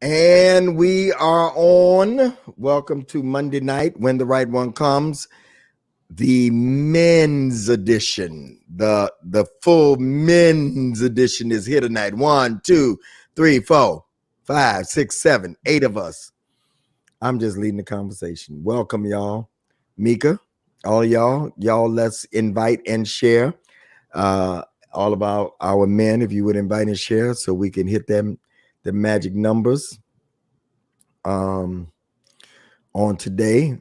And we are on. Welcome to Monday night when the right one comes. The men's edition. The full men's edition is here tonight. 1, 2, 3, 4, 5, 6, 7, 8 of us. I'm just leading the conversation. Welcome, y'all. Mika, all of y'all, let's invite and share all about our men. If you would invite and share so we can hit them the magic numbers. On today,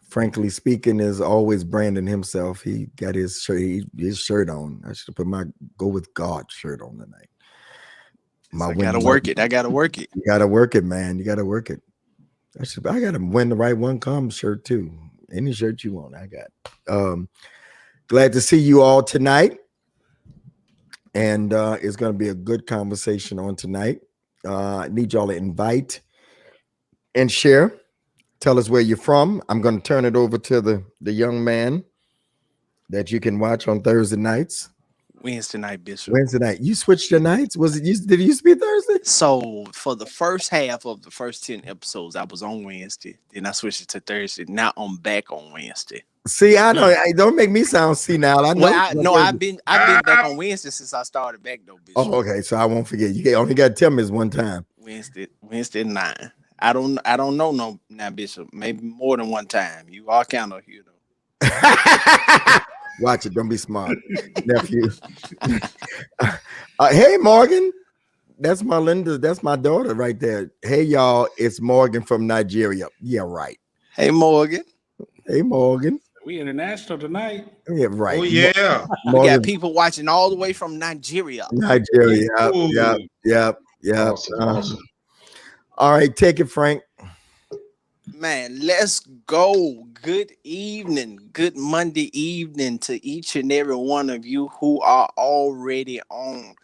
frankly speaking, is always branding himself. He got his shirt on. I should have put my Go With God shirt on tonight. I gotta work it. You gotta work it, man. You gotta work it. I gotta When the Right One Comes shirt too. Any shirt you want, I got. Glad to see you all tonight. And it's gonna be a good conversation on tonight. I need y'all to invite and share. Tell us where you're from. I'm going to turn it over to the young man that you can watch on Thursday nights. Wednesday night, Bishop. Wednesday night. You switched your nights? Did it used to be Thursday? So for the first half of the first 10 episodes, I was on Wednesday. Then I switched it to Thursday. Now I'm back on Wednesday. See, I don't make me sound senile. I know. I've been back on Wednesday since I started back though, Bishop. Oh, okay. So I won't forget. You only got to tell me this one time. Wednesday 9. I don't know no now, Bishop. Maybe more than one time. You all count on here though. Watch it. Don't be smart, nephew. Hey, Morgan. That's my Linda. That's my daughter right there. Hey, y'all. It's Morgan from Nigeria. Yeah, right. Hey, Morgan. Hey, Morgan. We international tonight. Yeah, right. Oh, yeah. We got people watching all the way from Nigeria. Yep. Awesome. All right, take it, Frank. Man, let's go. Good evening. Good Monday evening to each and every one of you who are already on.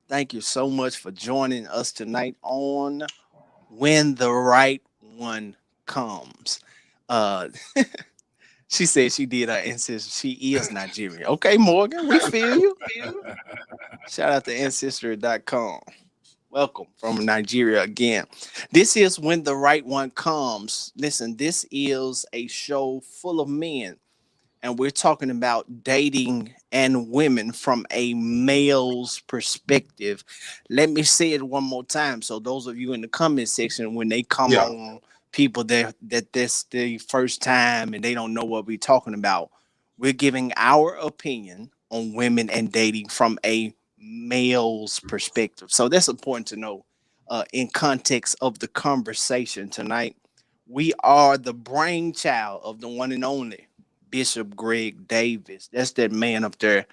Thank you so much for joining us tonight on When the Right One Comes. She said she did her ancestry. She is Nigerian. Okay, Morgan, we feel you. Shout out to Ancestry.com. Welcome from Nigeria again. This is When the Right One Comes. Listen, this is a show full of men, and we're talking about dating and women from a male's perspective. Let me say it one more time. So those of you in the comment section, when they come on, people that this the first time and they don't know what we're talking about, we're giving our opinion on women and dating from a male's perspective. So that's important to know in context of the conversation tonight. We are the brainchild of the one and only Bishop Greg Davis. That's that man up there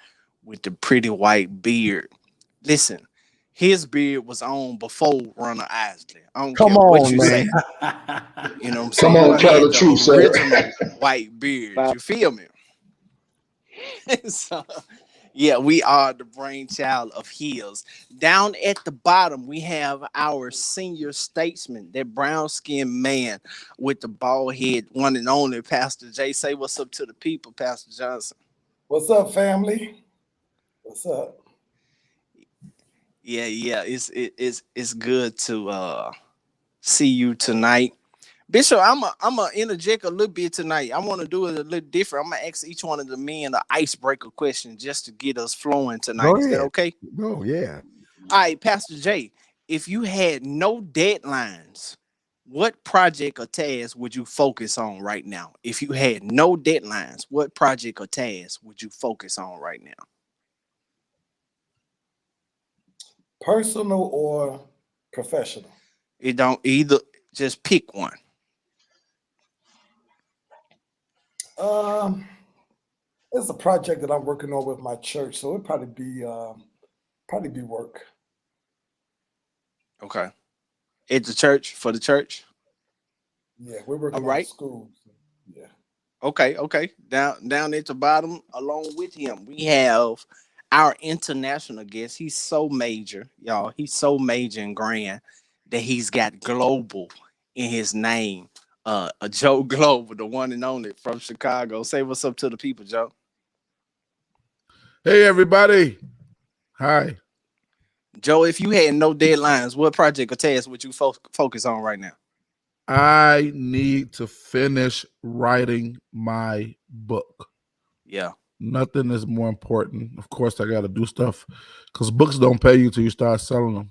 with the pretty white beard. Listen, his beard was on before Runner Isley. I don't care what you say. You know what I'm saying? Come on, tell the truth, sir. Original white beard. You feel me? So, yeah, we are the brainchild of his. Down at the bottom, we have our senior statesman, that brown-skinned man with the bald head, one and only Pastor J. Say what's up to the people, Pastor Johnson. What's up, family? What's up? Yeah. It's good to see you tonight. Bishop, I'm gonna interject a little bit tonight. I want to do it a little different. I'm gonna ask each one of the men an icebreaker question just to get us flowing tonight. Is that okay? Oh, yeah. All right, Pastor J, if you had no deadlines, what project or task would you focus on right now? If you had no deadlines, what project or task would you focus on right now? Personal or professional? It don't either. Just pick one. It's a project that I'm working on with my church, so it'd probably be work. Okay. At the church, for the church? Yeah, we're working All right. on schools. Yeah. Okay. Down at the bottom, along with him, we have our international guest. He's so major, y'all. He's so major and grand that he's got global in his name. Joe Global, the one and only from Chicago. Say what's up to the people, Joe. Hey, everybody. Hi. Joe, if you had no deadlines, what project or task would you focus on right now? I need to finish writing my book. Yeah. Nothing is more important. Of course, I got to do stuff because books don't pay you till you start selling them.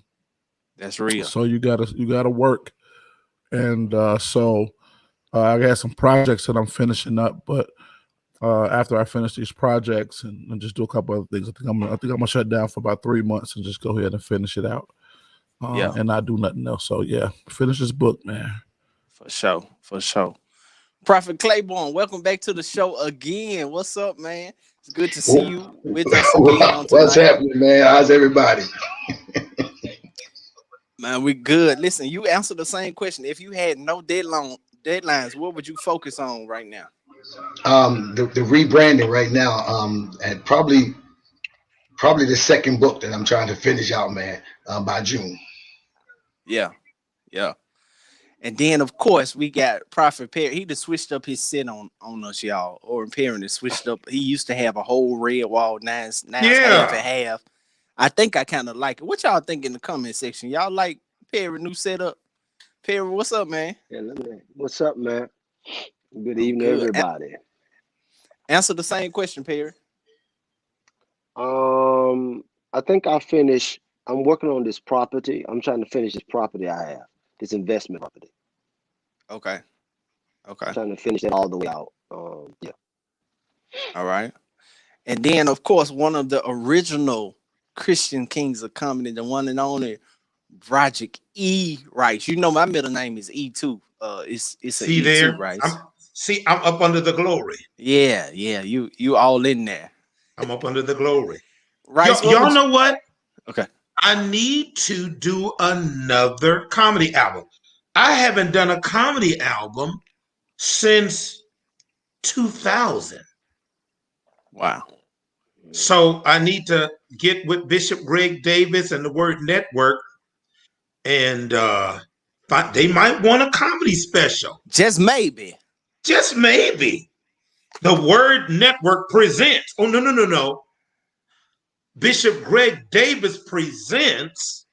That's real. So you gotta work, and so I got some projects that I'm finishing up. But after I finish these projects and just do a couple other things, I think I'm gonna shut down for about 3 months and just go ahead and finish it out. And not do nothing else. So yeah, finish this book, man. For sure. Prophet Claiborne, welcome back to the show again. What's up, man? It's good to see you with us again on tonight. What's happening, man? How's everybody? Man, we good. Listen, you answered the same question. If you had no deadlines, what would you focus on right now? The rebranding right now. And probably the second book that I'm trying to finish out, man, by June. Yeah. And then, of course, we got Prophet Perry. He just switched up his set on us, y'all. Or Perry just switched up. He used to have a whole red wall, nine half and half. I think I kind of like it. What y'all think in the comment section? Y'all like Perry new setup? Perry, what's up, man? Yeah, what's up, man? Good evening, everybody. Answer the same question, Perry. I think I finished. I'm working on this property. I'm trying to finish this property I have, this investment property. Okay. I'm trying to finish it all the way out. Yeah. All right. And then, of course, one of the original Christian kings of comedy, the one and only Broderick E. Rice. You know my middle name is E too. It's a E too, Rice. I'm up under the glory. Yeah. You all in there. I'm up under the glory. Rice, y'all know what? Okay. I need to do another comedy album. I haven't done a comedy album since 2000. Wow. So I need to get with Bishop Greg Davis and the Word Network, and they might want a comedy special. Just maybe. The Word Network presents. Oh, no. Bishop Greg Davis presents.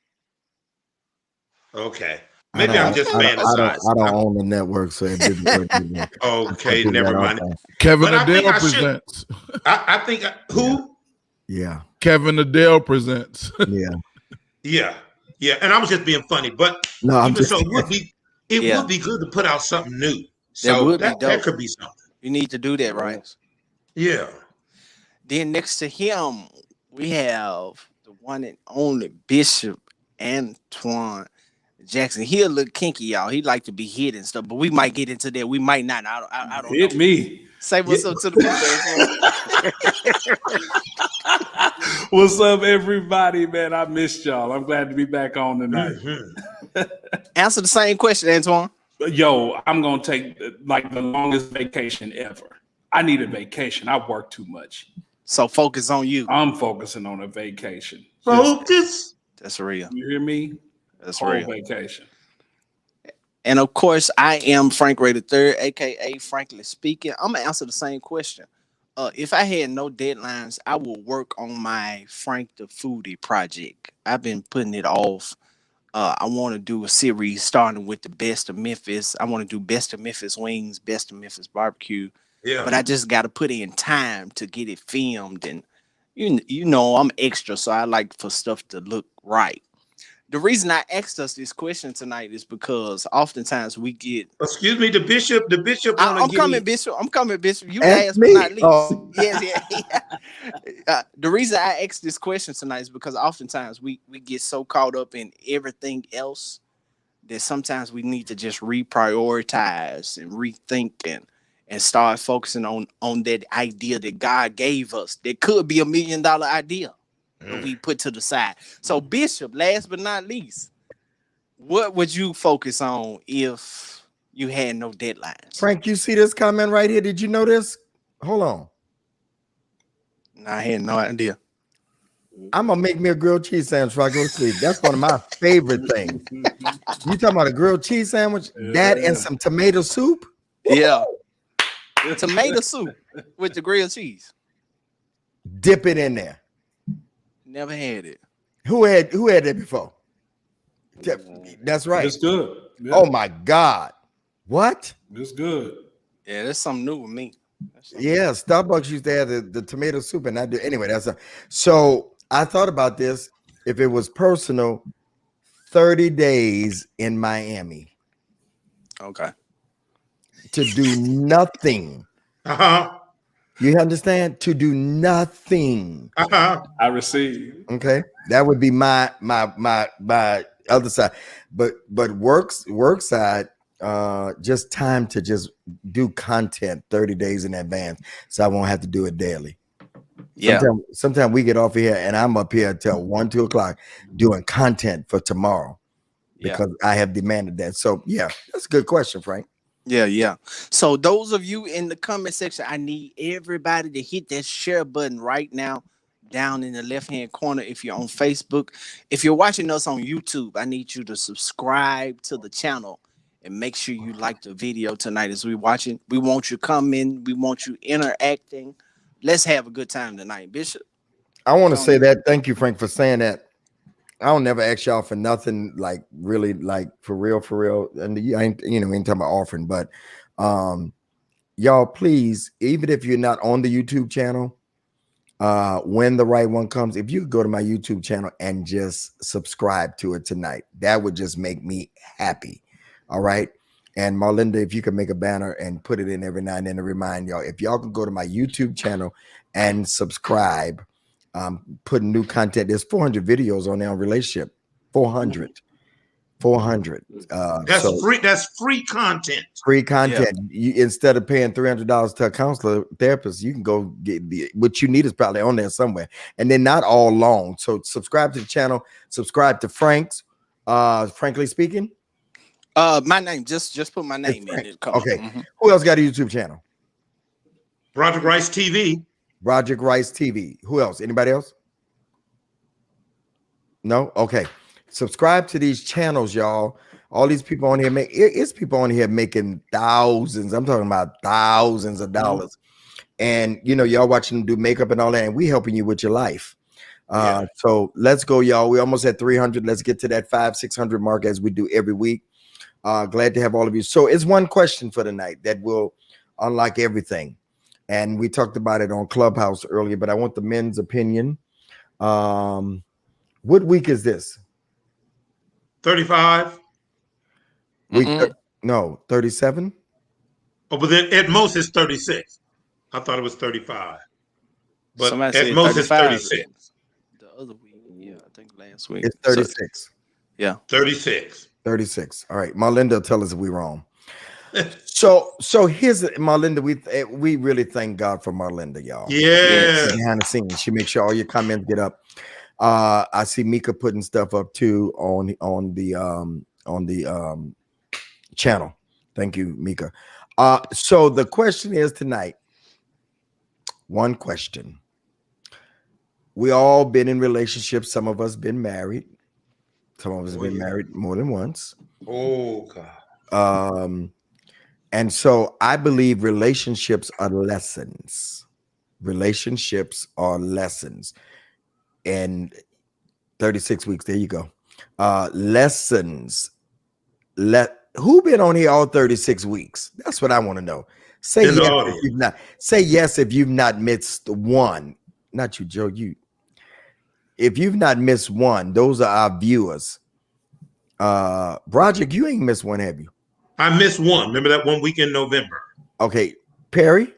Okay. Maybe I'm just fantasizing. I don't own the network, so it didn't work. Okay, never mind. Kevin Adele presents. I think who? Yeah. Kevin Adele presents. Yeah. And I was just being funny, but no, I'm just. So it would be good to put out something new. So that could be something. You need to do that, right? Yeah. Then next to him, we have the one and only Bishop Antoine Jackson. He a little kinky, y'all. He like to be hit and stuff, but we might get into that. We might not. I don't hit know. Me. Say what's up to the people. What's up, everybody, man? I missed y'all. I'm glad to be back on tonight. Answer the same question, Antoine. Yo, I'm going to take like the longest vacation ever. I need a vacation. I work too much. So focus on you. I'm focusing on a vacation. Focus. That's real. You hear me? That's whole real. Vacation. And of course, I am Frank Ray III, aka Frankly Speaking. I'm gonna answer the same question. If I had no deadlines, I would work on my Frank the Foodie project. I've been putting it off. I want to do a series starting with the best of Memphis. I want to do best of Memphis wings, best of Memphis barbecue. Yeah. But I just got to put in time to get it filmed, and you know I'm extra, so I like for stuff to look right. The reason I asked us this question tonight is because oftentimes we get. Excuse me, the bishop. I'm coming, Bishop. You last but not least. Oh. Yeah. The reason I asked this question tonight is because oftentimes we get so caught up in everything else that sometimes we need to just reprioritize and rethink and start focusing on that idea that God gave us. That could be $1 million idea. We put to the side. So Bishop, last but not least, what would you focus on if you had no deadlines? Frank, you see this comment right here? Did you know this? Hold on. No, I had no idea. I'm gonna make me a grilled cheese sandwich before I go to sleep. That's one of my favorite things. You talking about a grilled cheese sandwich? That and some tomato soup? Yeah. Tomato soup with the grilled cheese. Dip it in there. Never had it. Who had that before? That's right. It's good. Yeah, Oh my God. What? it's good. Yeah, that's something new with me. That's something Yeah, Starbucks used to have the tomato soup, and I do anyway. So I thought about this. If it was personal, 30 days in Miami new. Okay. to do nothing. Uh-huh. You understand? To do nothing. Uh-huh. I receive. Okay, that would be my other side. But work side, just time to just do content 30 days in advance, so I won't have to do it daily. Yeah. Sometimes we get off here and I'm up here until 1-2 o'clock doing content for tomorrow because I have demanded that. So yeah, that's a good question, Frank. Yeah. So those of you in the comment section, I need everybody to hit that share button right now down in the left-hand corner. If you're on Facebook, if you're watching us on YouTube, I need you to subscribe to the channel and make sure you like the video tonight as we watching. We want you coming. We want you interacting. Let's have a good time tonight, Bishop. I want to say that. Thank you, Frank, for saying that. I don't never ask y'all for nothing, like really, like for real. And I ain't, ain't talking about offering, but y'all, please, even if you're not on the YouTube channel, when the right one comes, if you could go to my YouTube channel and just subscribe to it tonight, that would just make me happy. All right. And Marlinda, if you could make a banner and put it in every now and then to remind y'all, if y'all can go to my YouTube channel and subscribe, putting new content. There's 400 videos on there on relationship. 400. That's free. That's free content. Free content. You, instead of paying $300 to a counselor therapist, you can go get what you need is probably on there somewhere. And they're not all long. So subscribe to the channel. Subscribe to Frank's. Frankly speaking. My name. Just put my name in it. Okay. Mm-hmm. Who else got a YouTube channel? Broderick Rice TV. Broderick Rice TV. Who else? Anybody else? No? Okay. Subscribe to these channels, y'all. All these people on here it's people on here making thousands. I'm talking about thousands of dollars. And y'all watching them do makeup and all that, and we helping you with your life. So let's go, y'all. We almost at 300. Let's get to that 500-600 mark as we do every week. Glad to have all of you. So it's one question for tonight that will unlock everything. And we talked about it on Clubhouse earlier, but I want the men's opinion. What week is this? 35. No, 37. Oh, but then at most it's 36. I thought it was 35. But Somebody at said most it's 35. 36. The other week, I think last week. It's 36. So, 36. 36. All right. Marlinda, tell us if we're wrong. So here's Marlinda. We really thank God for Marlinda, y'all. Yeah. Behind the scenes, she makes sure all your comments get up. I see Mika putting stuff up too on the channel. Thank you, Mika. So the question is tonight. One question. We all been in relationships. Some of us been married. Some of us have been married more than once. Oh God. And so I believe relationships are lessons. Relationships are lessons. And 36 weeks, there you go. Lessons. Who been on here all 36 weeks? That's what I want to know. Say yes if you've not missed one. Not you, Joe. If you've not missed one, those are our viewers. Broderick, you ain't missed one, have you? I missed one. Remember that one week in November? Okay. Perry?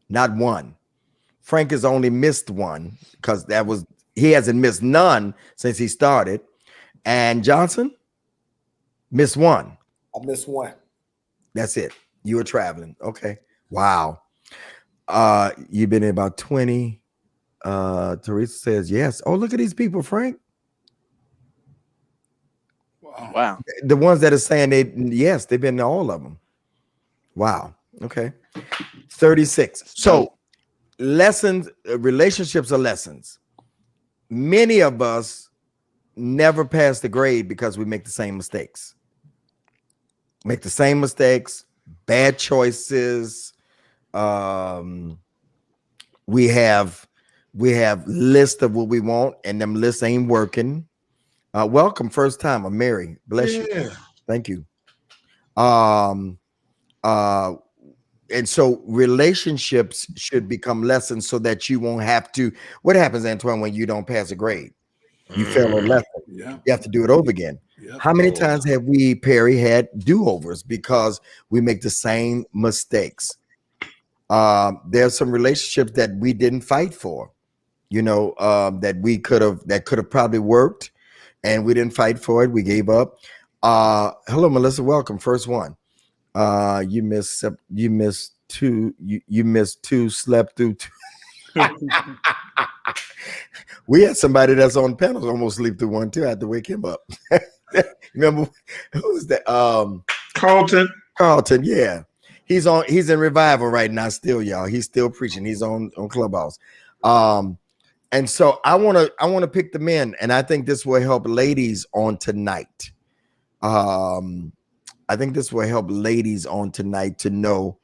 Not one. Frank has only missed one because he hasn't missed none since he started. And Johnson missed one. I missed one. That's it. You were traveling. Okay. Wow. You've been in about 20. Teresa says yes. Oh, look at these people, Frank. wow. The ones that are saying they've been in all of them. Wow. Okay. 36. So lessons, relationships are lessons. Many of us never pass the grade because we make the same mistakes. Bad choices. We We have lists of what we want, and them lists ain't working. Welcome, first time, Mary. Bless you. Yeah. Thank you. And so relationships should become lessons so that you won't have to. What happens, Antoine, when you don't pass a grade? You fail a lesson. Yeah. You have to do it over again. Yep. How many times have we, Perry, had do-overs because we make the same mistakes? There's some relationships that we didn't fight for, that could have probably worked, and we didn't fight for it. We gave up. Hello, Melissa. Welcome. First one. You missed two. You missed two. Slept through two. We had somebody that's on panels almost sleep through one too. I had to wake him up. Remember who was that? Carlton. Yeah, he's in revival right now. Still, y'all. He's still preaching. He's on Clubhouse. And so I want to pick the men, and I think this will help ladies on tonight. I think this will help ladies on tonight to know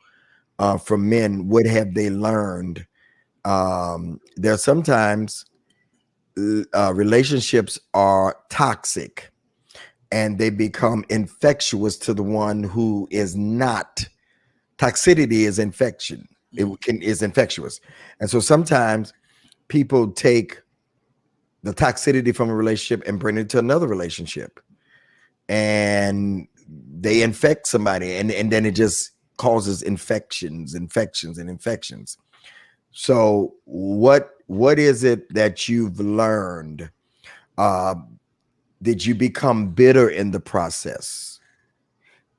from men what have they learned. There are sometimes relationships are toxic and they become infectious to the one who is not. Toxicity is infection. Is infectious. And so sometimes people take the toxicity from a relationship and bring it to another relationship. And they infect somebody, and then it just causes infections. So what is it that you've learned? Did you become bitter in the process?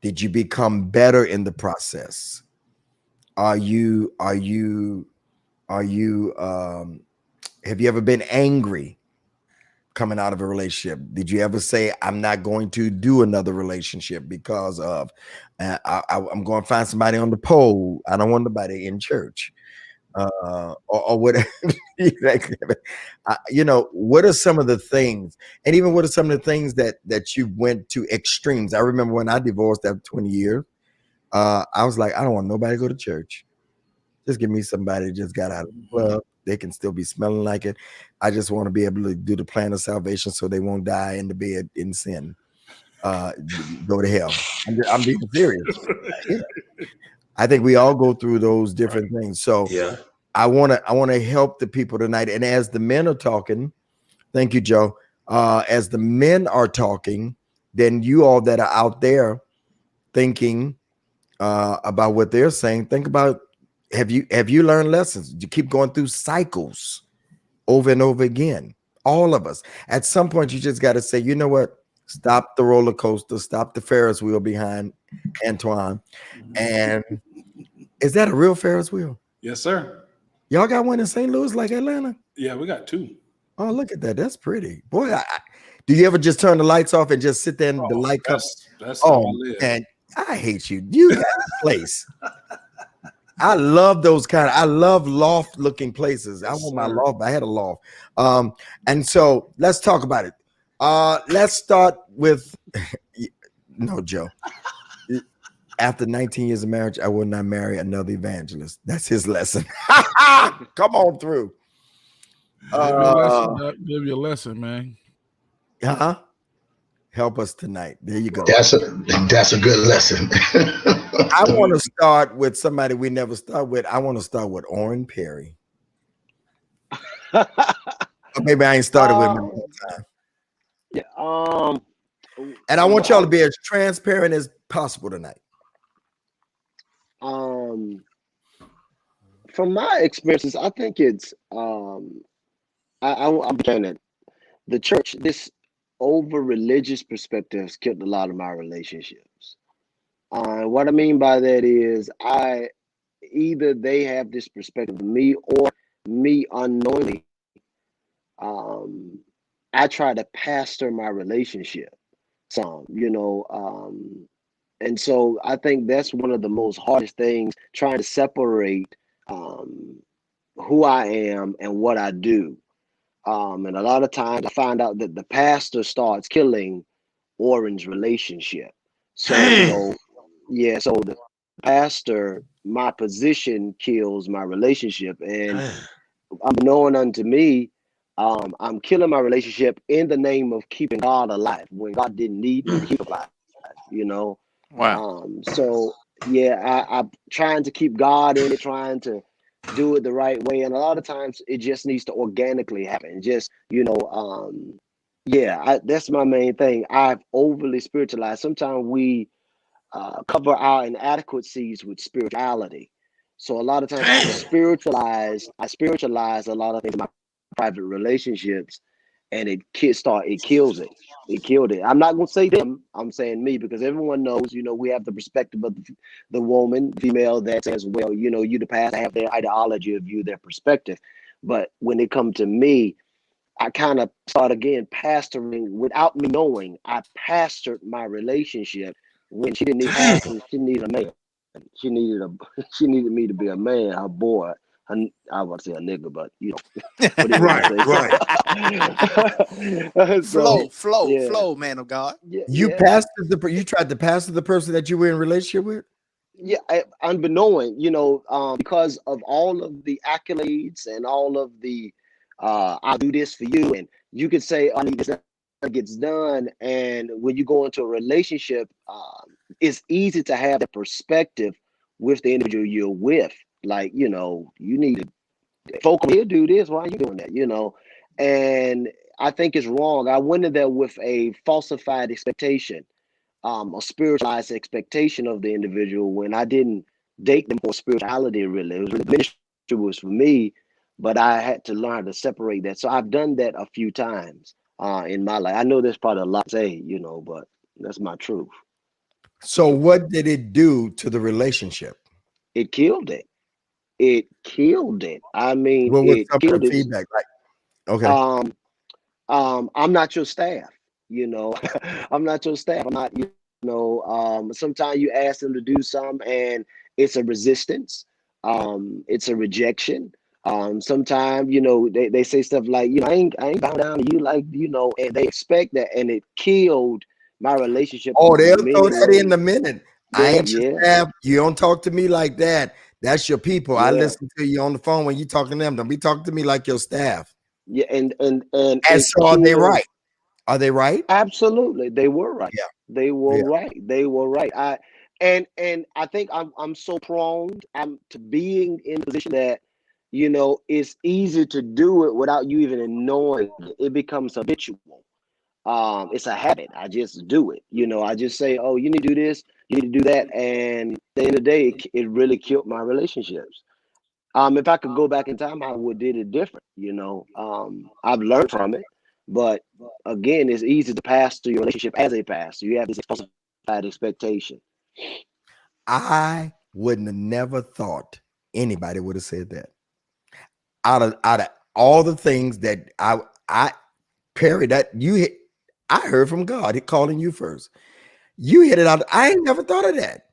Did you become better in the process? Have you ever been angry coming out of a relationship? Did you ever say, I'm not going to do another relationship because of I'm going to find somebody on the pole. I don't want nobody in church. Or whatever. What are some of the things, and even what are some of the things that you went to extremes? I remember when I divorced after 20 years, I was like, I don't want nobody to go to church. Just give me somebody that just got out of the club. They can still be smelling like it. I just want to be able to do the plan of salvation so they won't die in the bed in sin. Go to hell. I'm being serious. I think we all go through those different things. So Yeah. I want to help the people tonight. And as the men are talking, thank you, Joe. As the men are talking, then you all that are out there thinking about what they're saying, think about, have you learned lessons? You keep going through cycles over and over again. All of us. At some point, you just got to say, you know what? Stop the roller coaster. Stop the Ferris wheel behind Antoine. And is that a real Ferris wheel? Yes, sir. Y'all got one in St. Louis like Atlanta? Yeah, we got two. Oh, look at that. That's pretty. Boy, do you ever just turn the lights off and just sit there and the light comes? That's how I live. And I hate you. You got this place. I love those I love loft looking places. I want my loft. I had a loft. And so let's talk about it. Let's start with no, Joe. After 19 years of marriage, I will not marry another evangelist. That's his lesson. Come on through. Give you a lesson, man. Help us tonight. There you go. That's a good lesson. I want to start with somebody we never start with. I want to start with Oren Perry. Or maybe I ain't started with him in a long time. Yeah. And I want y'all to be as transparent as possible tonight. From my experiences, I think it's I'm saying that the church, this over religious perspective has killed a lot of my relationships. What I mean by that is either they have this perspective of me or me unknowingly. I try to pastor my relationship some, and so I think that's one of the most hardest things, trying to separate who I am and what I do. And a lot of times I find out that the pastor starts killing Oren's relationship. So the pastor, my position kills my relationship. And unknown unto me, I'm killing my relationship in the name of keeping God alive when God didn't need me to keep alive, you know. Wow. So yeah, I'm trying to keep God in it, trying to do it the right way, and a lot of times it just needs to organically happen. Just yeah, that's my main thing. I've overly spiritualized. Sometimes we cover our inadequacies with spirituality. So a lot of times Damn. I spiritualize a lot of things in my private relationships, and it kills it. It killed it. I'm not gonna say them. I'm saying me because everyone knows. We have the perspective of the woman, female that says, well, you the past have their ideology of you, their perspective. But when it comes to me, I kind of start again pastoring without me knowing. I pastored my relationship when she didn't need Damn. pastoring. She needed a man. She needed she needed me to be a man, her boy. I would say a nigga, but whatever you Right, say. So yeah, flow, man of God. yeah, You yeah, you tried to pastor the person that you were in a relationship with? yeah. Unbeknown, because of all of the accolades and all of the, I'll do this for you, and you could say, I need this, that gets done. And when you go into a relationship, it's easy to have that perspective with the individual you're with. Like, you need to folk here do this. Why are you doing that? And I think it's wrong. I went in there with a falsified expectation, a spiritualized expectation of the individual when I didn't date them for spirituality. Really, it was really ministry was for me, but I had to learn how to separate that. So I've done that a few times in my life. I know there's probably a lot to say, but that's my truth. So what did it do to the relationship? It killed it. It killed it. I mean, What was it some of killed the it. feedback like? Okay. I'm not your staff, I'm not your staff. I'm not, sometimes you ask them to do something and it's a resistance. It's a rejection. Sometimes, they say stuff like, I ain't bound down to you, like, and they expect that, and it killed my relationship Oh, in they'll many throw that in ways. a minute. I ain't your Yeah, staff. You don't talk to me like that. That's your people. I yeah, listen to you on the phone when you talking to them. Don't be talking to me like your staff. yeah, and And it so are they killed. right? Are they right? Absolutely, they were right. Yeah. They were Yeah. right. They were right. And I think I'm so prone to being in a position that it's easy to do it without you even knowing it. It becomes habitual. It's a habit. I just do it. I just say, oh, you need to do this, you need to do that, and at the end of the day, it really killed my relationships. If I could go back in time, I would did it different. I've learned from it, but again, it's easy to pass through your relationship as a pastor. You have this falsified expectation. I wouldn't have never thought anybody would have said that. Out of all the things that I Perry, that you hit, I heard from God. He calling you first. You hit it out. I ain't never thought of that.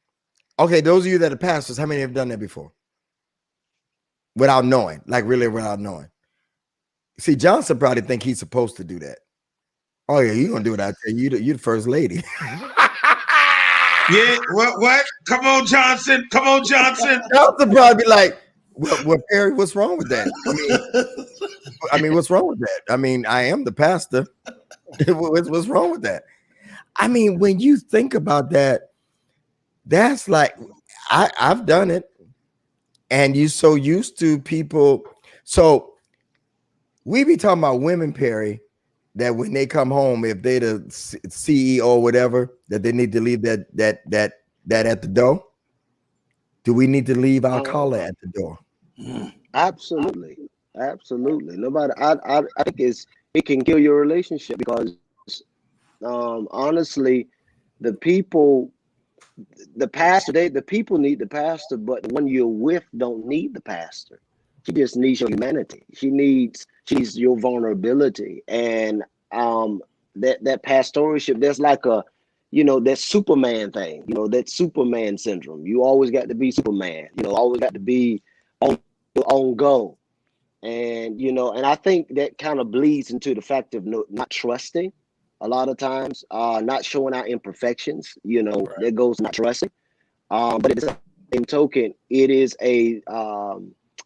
Okay, those of you that are pastors, how many have done that before? Without knowing, like really without knowing. See, Johnson probably think he's supposed to do that. Oh yeah, you gonna do it? I tell you, you the first lady. Yeah, what? Come on, Johnson. Come on, Johnson. Johnson probably be like, "Well, Perry, what's wrong with that? I mean, what's wrong with that? I mean, I am the pastor. what's wrong with that? I mean, when you think about that, that's like I've done it, and you so used to people. So we be talking about women, Perry, that when they come home, if they the CEO or whatever, that they need to leave that at the door. Do we need to leave our collar at the door? Absolutely, absolutely. Nobody. I think it can kill your relationship because, honestly, the people, the pastor, the people need the pastor, but the one you're with don't need the pastor. She just needs your humanity. She's your vulnerability, and that pastorship. There's like a, that Superman thing. That Superman syndrome. You always got to be Superman. Always got to be on go, and and I think that kind of bleeds into the fact of not trusting. A lot of times, not showing our imperfections. Right. That goes not trusting. But at the same token, it is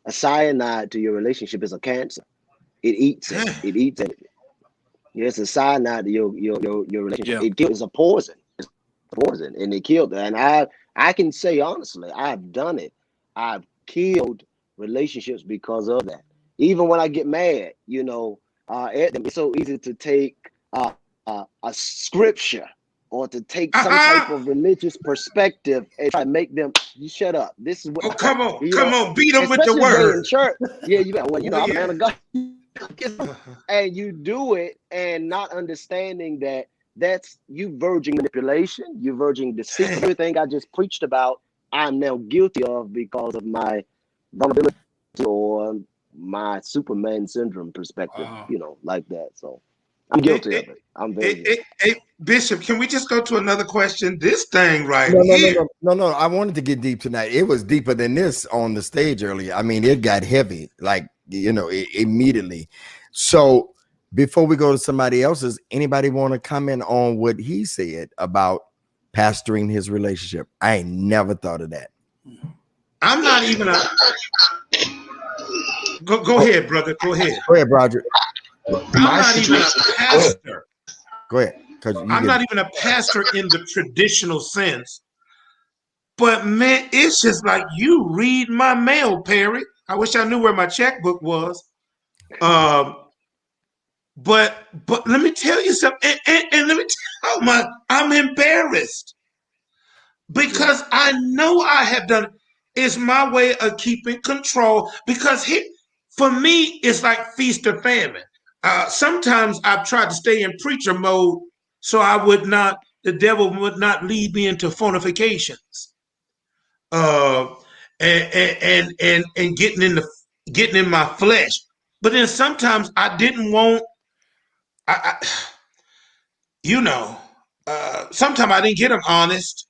A cyanide to your relationship is a cancer. It eats it. It eats it. Yeah, it's a cyanide to your relationship. Yeah. It kills. It's a poison. It's a poison, and it killed it. And I can say honestly, I've done it. I've killed relationships because of that. Even when I get mad, you know, it's so easy to take a scripture or to take some type of religious perspective and try to make them, you shut up. This is what. Oh, come on, you come know, on, beat them with the especially when word. in church. Yeah, you got. Well, you know, I'm a Yeah. man of God. And you do it and not understanding that that's you verging manipulation, you verging deceit. Everything I just preached about, I'm now guilty of because of my vulnerability or my Superman syndrome perspective, you know, like that. So I'm guilty of it. I'm very guilty. Hey, Bishop, can we just go to another question? This thing right No. here. I wanted to get deep tonight. It was deeper than this on the stage earlier. I mean, it got heavy, like, you know, immediately. So before we go to somebody else's, anybody want to comment on what he said about pastoring his relationship? I ain't never thought of that. I'm not even a. Go ahead, brother. Go ahead. Go ahead, Broderick. I'm not even a pastor. Go ahead. I'm not even a pastor in the traditional sense. But man, it's just like you read my mail, Perry. I wish I knew where my checkbook was. But let me tell you something, and let me tell you, I'm embarrassed because I know I have done it. It's my way of keeping control because for me, it's like feast or famine. Sometimes I've tried to stay in preacher mode so the devil would not lead me into fornications. And getting in my flesh. But then sometimes I didn't want. Sometimes I didn't get them honest.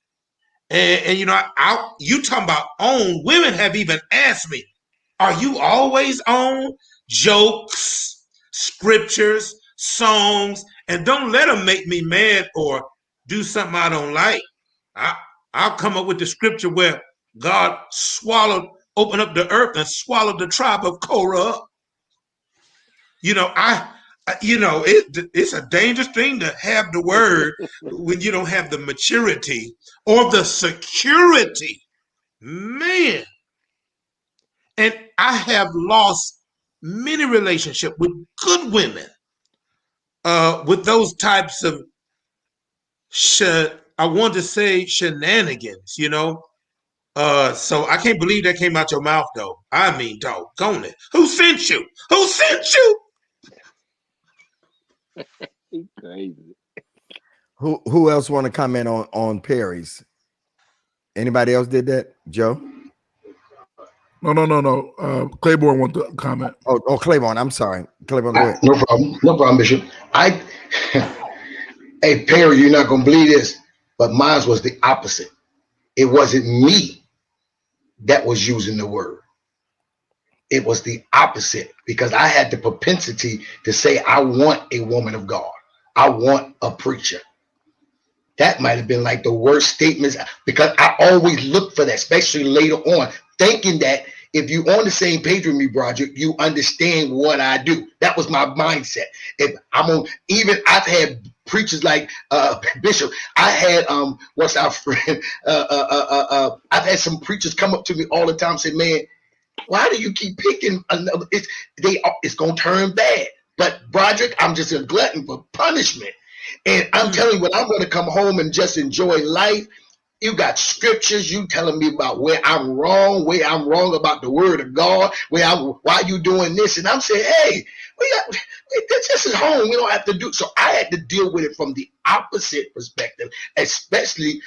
And you know, you talking about on. Women have even asked me, are you always on? Jokes, scriptures, songs, and don't let them make me mad or do something I don't like. I'll come up with the scripture where God opened up the earth and swallowed the tribe of Korah. You know, it's a dangerous thing to have the word when you don't have the maturity or the security, man. And I have lost many relationships with good women, with those types of I want to say shenanigans, you know. So I can't believe that came out your mouth, though. I mean, doggone it. Who sent you? Who sent you? He's crazy. Who else want to comment on Perry's? Anybody else did that? Joe? No. Claiborne want to comment. Oh, Claiborne. I'm sorry. Claiborne, go ahead. No problem, Bishop. Hey, Perry, you're not gonna believe this, but mine was the opposite. It wasn't me that was using the word. It was the opposite because I had the propensity to say, I want a woman of God. I want a preacher. That might have been like the worst statements because I always look for that, especially later on, thinking that if you're on the same page with me, Broderick, you understand what I do. That was my mindset. If I'm on, even I've had preachers like Bishop. I had what's our friend? I've had some preachers come up to me all the time and say, man, why do you keep picking another? It's gonna turn bad. But Broderick, I'm just a glutton for punishment. And I'm telling you, when I'm gonna come home and just enjoy life, you got scriptures, you telling me about where I'm wrong about the word of God, why you doing this, and I'm saying, hey, this is home. We don't have to do. So I had to deal with it from the opposite perspective, especially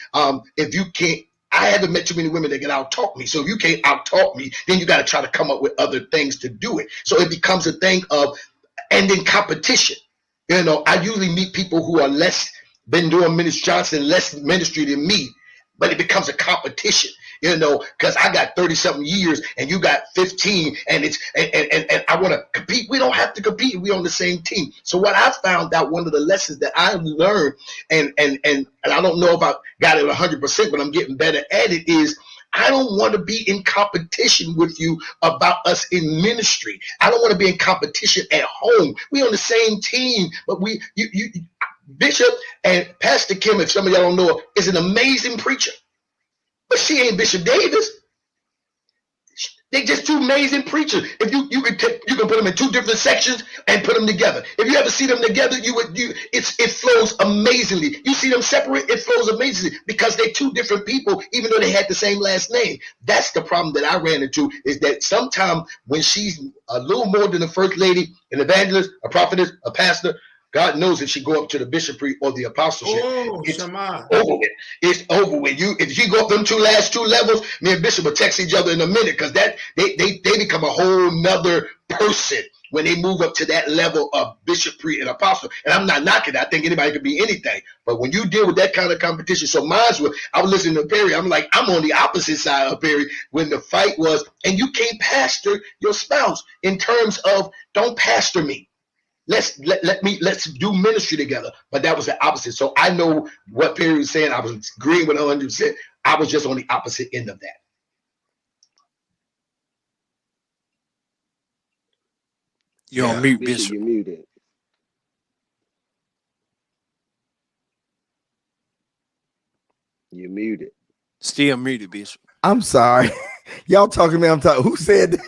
if you can't. I haven't met too many women that can out-talk me. So if you can't out-talk me, then you got to try to come up with other things to do it. So it becomes a thing of ending competition. You know, I usually meet people who are been doing Minister Johnson, less ministry than me, but it becomes a competition, you know, because I got 30-something years and you got 15 and and I want to compete. We don't have to compete. We're on the same team. So what I found out, one of the lessons that I learned, and I don't know if I got it 100%, but I'm getting better at it, is I don't want to be in competition with you about us in ministry. I don't want to be in competition at home. We on the same team, but you Bishop and Pastor Kim, if some of y'all don't know her, is an amazing preacher, but she ain't Bishop Davis. They just two amazing preachers. If you can put them in two different sections and put them together. If you ever see them together, it flows amazingly. You see them separate, it flows amazingly because they're two different people, even though they had the same last name. That's the problem that I ran into, is that sometimes when she's a little more than a first lady, an evangelist, a prophetess, a pastor, God knows if she go up to the bishopry or the apostleship, it's over with. It's over with. If you go up them last two levels, me and Bishop will text each other in a minute, because that they become a whole nother person when they move up to that level of bishopry and apostle. And I'm not knocking it. I think anybody could be anything. But when you deal with that kind of competition, so I was listening to Perry. I'm like, I'm on the opposite side of Perry when the fight was, and you can't pastor your spouse in terms of don't pastor me. Let's do ministry together. But that was the opposite. So I know what Perry was saying. I was agreeing with 100%. I was just on the opposite end of that. You're on mute, Bishop, Bishop. you're muted. You're muted. Still muted, Bishop. I'm sorry. Y'all talking to me. I'm talking. Who said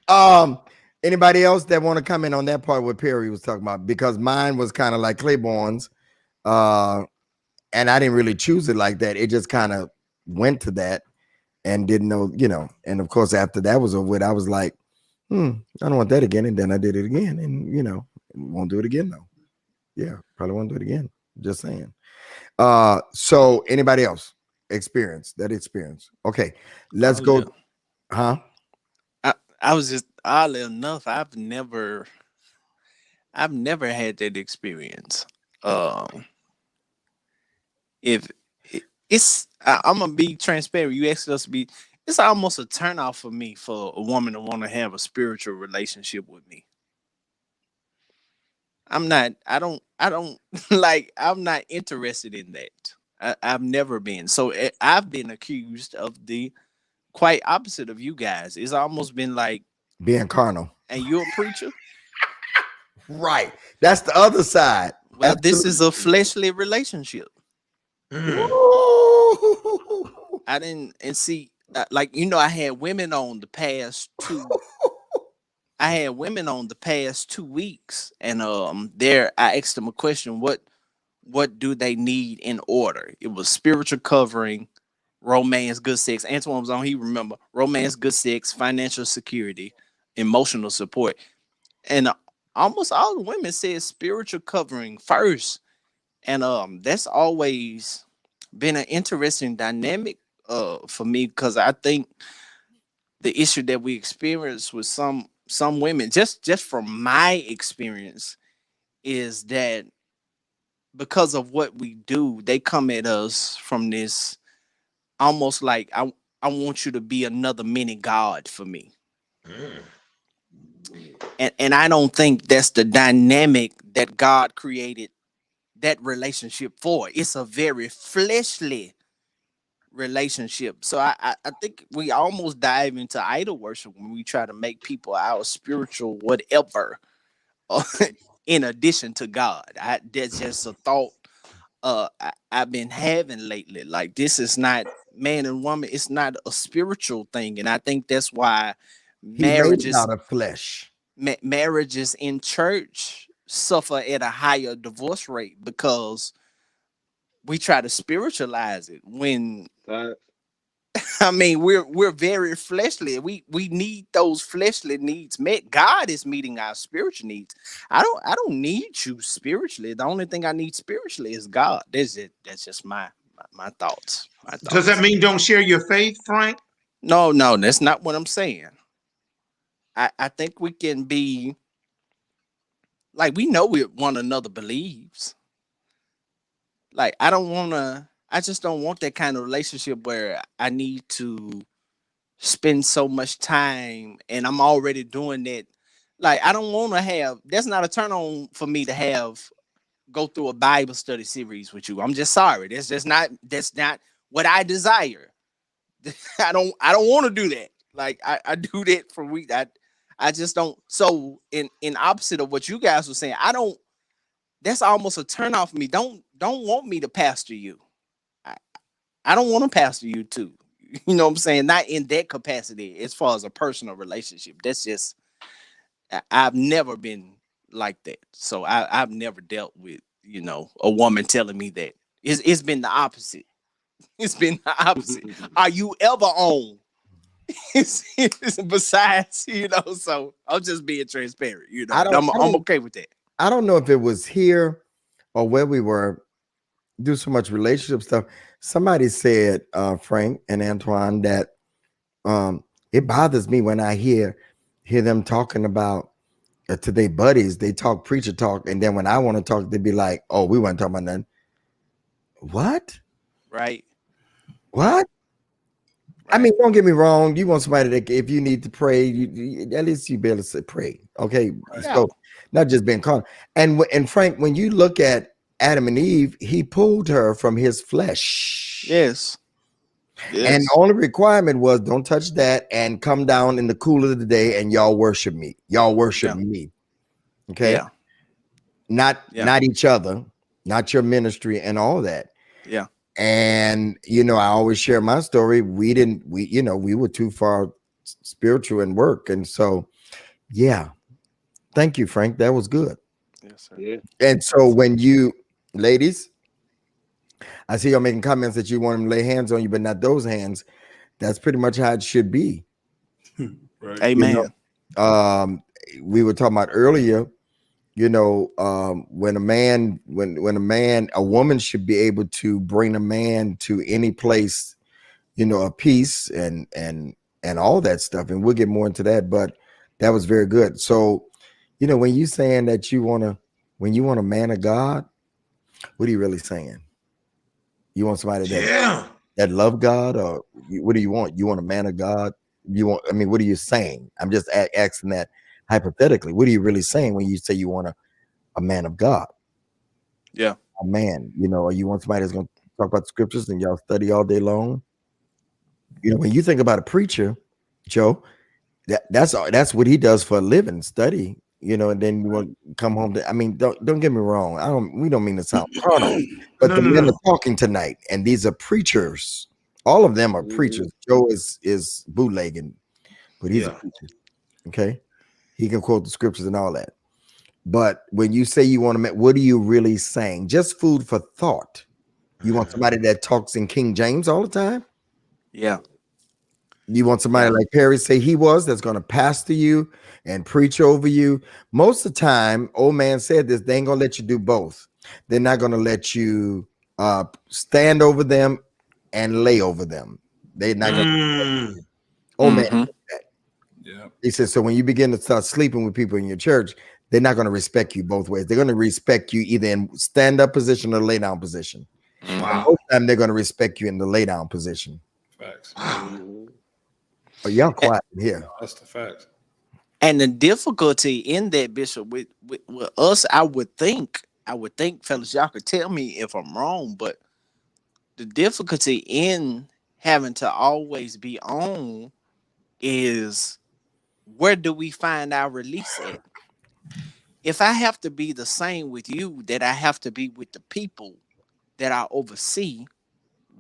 that? Anybody else that want to comment on that part what Perry was talking about? Because mine was kind of like Claiborne's, and I didn't really choose it like that. It just kind of went to that and didn't know, and of course after that was over with, I was like, I don't want that again. And then I did it again, and won't do it again though. Yeah, probably won't do it again. Just saying. So anybody else experience? Okay, let's go. Huh? I was just, oddly enough, I've never had that experience. If it's, I'm gonna be transparent. You asked us to be. It's almost a turnoff for me for a woman to want to have a spiritual relationship with me. I'm not interested in that. I've never been. So I've been accused of the quite opposite of you guys. It's almost been like being carnal. And you're a preacher? Right. That's the other side. Well, this is a fleshly relationship. I didn't, and see, like, I had women on the past two. I had women on the past 2 weeks, and I asked them a question: what do they need in order? It was spiritual covering, romance, good sex. Antoine was on. He remember romance, good sex, financial security, emotional support, and almost all the women said spiritual covering first, and that's always been an interesting dynamic for me, because I think the issue that we experience with some women, just from my experience, is that because of what we do, they come at us from this almost like I want you to be another mini God for me. And I don't think that's the dynamic that God created that relationship for. It's a very fleshly relationship. So I think we almost dive into idol worship when we try to make people our spiritual whatever in addition to God. That's just a thought I've been having lately. Like, this is not man and woman. It's not a spiritual thing. And I think that's why marriages out of flesh. Marriages in church suffer at a higher divorce rate, because we try to spiritualize it when I mean we're very fleshly. We need those fleshly needs met. God is meeting our spiritual needs. I don't need you spiritually. The only thing I need spiritually is God. That's just my thoughts. Does that mean don't share your faith, Frank? No, that's not what I'm saying. I think we can be like, we know what one another believes. Like, I just don't want that kind of relationship where I need to spend so much time and I'm already doing that. Like, I don't want to have, that's not a turn on for me to go through a Bible study series with you. I'm just sorry. That's not what I desire. I don't want to do that. Like I do that for weeks. I just don't. So in opposite of what you guys were saying, I don't. That's almost a turn off for me. Don't want me to pastor you. I don't want to pastor you too. You know what I'm saying? Not in that capacity as far as a personal relationship. That's just I've never been like that. So I've never dealt with, you know, a woman telling me that. It's been the opposite. It's been the opposite. Are you ever on? Besides, you know, so I'm just being transparent. You know, I'm okay with that. I don't know if it was here or where we were do so much relationship stuff. Somebody said, Frank and Antoine, that it bothers me when I hear them talking about to their buddies. They talk preacher talk, and then when I want to talk, they'd be like, "Oh, we weren't talking about nothing." What? Right. What? I mean, don't get me wrong. You want somebody that if you need to pray, you at least you be able to say pray. Okay, so not just being called. And Frank, when you look at Adam and Eve, he pulled her from his flesh. Yes. And the only requirement was don't touch that and come down in the cool of the day and y'all worship me. Y'all worship me. Okay. Yeah. Not each other, not your ministry and all that. Yeah. And, you know, I always share my story. We were too far spiritual and work. And so, yeah. Thank you, Frank. That was good. Yes, sir. Yeah. And so when you, ladies, I see y'all making comments that you want them to lay hands on you, but not those hands. That's pretty much how it should be. Right. Amen. You know, we were talking about earlier, you know, when a woman should be able to bring a man to any place, you know, of peace and all that stuff. And we'll get more into that, but that was very good. So, you know, when you saying that when you want a man of God, what are you really saying? You want somebody that love God, or what do you want? You want a man of God? What are you saying? I'm just asking that hypothetically. What are you really saying when you say you want a man of God? Yeah. A man, you know, or you want somebody that's going to talk about the scriptures and y'all study all day long? You know, when you think about a preacher, Joe, that's what he does for a living, study. You know, and then you want to come home to, I mean, don't get me wrong. We don't mean to sound carnal, but the men are talking tonight, and these are preachers. All of them are preachers. Joe is bootlegging, but he's a preacher. Okay. He can quote the scriptures and all that. But when you say you want to, what are you really saying? Just food for thought. You want somebody that talks in King James all the time? Yeah. You want somebody like Perry say he was, that's going to pastor you and preach over you. Most of the time, old man said this, they ain't going to let you do both. They're not going to let you stand over them and lay over them. They're not going to. Old man. Yeah. He said, so when you begin to start sleeping with people in your church, they're not going to respect you both ways. They're going to respect you either in stand-up position or lay down position. Wow. Most of the time, they're going to respect you in the lay down position. Facts. But y'all quiet here. No, that's the facts. And the difficulty in that, Bishop, with us, I would think, fellas, y'all could tell me if I'm wrong, but the difficulty in having to always be on is, where do we find our release at? If I have to be the same with you that I have to be with the people that I oversee,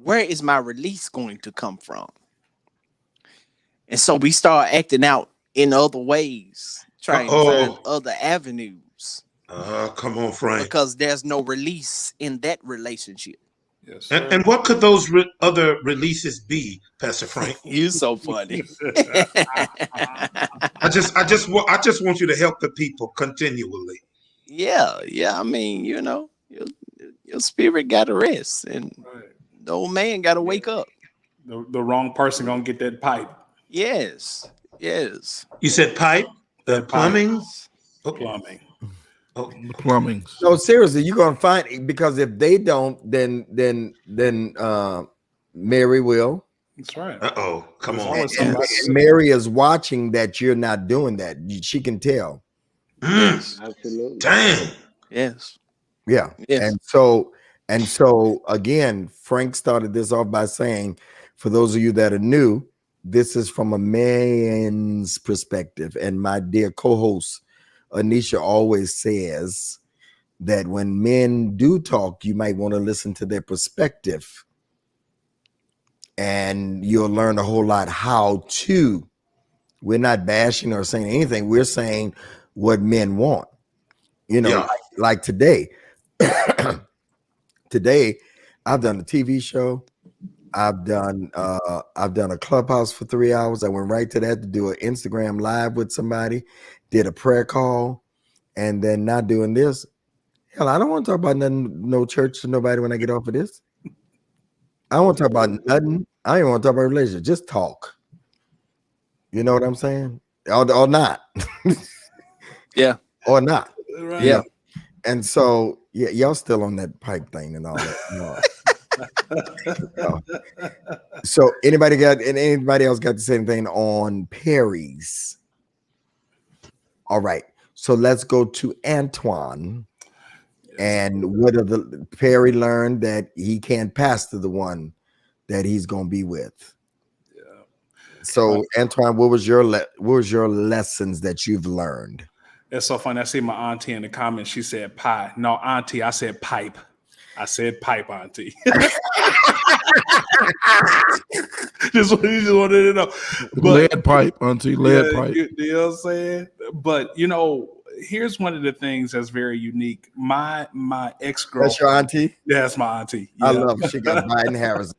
where is my release going to come from? And so we start acting out in other ways, trying to find other avenues. Come on, Frank. Because there's no release in that relationship. Yes. And what could those other releases be, Pastor Frank? You're so funny. I just want you to help the people continually. Yeah. I mean, you know, your spirit got to rest, and the old man got to wake up. The wrong person gonna get that pipe. Yes. You said pipe? The plumbing? Plumbing. Oh. Plumbing. No, seriously, you're gonna find it, because if they don't, then Mary will. That's right. Come on. And Mary is watching that you're not doing that. She can tell. Yes. Absolutely. Damn. Yes. Yeah. Yes. And so again, Frank started this off by saying, For those of you that are new, this is from a man's perspective. And my dear co-host, Anisha, always says that when men do talk, you might want to listen to their perspective. And you'll learn a whole lot how to. We're not bashing or saying anything. We're saying what men want. You know, Yeah. like today. Today, I've done a TV show. I've done a Clubhouse for 3 hours. I went right to that to do an Instagram live with somebody, did a prayer call, and then not doing this. Hell, I don't want to talk about nothing, no church to nobody when I get off of this. I don't want to talk about nothing. I don't even want to talk about relationship. Just talk. You know what I'm saying? Or not. Yeah. Or not. Right. Yeah. And so, yeah, y'all still on that pipe thing and all that. So anybody else got to say anything on Perry's? All right. So let's go to Antoine. And what are the Perry learned that he can't pass to the one that he's gonna be with? Yeah. So Antoine, what was your lessons that you've learned? It's so funny. I see my auntie in the comments. She said pie. No, auntie, I said pipe. I said pipe, auntie. just wanted to know. But, lead pipe, auntie, lead pipe. You know what I'm saying? But here's one of the things that's very unique. My ex-girlfriend. That's your auntie? Yeah, that's my auntie. I Yeah. love her. She got Biden Harris.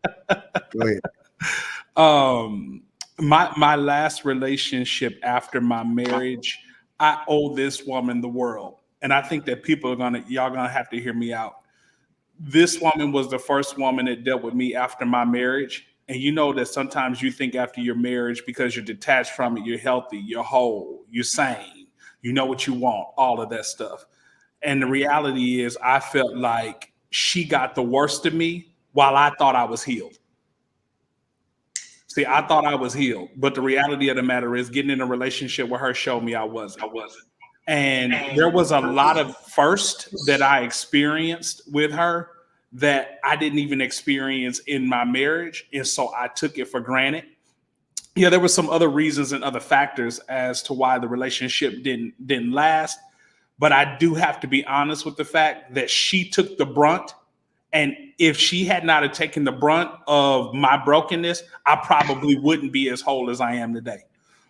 Go ahead. My last relationship after my marriage, I owe this woman the world. And I think that y'all gonna have to hear me out. This woman was the first woman that dealt with me after my marriage. And you know that sometimes you think after your marriage, because you're detached from it, you're healthy, you're whole, you're sane, you know what you want, all of that stuff. And the reality is I felt like she got the worst of me while I thought I was healed. See, I thought I was healed, but the reality of the matter is getting in a relationship with her showed me I wasn't. And there was a lot of first that I experienced with her that I didn't even experience in my marriage. And so I took it for granted. Yeah, there were some other reasons and other factors as to why the relationship didn't last. But I do have to be honest with the fact that she took the brunt. And if she had not have taken the brunt of my brokenness, I probably wouldn't be as whole as I am today.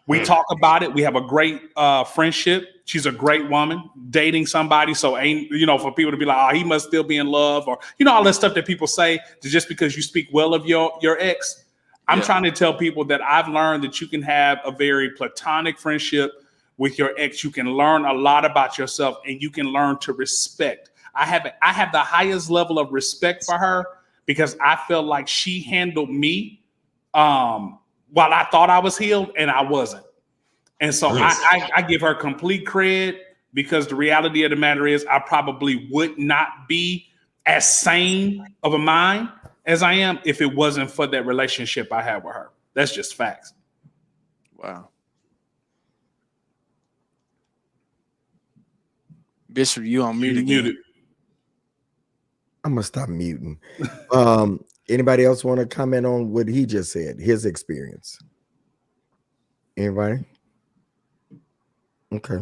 We talk about it. We have a great friendship. She's a great woman dating somebody. So for people to be like, oh, he must still be in love, or, all that stuff that people say just because you speak well of your ex. I'm trying to tell people that I've learned that you can have a very platonic friendship with your ex. You can learn a lot about yourself and you can learn to respect. I have the highest level of respect for her because I felt like she handled me while I thought I was healed and I wasn't. And so I give her complete credit because the reality of the matter is I probably would not be as sane of a mind as I am if it wasn't for that relationship I had with her. That's just facts. Wow. Bishop, you on mute again. I'm gonna stop muting. Anybody else want to comment on what he just said, his experience? Anybody? Okay.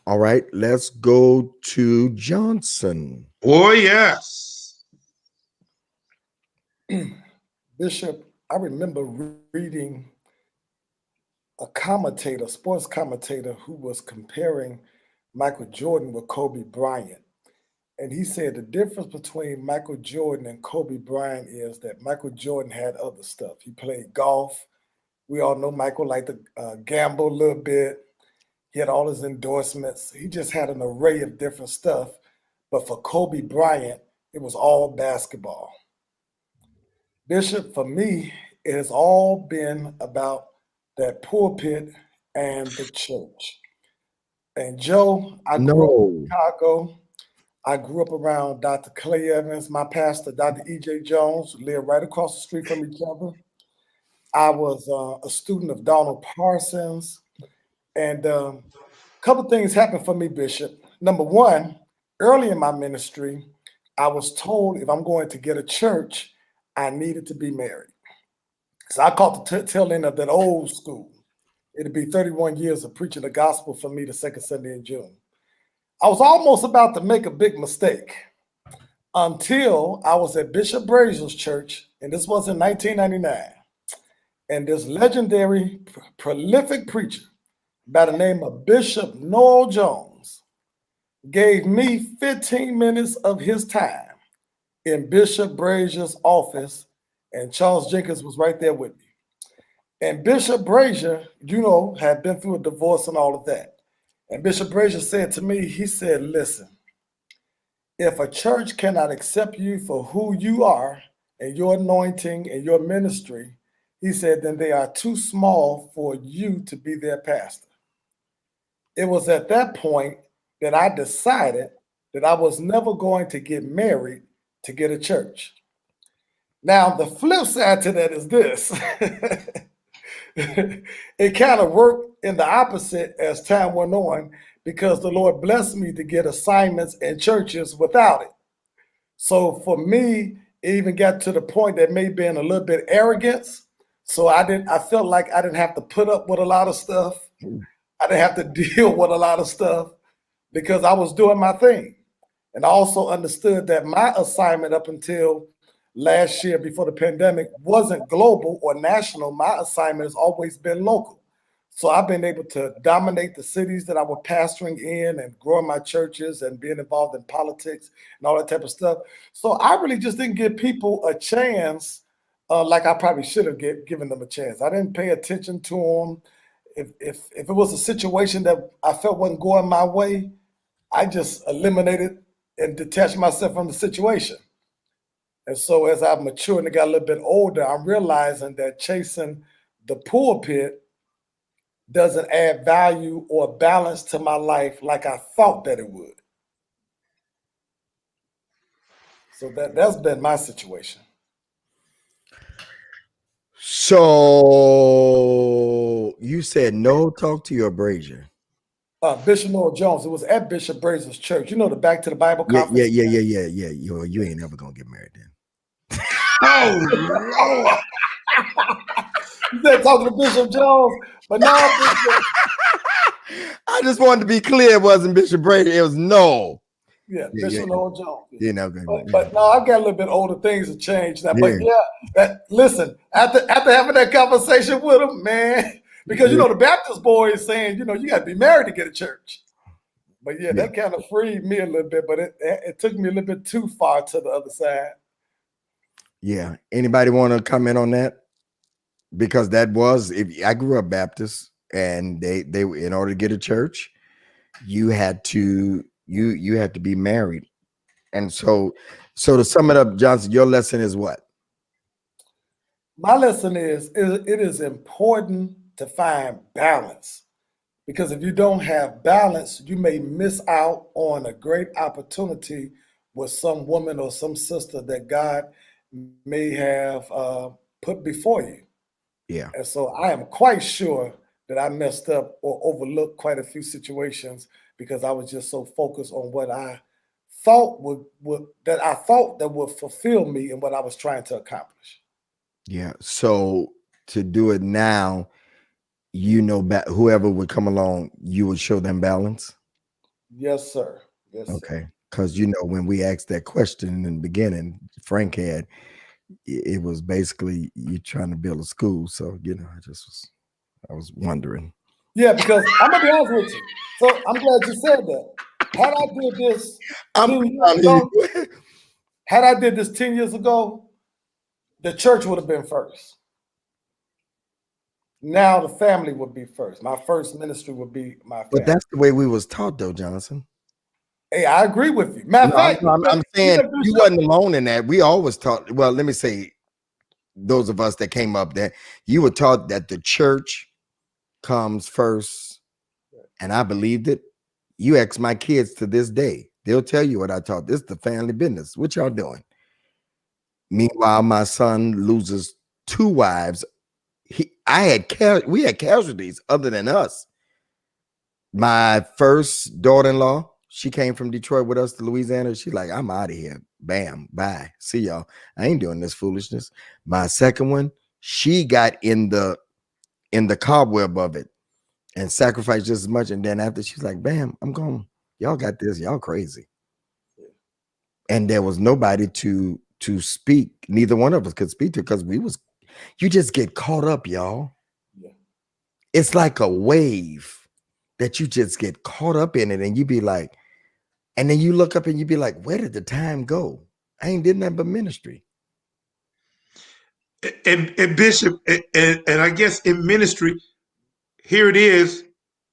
All right, let's go to Johnson. Oh, yes. Bishop, I remember reading a sports commentator, who was comparing Michael Jordan with Kobe Bryant. And he said the difference between Michael Jordan and Kobe Bryant is that Michael Jordan had other stuff. He played golf. We all know Michael liked to gamble a little bit. He had all his endorsements. He just had an array of different stuff. But for Kobe Bryant, it was all basketball. Bishop, for me, it has all been about that pulpit and the church. And Joe, I grew up in Chicago. I grew up around Dr. Clay Evans, my pastor, Dr. E.J. Jones, who lived right across the street from each other. I was a student of Donald Parsons. And a couple things happened for me, Bishop. Number one, early in my ministry, I was told if I'm going to get a church, I needed to be married. So I caught the tail end of that old school. It'd be 31 years of preaching the gospel for me the second Sunday in June. I was almost about to make a big mistake until I was at Bishop Brazier's church, and this was in 1999. And this legendary, prolific preacher by the name of Bishop Noel Jones gave me 15 minutes of his time in Bishop Brazier's office, and Charles Jenkins was right there with me. And Bishop Brazier, had been through a divorce and all of that. And Bishop Brazier said to me, he said, listen, if a church cannot accept you for who you are and your anointing and your ministry, he said, then they are too small for you to be their pastor. It was at that point that I decided that I was never going to get married to get a church. Now, the flip side to that is this. It kind of worked in the opposite as time went on, because the Lord blessed me to get assignments in churches without it. So for me, it even got to the point that may have been a little bit arrogance. So I felt like I didn't have to put up with a lot of stuff. I didn't have to deal with a lot of stuff because I was doing my thing. And I also understood that my assignment up until last year before the pandemic wasn't global or national. My assignment has always been local. So I've been able to dominate the cities that I was pastoring in and growing my churches and being involved in politics and all that type of stuff. So I really just didn't give people a chance like I probably should have given them a chance. I didn't pay attention to them. If it was a situation that I felt wasn't going my way, I just eliminated and detached myself from the situation. And so as I've matured and got a little bit older, I'm realizing that chasing the pulpit doesn't add value or balance to my life like I thought that it would. So that's been my situation. So you said no talk to your Brazier. Bishop Noel Jones. It was at Bishop Brazier's church. The Back to the Bible conference. Yeah. You ain't never gonna get married then. Oh, You said talking to Bishop Jones, but no, Bishop. I just wanted to be clear. It wasn't Bishop Brazier. It was Noel. Bishop Noel Jones. But no, I've got a little bit older. Things have changed now. But listen, after having that conversation with him, man, because the Baptist boy is saying, you got to be married to get a church. But that kind of freed me a little bit. But it took me a little bit too far to the other side. Yeah. Anybody want to comment on that? Because that was, I grew up Baptist, and they in order to get a church, you had to be married. And so to sum it up, Johnson, your lesson is what? My lesson is it is important to find balance, because if you don't have balance, you may miss out on a great opportunity with some woman or some sister that God may have put before you. Yeah. And so I am quite sure that I messed up or overlooked quite a few situations because I was just so focused on what I thought would fulfill me and what I was trying to accomplish. Yeah. So to do it now, whoever would come along, you would show them balance. Yes, sir. Yes. Okay. Because when we asked that question in the beginning, Frank had, it was basically you trying to build a school. So I was wondering. Yeah, because I'm gonna be honest with you. So I'm glad you said that. Had I did this 10 years ago, the church would have been first. Now the family would be first. My first ministry would be my family. But that's the way we was taught, though, Johnson. Hey, I agree with you. Matter of fact, I'm saying you wasn't alone in that. We always taught. Well, let me say, those of us that came up there, you were taught that the church comes first, and I believed it. You ask my kids to this day, they'll tell you what I taught. This is the family business. What y'all doing? Meanwhile, my son loses 2 wives. We had casualties other than us. My first daughter-in-law, she came from Detroit with us to Louisiana. She's like, I'm out of here. Bam, bye. See y'all. I ain't doing this foolishness. My second one, she got in the cobweb of it and sacrificed just as much. And then after she's like, bam, I'm gone. Y'all got this. Y'all crazy. And there was nobody to speak. Neither one of us could speak to, because you just get caught up, y'all. Yeah. It's like a wave that you just get caught up in it, and you be like, and then you look up and you be like, where did the time go? I ain't did nothing but ministry. And Bishop, and I guess in ministry, here it is,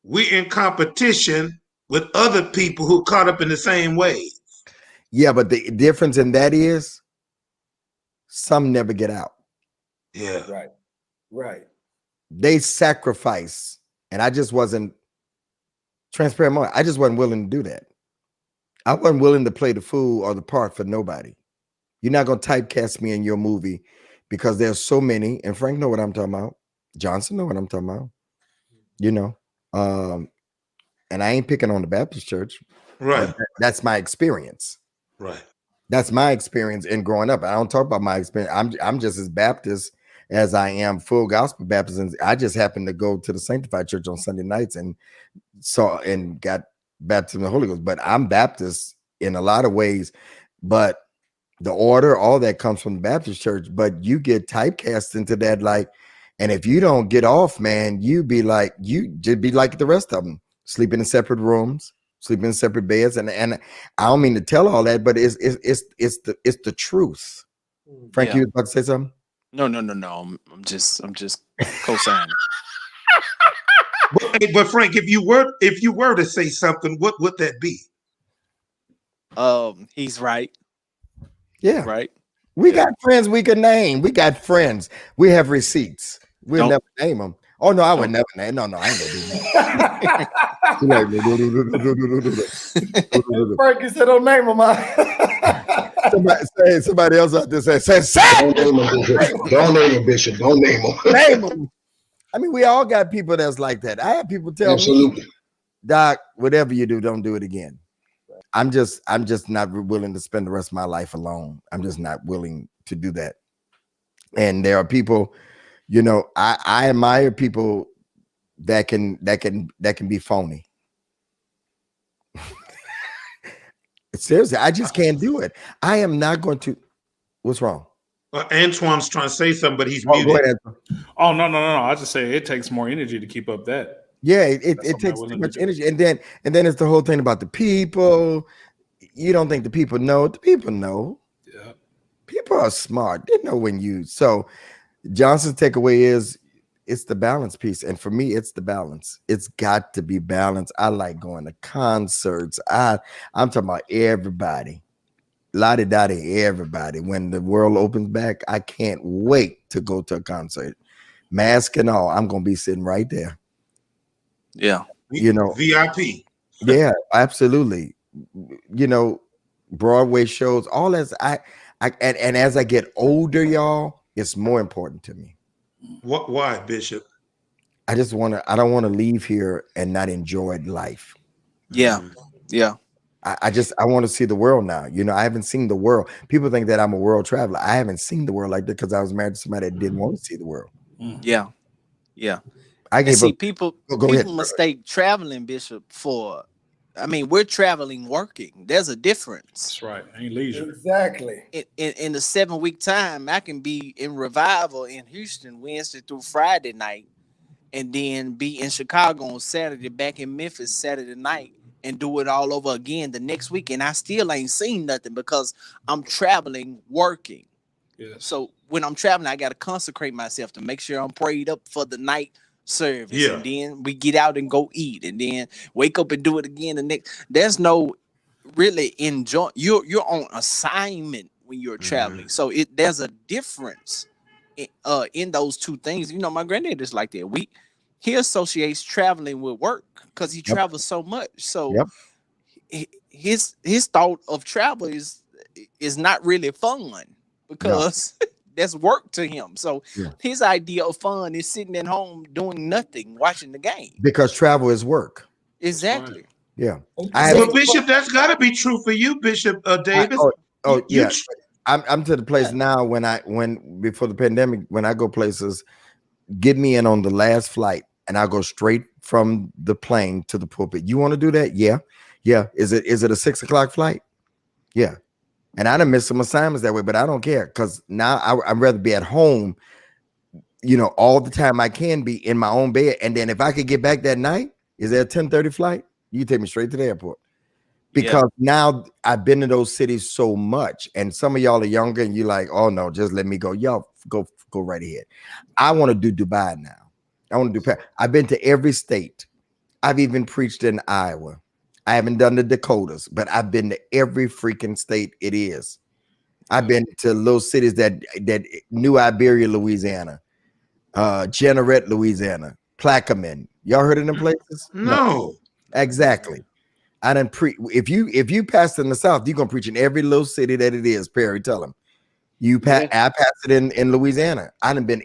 we're in competition with other people who caught up in the same way. Yeah, but the difference in that is some never get out. Yeah. Right. They sacrifice, and I just wasn't transparent. I just wasn't willing to do that. I wasn't willing to play the fool or the part for nobody. You're not gonna typecast me in your movie, because there's so many, and Frank know what I'm talking about. Johnson know what I'm talking about. You know, and I ain't picking on the Baptist church. Right. That's my experience. Right. That's my experience in growing up. I don't talk about my experience. I'm just as Baptist as I am full gospel Baptist. And I just happened to go to the Sanctified Church on Sunday nights and got baptized in the Holy Ghost. But I'm Baptist in a lot of ways. But the order, all that comes from the Baptist church. But you get typecast into that, like, and if you don't get off, man, you just be like the rest of them, sleeping in separate rooms, sleeping in separate beds. And I don't mean to tell all that, but it's the truth. Frank, Yeah. you was about to say something? No. I'm just co-signing. But Frank, if you were to say something, what would that be? He's right. Yeah. Right. We got friends we can name. We got friends. We have receipts. We'll never name them. Oh no, I would never name. No, I ain't gonna do that. Frank, you said don't name him. Somebody else out there say Don't name him, Bishop. Don't name him, Bishop. Don't name him. name them. I mean, we all got people that's like that. I have people tell Absolutely. me, Doc, whatever you do, don't do it again. I'm just not willing to spend the rest of my life alone. I'm just not willing to do that. And there are people, you know, I admire people that can be phony. Seriously, I just can't do it. I am not going to. What's wrong? Antoine's trying to say something, but he's Oh, go muted. ahead. Oh no. I just say it takes more energy to keep up that. Yeah, it something I takes too wouldn't much do. energy, and then it's the whole thing about the people. You don't think the people know? The people know. Yeah. People are smart. They know when you. So Johnson's takeaway is it's the balance piece, and for me, it's the balance. It's got to be balanced. I like going to concerts. I'm talking about everybody, lottie dottie, everybody. When the world opens back, I can't wait to go to a concert, mask and all. I'm gonna be sitting right there. Yeah. You know, VIP. yeah, absolutely. You know, Broadway shows, all as and as I get older, y'all, it's more important to me. Why, Bishop? I don't want to leave here and not enjoy life. Yeah. Yeah. I want to see the world now. You know, I haven't seen the world. People think that I'm a world traveler. I haven't seen the world like that because I was married to somebody that didn't want to see the world. Yeah. Yeah. I And gave see, up. people Go ahead. mistake traveling, Bishop, for. I mean, we're traveling working. There's a difference. That's right. Ain't leisure. Exactly. In the 7-week time, I can be in revival in Houston Wednesday through Friday night, and then be in Chicago on Saturday, back in Memphis Saturday night, and do it all over again the next week. And I still ain't seen nothing because I'm traveling working. Yes. So when I'm traveling, I got to consecrate myself to make sure I'm prayed up for the night service. Yeah. And then we get out and go eat, and then wake up and do it again the next. There's no really enjoy. You're on assignment when you're traveling. So there's a difference in those two things. You know, my granddad is like that. He associates traveling with work because he travels so much. So his thought of travel is not really fun because that's work to him. So his idea of fun is sitting at home doing nothing, watching the game. Because travel is work. Exactly. Yeah. Well, Bishop, that's got to be true for you, Bishop Davis. Yeah. I'm to the place now when before the pandemic, when I go places, get me in on the last flight and I'll go straight from the plane to the pulpit. You want to do that? Yeah. Is it a 6 o'clock flight? Yeah. And I done missed some assignments that way, but I don't care because now I'd rather be at home, all the time I can be in my own bed. And then if I could get back that night, is there a 10:30 flight? You take me straight to the airport. Because now I've been to those cities so much, and some of y'all are younger, and you're like, "Oh no, just let me go." Y'all go right ahead. I want to do Dubai now. I want to do. I've been to every state. I've even preached in Iowa. I haven't done the Dakotas, but I've been to every freaking state it is. I've been to little cities that New Iberia, Louisiana, Jeanerette, Louisiana, Plaquemine. Y'all heard of them places? No. Exactly. I done if you pass in the South, you're gonna preach in every little city that it is. Perry, tell them. I passed it in Louisiana. I done been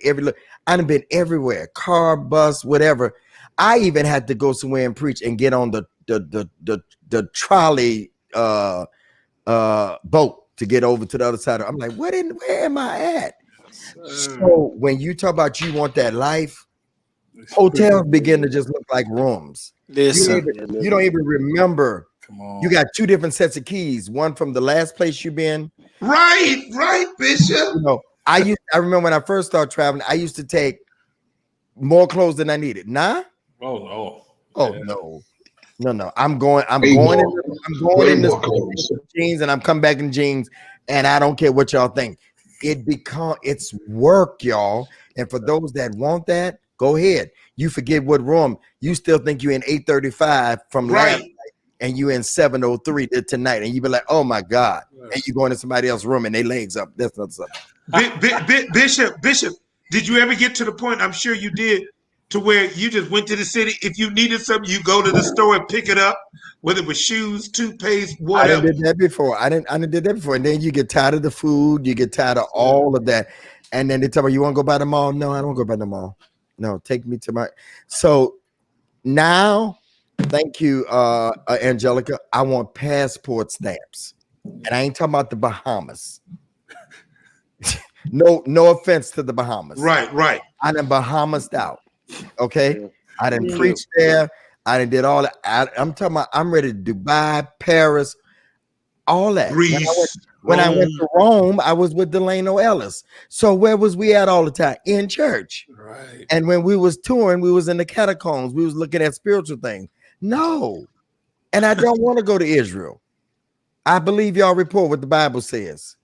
everywhere. Car, bus, whatever. I even had to go somewhere and preach and get on the trolley boat to get over to the other side. I'm like, where am I at? So when you talk about you want that life, hotels begin to just look like rooms. Listen, you don't even remember. Come on. You got two different sets of keys. One from the last place you've been. Right, Bishop. I remember when I first started traveling, I used to take more clothes than I needed. Nah. Oh No. I'm going in this jeans, and I'm coming back in jeans, and I don't care what y'all think. It's work, y'all. And for those that want that, go ahead. You forget what room. You still think you're in 835 from last night, and you in 703 tonight, and you be like, oh my God. And you go into somebody else's room and they legs up. That's not something. Bishop, did you ever get to the point, I'm sure you did, to where you just went to the city? If you needed something, you go to the store and pick it up, whether it was shoes, toothpaste, whatever. I did that before. I didn't did that before. And then you get tired of the food, you get tired of all of that. And then they tell me, you want to go by the mall? No, I don't go by the mall. No, take me to my. So now, thank you, Angelica. I want passport stamps, and I ain't talking about the Bahamas. No offense to the Bahamas. Right. I done Bahamased out. Okay, I done preached there. I done did all that. I'm talking about. I'm ready to Dubai, Paris, all that. Greece. When I went to Rome, I was with Delano Ellis. So where was we at all the time? In church. Right. And when we was touring, we was in the catacombs. We was looking at spiritual things. No. And I don't want to go to Israel. I believe y'all report what the Bible says.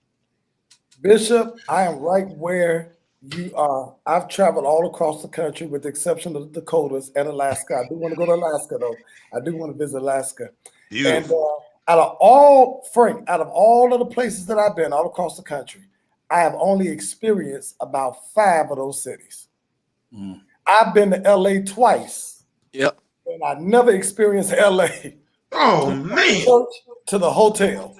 Bishop, I am right where you are. I've traveled all across the country with the exception of the Dakotas and Alaska. I do want to go to Alaska, though. I do want to visit Alaska. Beautiful. And out of all of the places that I've been all across the country, I have only experienced about 5 of those cities. I've been to LA twice. Yep. And I never experienced LA. Oh, man. To the hotel.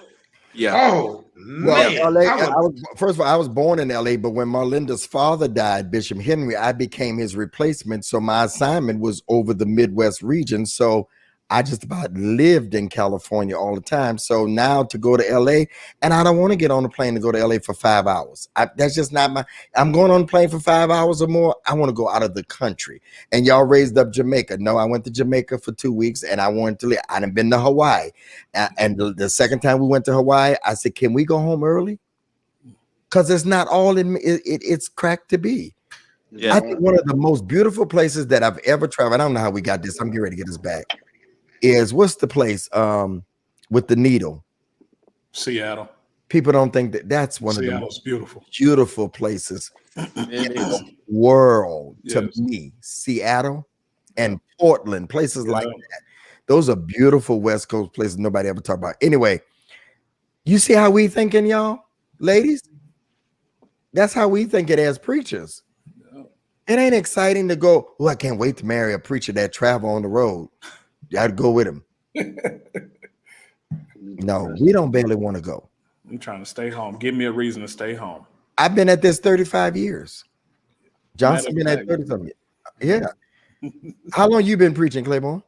Yeah. Oh, man. Well, LA, first of all, I was born in LA, but when Marlinda's father died, Bishop Henry, I became his replacement. So my assignment was over the Midwest region. So I just about lived in California all the time. So now to go to LA, and I don't want to get on a plane to go to LA for 5 hours. That's just not I'm going on a plane for 5 hours or more. I want to go out of the country. And y'all raised up Jamaica. No, I went to Jamaica for 2 weeks and I wanted to live. I done been to Hawaii. And the second time we went to Hawaii, I said, can we go home early? Because it's not all it's cracked to be. Yeah. I think one of the most beautiful places that I've ever traveled, I don't know how we got this. I'm getting ready to get this back. Is what's the place with the needle? Seattle. People don't think that's one Seattle's of the most beautiful places It in is. the world to Yes. me. Seattle and Portland, places like that. Those are beautiful West Coast places nobody ever talk about. Anyway, you see how we thinking, y'all, ladies? That's how we think it as preachers. It ain't exciting to go, oh, I can't wait to marry a preacher that travel on the road. I'd go with him. No, we don't barely want to go. I'm trying to stay home. Give me a reason to stay home. I've been at this 35 years. Johnson been Matter at of fact, 30 something. Yeah. How long you been preaching, Claiborne?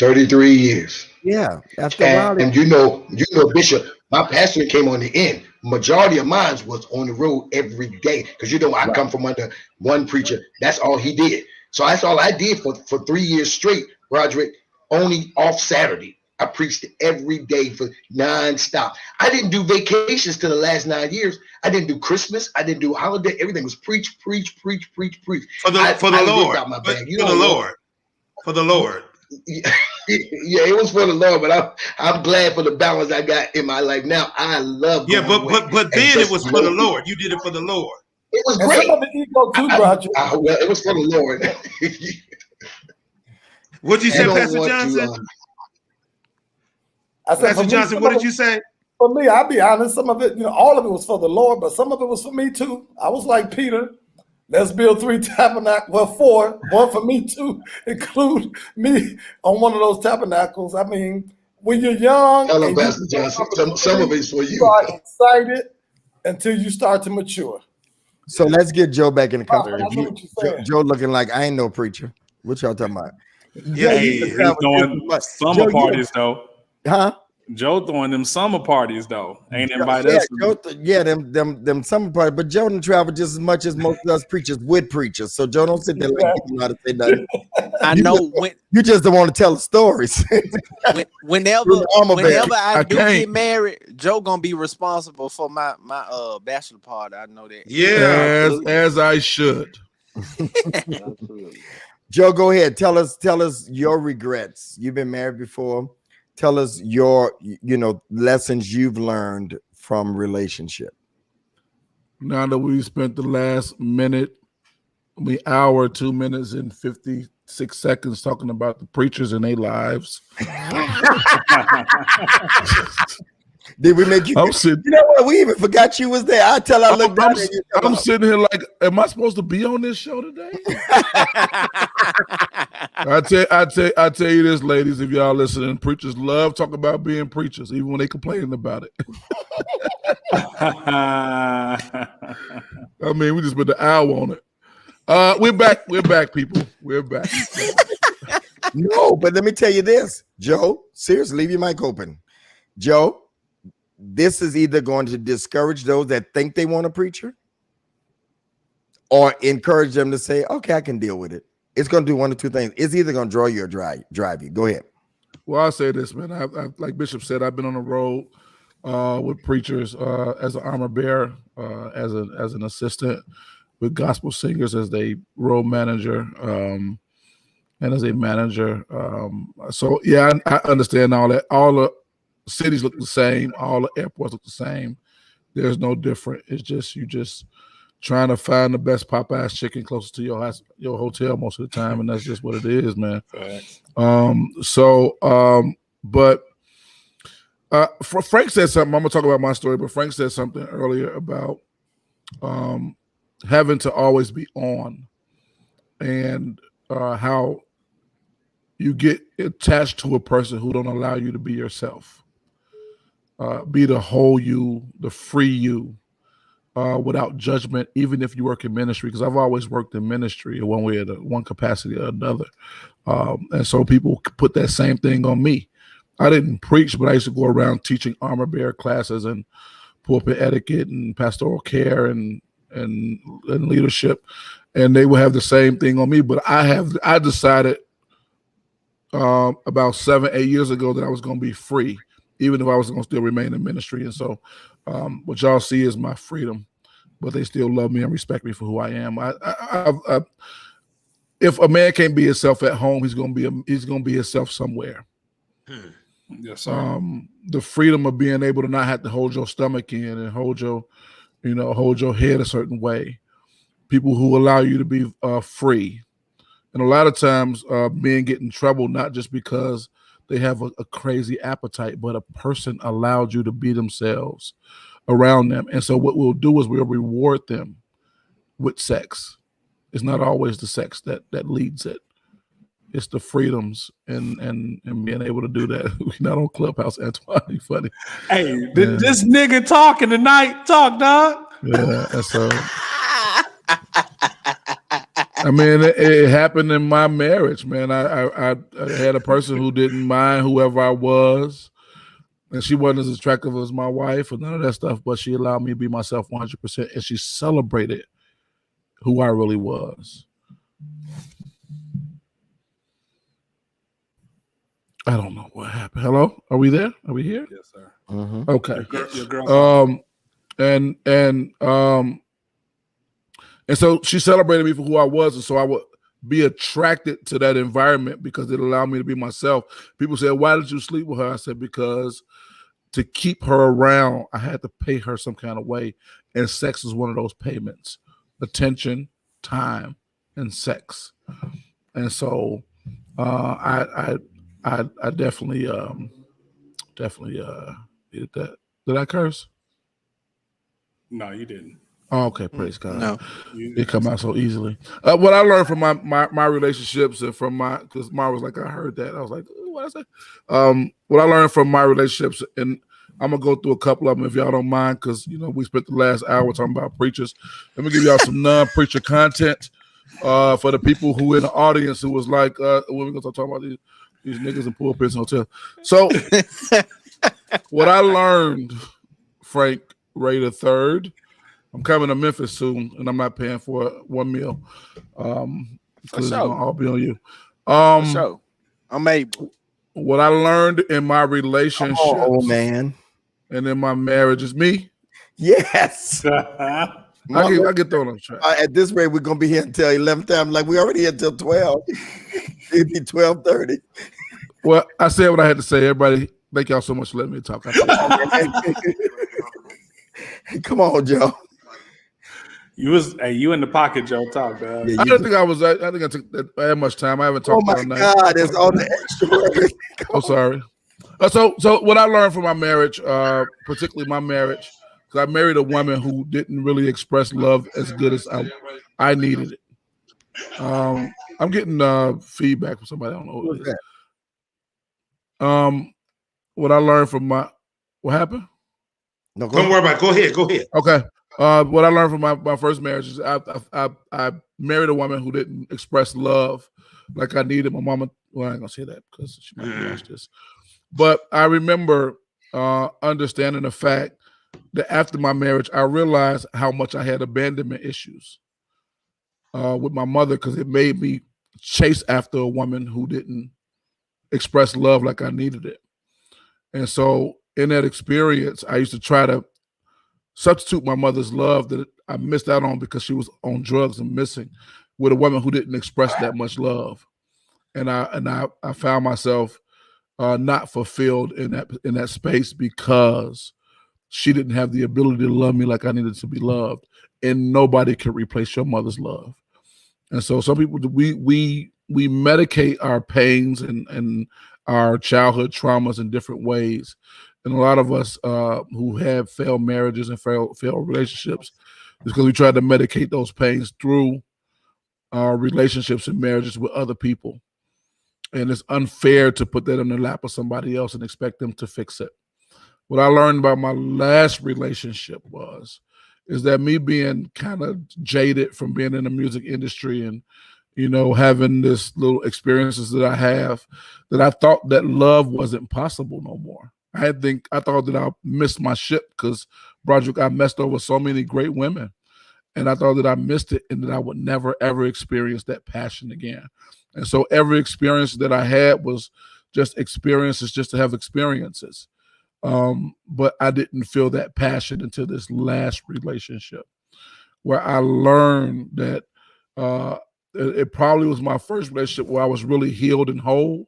33 years. Yeah. After a while, And you know, Bishop, My pastoring came on the end. Majority of mine was on the road every day because I come from under one preacher. That's all he did. So that's all I did for 3 years straight, Roderick. Only off Saturday. I preached every day for nonstop. I didn't do vacations till the last 9 years. I didn't do Christmas. I didn't do holiday. Everything was preach. For the Lord. Out my bag. For the Lord. Yeah, it was for the Lord, but I'm glad for the balance I got in my life now. I love but then it was for the Lord. You did it for the Lord. It was And great. some of the ego too, Roger. Well, it was for the Lord. What'd you say, Pastor Johnson? I said, Pastor Johnson, what did you say? For me, I'll be honest, some of it, all of it was for the Lord, but some of it was for me too. I was like Peter. Let's build 3 tabernacles. Well, 4. One for me too. Include me on one of those tabernacles. I mean, when you're young, hello, Pastor Johnson. Some of it's for you. You are excited until you start to mature. So let's get Joe back in the I know conversation. what you're saying. Joe looking like I ain't no preacher. What y'all talking about? Yeah, he's throwing summer parties though. Huh? Joe throwing them summer parties though. Ain't invite us. Them summer parties. But Joe done travel just as much as most of us preachers with preachers. So Joe, don't sit there like you know how to say nothing. I know You just don't want to tell the stories. whenever I do get married, Joe gonna be responsible for my bachelor party. I know that. Yeah, as I should. Absolutely. Joe, go ahead. Tell us your regrets. You've been married before. Tell us your lessons you've learned from relationship. Now that we spent the last hour, 2 minutes and 56 seconds talking about the preachers and their lives. Did we make you? I'm sitting. You know what? We even forgot you was there. I looked down at you. I'm sitting here like, am I supposed to be on this show today? I tell you this, ladies, if y'all listening, preachers love talking about being preachers, even when they complaining about it. I mean, we just spent an hour on it. We're back, people. We're back. No, but let me tell you this, Joe. Seriously, leave your mic open, Joe. This is either going to discourage those that think they want a preacher, or encourage them to say, "Okay, I can deal with it." It's going to do one of two things. It's either going to draw you or drive you. Go ahead. Well, I'll say this, man. I like Bishop said, I've been on the road with preachers as an armor bearer, as an assistant, with gospel singers as a road manager, and as a manager. So yeah, I understand all that. All the cities look the same. All the airports look the same. There's no different. It's just you just trying to find the best Popeye's chicken closest to your house, your hotel most of the time, and that's just what it is, man. But Frank said something. I'm gonna talk about my story, but Frank said something earlier about having to always be on, and how you get attached to a person who don't allow you to be yourself, be the whole you, the free you, without judgment, even if you work in ministry. Because I've always worked in ministry in one way or one capacity or another, and so people put that same thing on me. I didn't preach, but I used to go around teaching armor bearer classes and pulpit etiquette and pastoral care and leadership, and they would have the same thing on me. But I decided about 7-8 years ago that I was going to be free, even if I was going to still remain in ministry. And so what y'all see is my freedom, but they still love me and respect me for who I am. If a man can't be himself at home, he's going to be himself somewhere. Yes, sir. The freedom of being able to not have to hold your stomach in and hold your head a certain way. People who allow you to be free. And a lot of times men get in trouble, not just because they have a crazy appetite, but a person allowed you to be themselves around them. And so what we'll do is we'll reward them with sex. It's not always the sex that leads it. It's the freedoms and being able to do that. We're not on Clubhouse, Antoine. You funny. Hey, this nigga talking tonight. Talk, dog. Yeah, that's I mean, it happened in my marriage, man. I had a person who didn't mind whoever I was. And she wasn't as attractive as my wife or none of that stuff, but she allowed me to be myself 100%, and she celebrated who I really was. I don't know what happened. Hello? Are we there? Are we here? Yes, sir. Mhm. Okay. Your girl. And so she celebrated me for who I was, and so I would be attracted to that environment because it allowed me to be myself. People said, "Why did you sleep with her?" I said, "Because to keep her around, I had to pay her some kind of way, and sex is one of those payments: attention, time, and sex." And so, I definitely did that. Did I curse? No, you didn't. Oh, okay, praise God. No. It come out so easily. What I learned from my relationships and from because Mara was like, I heard that. I was like, what I say? What I learned from my relationships, and I'm gonna go through a couple of them if y'all don't mind, because we spent the last hour talking about preachers. Let me give y'all some non-preacher content for the people who in the audience who was like, when we gonna start talking about these niggas in pulpits and hotel. So what I learned, Frank Ray III. I'm coming to Memphis soon, and I'm not paying for one meal. Because it's gonna all be on you. So I'm able. What I learned in my relationships, old man. and in my marriage is me. Yes. I get thrown on track. At this rate, we're gonna be here until 11 time. Like we already here until 12. It'd be 12:30. Well, I said what I had to say. Everybody, thank y'all so much for letting me talk. Come on, Joe. You in the pocket, Joe. Talk, dog. Yeah, I don't think I was. I think I took that much time. I haven't oh talked my all night. God, it's all the extra work. I'm sorry. So what I learned from my marriage, particularly my marriage, because I married a woman who didn't really express love as good as I needed it. I'm getting feedback from somebody. I don't know who it is. What I learned from what happened? No, Don't worry about it. Go ahead. Okay. What I learned from my first marriage is I married a woman who didn't express love like I needed. My mama, well, I ain't gonna say that because she might watch this. But I remember understanding the fact that after my marriage, I realized how much I had abandonment issues with my mother, because it made me chase after a woman who didn't express love like I needed it. And so in that experience, I used to try to substitute my mother's love that I missed out on because she was on drugs and missing with a woman who didn't express that much love. And I found myself not fulfilled in that space because she didn't have the ability to love me like I needed to be loved. And nobody can replace your mother's love. And so some people, we medicate our pains and our childhood traumas in different ways. And a lot of us who have failed marriages and failed relationships is because we tried to medicate those pains through our relationships and marriages with other people. And it's unfair to put that in the lap of somebody else and expect them to fix it. What I learned about my last relationship is that me being kind of jaded from being in the music industry and having this little experiences that I have, that I thought that love wasn't possible no more. I thought that I missed my ship because, Broderick, I messed over so many great women. And I thought that I missed it and that I would never, ever experience that passion again. And so every experience that I had was just experiences, just to have experiences. But I didn't feel that passion until this last relationship, where I learned that it probably was my first relationship where I was really healed and whole.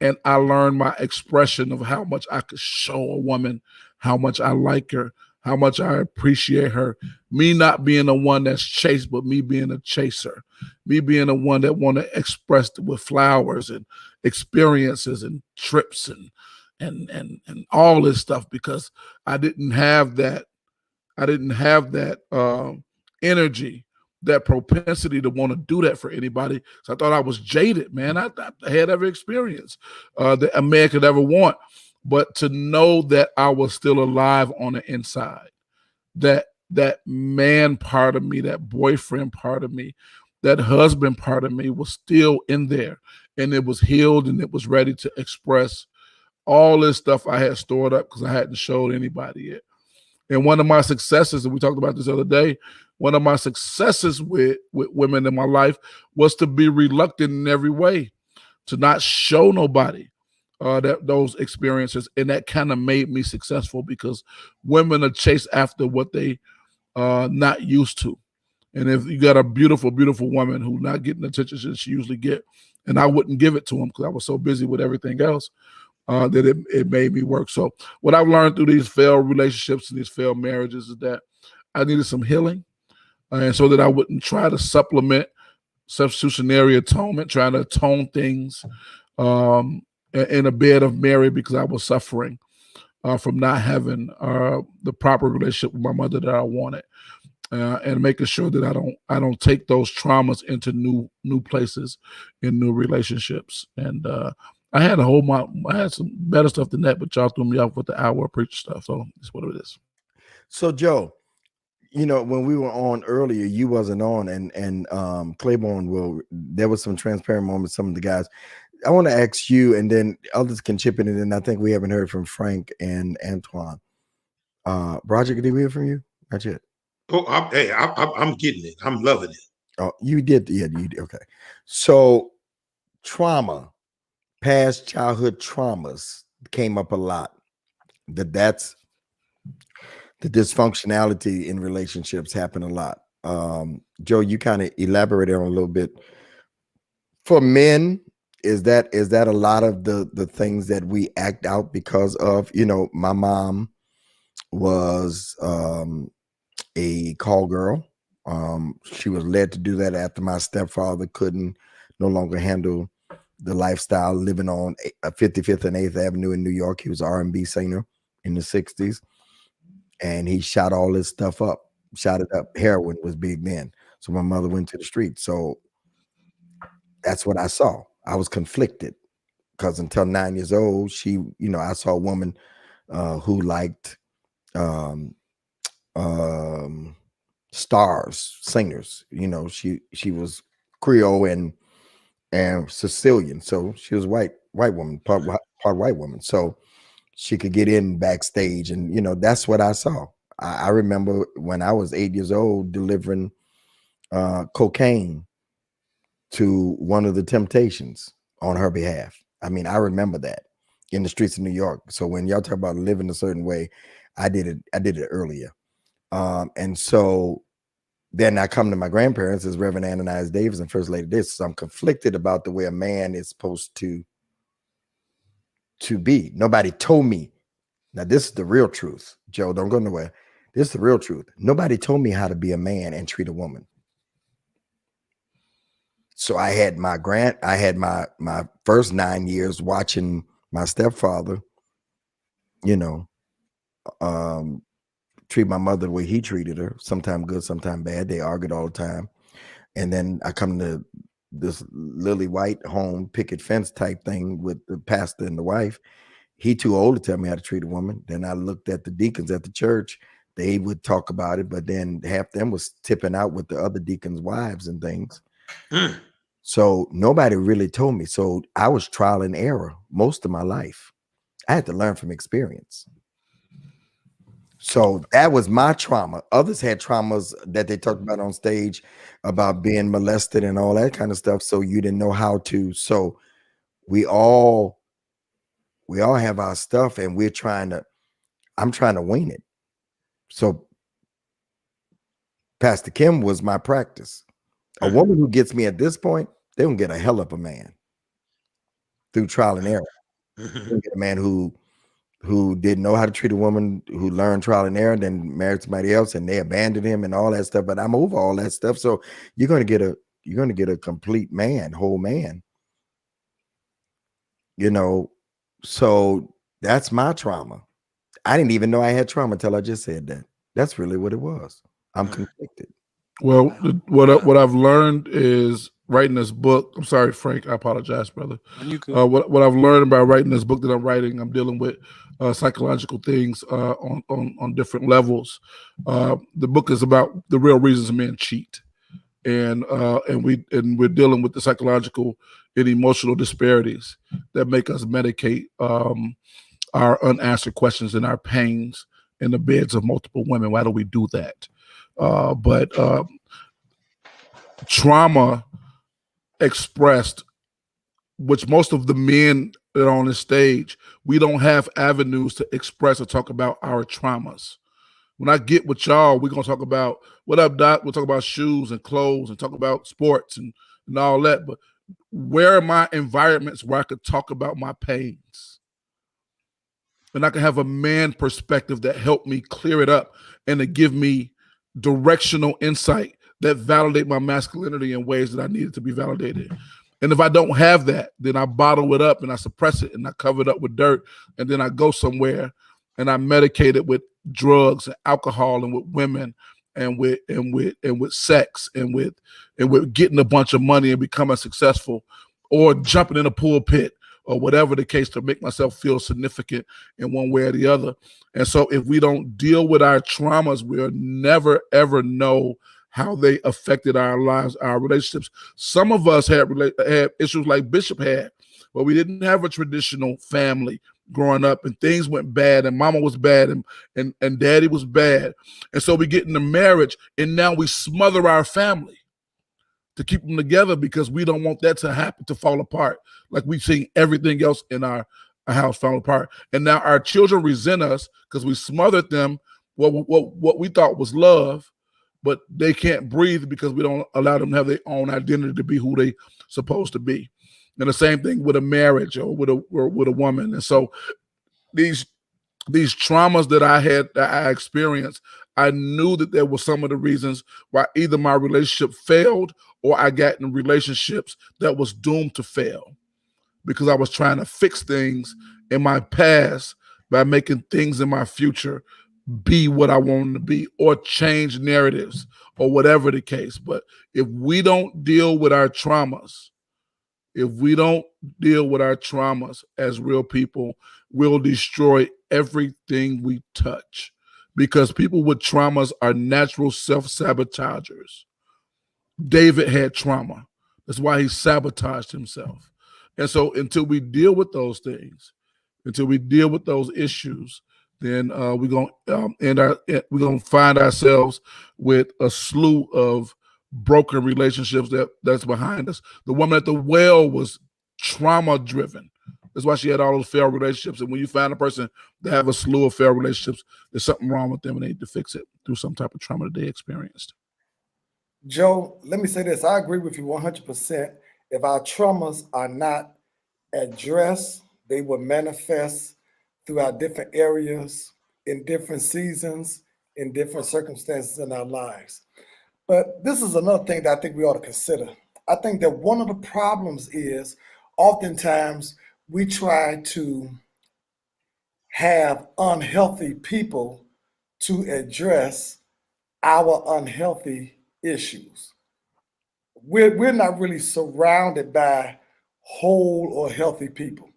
And I learned my expression of how much I could show a woman how much I like her, how much I appreciate her. Me not being the one that's chased, but me being a chaser. Me being the one that want to express it with flowers and experiences and trips and all this stuff, because I didn't have that. I didn't have that energy, that propensity to want to do that for anybody. So I thought I was jaded, man. I had every experience that a man could ever want. But to know that I was still alive on the inside, that man part of me, that boyfriend part of me, that husband part of me was still in there, and it was healed and it was ready to express all this stuff I had stored up because I hadn't showed anybody yet. And one of my successes, and we talked about this the other day, one of my successes with women in my life was to be reluctant in every way, to not show nobody those experiences. And that kind of made me successful because women are chased after what they not used to. And if you got a beautiful, beautiful woman who's not getting the attention that she usually get, and I wouldn't give it to them because I was so busy with everything else, that it made me work. So what I've learned through these failed relationships and these failed marriages is that I needed some healing, and so that I wouldn't try to supplement substitutionary atonement, trying to atone things in a bed of Mary because I was suffering from not having the proper relationship with my mother that I wanted, and making sure that I don't take those traumas into new places in new relationships. And I had some better stuff than that, but y'all threw me off with the hour preacher stuff, so it's what it is. So Joe, when we were on earlier, you wasn't on, and Claiborne there was some transparent moments, some of the guys. I want to ask you, and then others can chip in, and I think we haven't heard from Frank and Antoine. Roger, did we hear from you? Not yet. Oh, I'm getting it. I'm loving it. Oh, you did. Yeah, you did. Okay. So trauma, past childhood traumas came up a lot. That's the dysfunctionality in relationships happen a lot. Joe, you kind of elaborated on a little bit. For men, is that a lot of the things that we act out because of? My mom was a call girl. She was led to do that after my stepfather no longer handle the lifestyle living on 55th and 8th Avenue in New York. He was an R&B singer in the 60s. And he shot all this stuff up, shot it up. Heroin was big then. So my mother went to the street. So that's what I saw. I was conflicted because until 9 years old, I saw a woman who liked stars, singers. She was Creole and Sicilian. So she was white woman, part white woman. So she could get in backstage, and that's what I saw. I remember when I was 8 years old delivering cocaine to one of the Temptations on her behalf. I mean, I remember that in the streets of New York. So when y'all talk about living a certain way, I did it earlier. And so then I come to my grandparents as Reverend Ananias Davis and First Lady Davis. So I'm conflicted about the way a man is supposed to be. Nobody told me. Now, this is the real truth. Joe, don't go nowhere. This is the real truth. Nobody told me how to be a man and treat a woman. So I had my first 9 years watching my stepfather, treat my mother the way he treated her, sometimes good, sometimes bad. They argued all the time. And then I come to this Lily White home picket fence type thing with the pastor and the wife. He too old to tell me how to treat a woman. Then I looked at the deacons at the church. They would talk about it, but then half them was tipping out with the other deacons' wives and things. So nobody really told me. So I was trial and error most of my life. I had to learn from experience. So that was my trauma. Others had traumas that they talked about on stage about being molested and all that kind of stuff. So you didn't know how to. So we all have our stuff, and I'm trying to wing it. So Pastor Kim was my practice. A woman who gets me at this point, they don't get a hell of a man through trial and error. They don't get a man who didn't know how to treat a woman, who learned trial and error, then married somebody else, and they abandoned him and all that stuff. But I'm over all that stuff. So you're gonna get a complete man, whole man. So that's my trauma. I didn't even know I had trauma until I just said that. That's really what it was. I'm conflicted. Well, what I've learned is writing this book. I'm sorry, Frank. I apologize, brother. What I've learned about writing this book that I'm writing, I'm dealing with psychological things on different levels. The book is about the real reasons men cheat. and we're dealing with the psychological and emotional disparities that make us medicate our unanswered questions and our pains in the beds of multiple women. Why do we do that? But trauma expressed, which most of the men that are on this stage, we don't have avenues to express or talk about our traumas. When I get with y'all, we're gonna talk about what up, Doc. We'll talk about shoes and clothes and talk about sports and all that. But where are my environments where I could talk about my pains? And I can have a man perspective that helped me clear it up and to give me directional insight that validate my masculinity in ways that I needed to be validated. And if I don't have that, then I bottle it up and I suppress it and I cover it up with dirt. And then I go somewhere and I medicate it with drugs and alcohol and with women and with sex and with getting a bunch of money and becoming successful, or jumping in a pulpit or whatever the case to make myself feel significant in one way or the other. And so if we don't deal with our traumas, we'll never, ever know how they affected our lives, our relationships. Some of us had issues like Bishop had, where we didn't have a traditional family growing up and things went bad and mama was bad and daddy was bad. And so we get into marriage and now we smother our family to keep them together because we don't want that to happen, to fall apart. Like we've seen everything else in our house fall apart. And now our children resent us because we smothered them what we thought was love, but they can't breathe because we don't allow them to have their own identity to be who they supposed to be. And the same thing with a marriage or with a woman. And so these traumas that I experienced, I knew that there were some of the reasons why either my relationship failed or I got in relationships that was doomed to fail, because I was trying to fix things in my past by making things in my future be what I want them to be, or change narratives or whatever the case. But if we don't deal with our traumas, as real people, we'll destroy everything we touch, because people with traumas are natural self-sabotagers. David had trauma. That's why he sabotaged himself. And so until we deal with those things, until we deal with those issues, then we're gonna find ourselves with a slew of broken relationships that's behind us. The woman at the well was trauma driven. That's why she had all those failed relationships. And when you find a person that have a slew of failed relationships, there's something wrong with them and they need to fix it through some type of trauma that they experienced. Joe, let me say this. I agree with you 100%. If our traumas are not addressed, they will manifest throughout different areas, in different seasons, in different circumstances in our lives. But this is another thing that I think we ought to consider. I think that one of the problems is oftentimes we try to have unhealthy people to address our unhealthy issues. We're not really surrounded by whole or healthy people.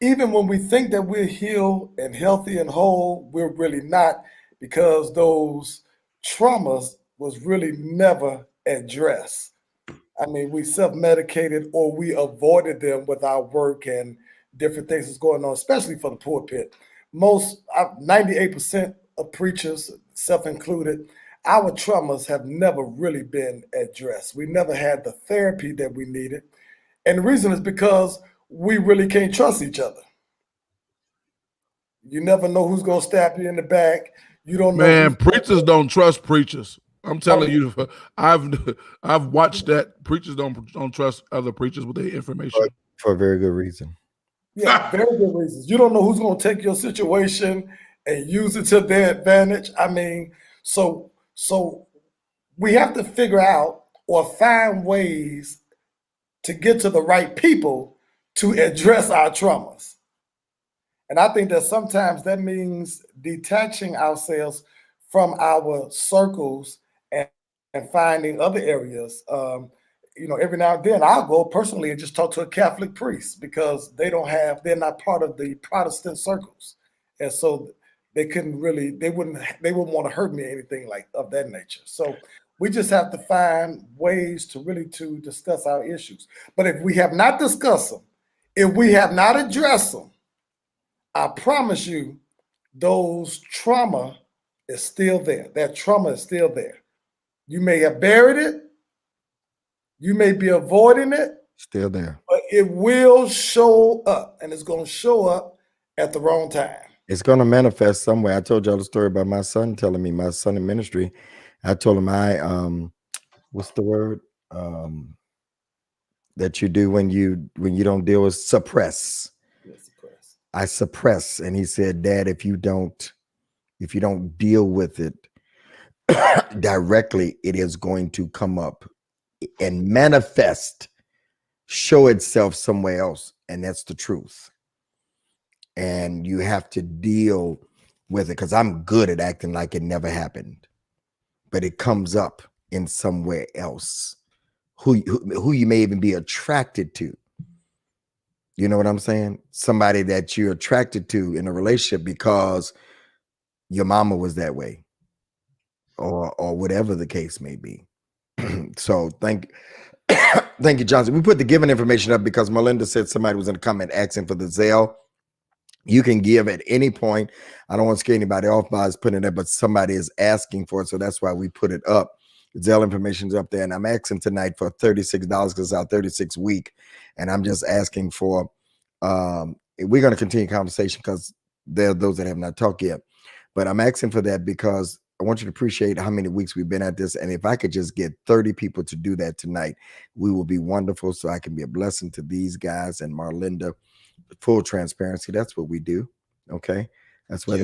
Even when we think that we're healed and healthy and whole, we're really not, because those traumas was really never addressed. I mean, we self-medicated or we avoided them with our work and different things that's going on, especially for the pulpit. 98% of preachers, self-included, our traumas have never really been addressed. We never had the therapy that we needed. And the reason is because we really can't trust each other. You never know who's going to stab you in the back. You don't know. Man, preachers don't trust preachers. I'm telling you, I've watched that. Preachers don't trust other preachers with their information. For a very good reason. Yeah, very good reasons. You don't know who's going to take your situation and use it to their advantage. I mean, so we have to figure out or find ways to get to the right people to address our traumas. And I think that sometimes that means detaching ourselves from our circles and finding other areas. Every now and then I'll go personally and just talk to a Catholic priest, because they're not part of the Protestant circles. And so they wouldn't want to hurt me or anything like of that nature. So We just have to find ways to really to discuss our issues. But if we have not discussed them, if we have not addressed them, I promise you, those trauma is still there. That trauma is still there. You may have buried it. You may be avoiding it. Still there. But it will show up, and it's going to show up at the wrong time. It's going to manifest somewhere. I told y'all the story about my son telling me, my son in ministry. I told him what's the word that you do when you don't deal with suppress. I suppress, and he said, Dad, if you don't deal with it directly, it is going to come up and manifest, show itself somewhere else, and that's the truth. And you have to deal with it, because I'm good at acting like it never happened, but it comes up in somewhere else. Who you may even be attracted to. You know what I'm saying? Somebody that you're attracted to in a relationship because your mama was that way, or whatever the case may be. So thank you, Johnson. We put the giving information up because Melinda said somebody was in the comment asking for the Zelle. You can give at any point. I don't want to scare anybody off by us putting it there, but somebody is asking for it, so that's why we put it up. Zelle information is up there, and I'm asking tonight for $36 because it's our 36th week, and I'm just asking for. We're going to continue conversation because there are those that have not talked yet, but I'm asking for that because I want you to appreciate how many weeks we've been at this, and if I could just get 30 people to do that tonight, we will be wonderful. So I can be a blessing to these guys and Marlinda. Full transparency. That's what we do. Okay, that's what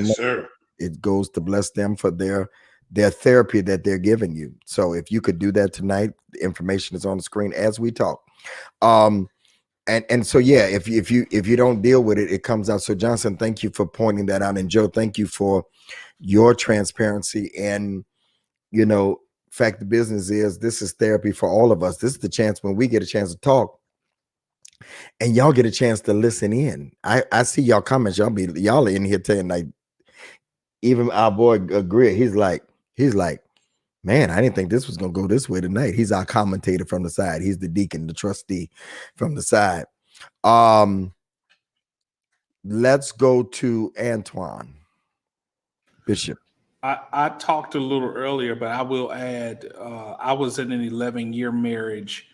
it goes to bless them for their therapy that they're giving you. So if you could do that tonight, the information is on the screen as we talk. And so yeah, if you don't deal with it, it comes out. So Johnson, thank you for pointing that out, and Joe, thank you for your transparency. And fact the business is, this is therapy for all of us. This is the chance when we get a chance to talk, and y'all get a chance to listen in. I see y'all comments. Y'all are in here telling, like, even our boy Greer, he's like, man, I didn't think this was gonna go this way tonight. He's our commentator from the side. He's the deacon, the trustee from the side. Let's go to Antoine Bishop. I talked a little earlier, but I will add, I was in an 11-year marriage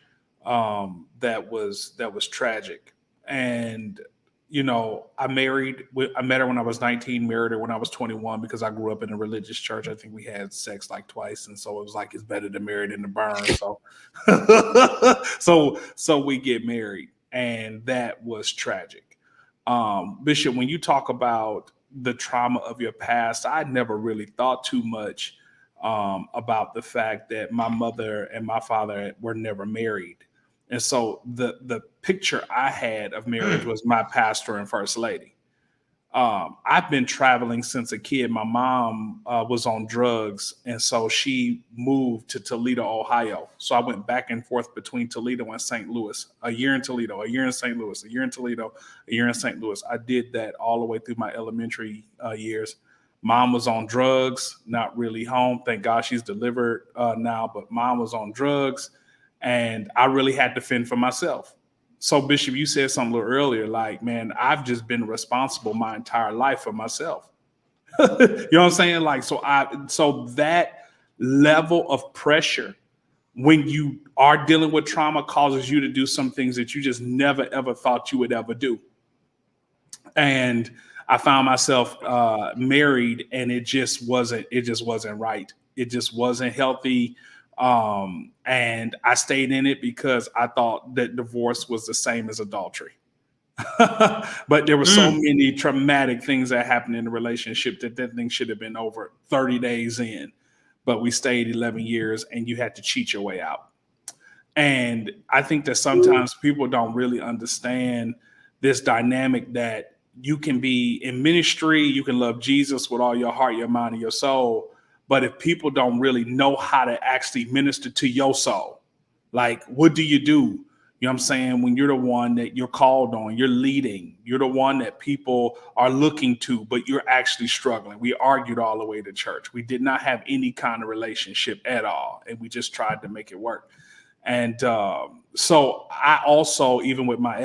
that was tragic. And, I met her when I was 19, married her when I was 21, because I grew up in a religious church. I think we had sex like twice. And so it was like, it's better to marry than to burn. So we get married, and that was tragic. Bishop, when you talk about the trauma of your past, I never really thought too much about the fact that my mother and my father were never married. And so the picture I had of marriage was my pastor and first lady. I've been traveling since a kid. My mom was on drugs, and so she moved to Toledo, Ohio. So I went back and forth between Toledo and St. Louis, a year in Toledo, a year in St. Louis, a year in Toledo, a year in St. Louis. I did that all the way through my elementary years. Mom was on drugs, not really home. Thank God she's delivered now, but mom was on drugs, and I really had to fend for myself. So, Bishop, you said something a little earlier, like, man, I've just been responsible my entire life for myself. You know what I'm saying? Like, so that level of pressure when you are dealing with trauma causes you to do some things that you just never, ever thought you would ever do. And I found myself married, and it just wasn't right. It just wasn't healthy. And I stayed in it because I thought that divorce was the same as adultery. But there were so many traumatic things that happened in the relationship that thing should have been over 30 days in. But we stayed 11 years, and you had to cheat your way out. And I think that sometimes people don't really understand this dynamic that you can be in ministry, you can love Jesus with all your heart, your mind, and your soul. But if people don't really know how to actually minister to your soul, like, what do? You know what I'm saying? When you're the one that you're called on, you're leading, you're the one that people are looking to, but you're actually struggling. We argued all the way to church. We did not have any kind of relationship at all. And we just tried to make it work. And so I also, even with my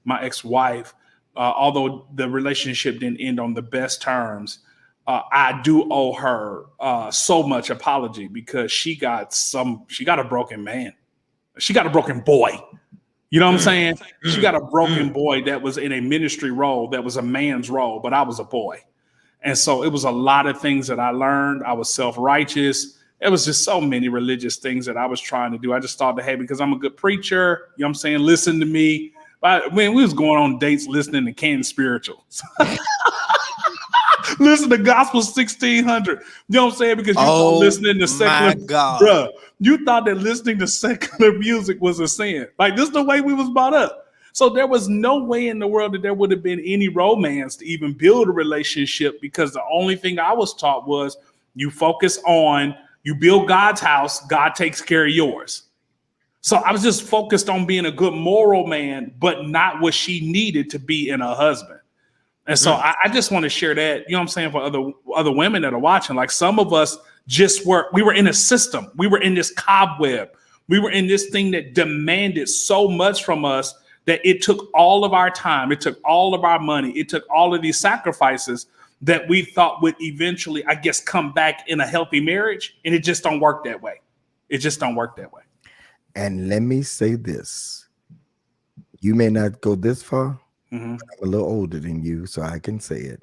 ex-wife, although the relationship didn't end on the best terms, I do owe her so much apology because she got a broken man. She got a broken boy. You know what I'm saying? She got a broken boy that was in a ministry role, that was a man's role, but I was a boy. And so it was a lot of things that I learned. I was self-righteous. It was just so many religious things that I was trying to do. I just thought that, hey, because I'm a good preacher, you know what I'm saying? Listen to me. But man, we was going on dates listening to Canton Spirituals. Listen to Gospel 1600. You know what I'm saying? Because you thought listening to secular, bruh, you thought that listening to secular music was a sin. Like, this is the way we was brought up. So there was no way in the world that there would have been any romance to even build a relationship, because the only thing I was taught was you build God's house, God takes care of yours. So I was just focused on being a good moral man, but not what she needed to be in a husband. And so I just want to share that, you know what I'm saying, for other women that are watching. Like, some of us we were in a system. We were in this cobweb. We were in this thing that demanded so much from us that it took all of our time. It took all of our money. It took all of these sacrifices that we thought would eventually, I guess, come back in a healthy marriage. And it just don't work that way. It just don't work that way. And let me say this. You may not go this far. I'm a little older than you, so I can say it.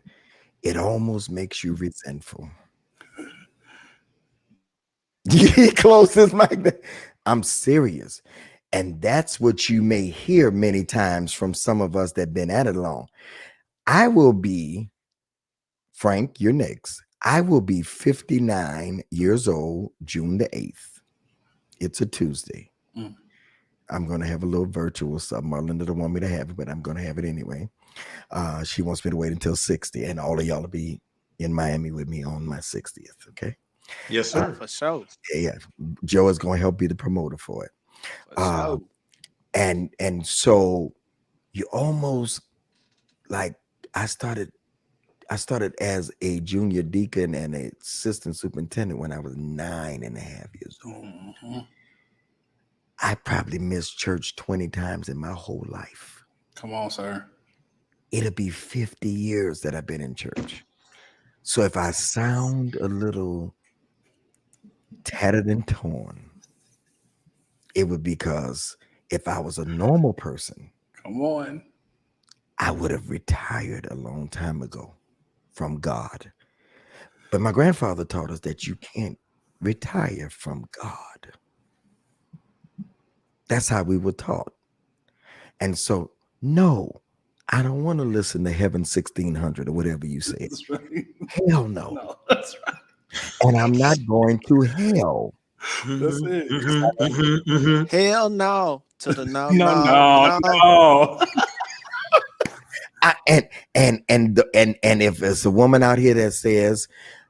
It almost makes you resentful. You close this mic. I'm serious. And that's what you may hear many times from some of us that been at it long. I will be, Frank, you're next. I will be 59 years old, June the 8th. It's a Tuesday. I'm going to have a little virtual something. Marlinda don't want me to have it, but I'm going to have it anyway. She wants me to wait until 60, and all of y'all will be in Miami with me on my 60th. Okay. Yes, sir. For sure. Yeah. Joe is going to help be the promoter for it. For sure. And so you almost like, I started as a junior deacon and an assistant superintendent when I was 9.5 years old. I probably missed church 20 times in my whole life. Come on, sir. It'll be 50 years that I've been in church. So if I sound a little tattered and torn, it would be because if I was a normal person, come on, I would have retired a long time ago from God. But my grandfather taught us that you can't retire from God. That's how we were taught. And so, no, I don't want to listen to Heaven 1600 or whatever you say. That's right. Hell no. No, that's right. And I'm not going to hell. That's it. Hell no to the no. No. And if it's a woman out here that says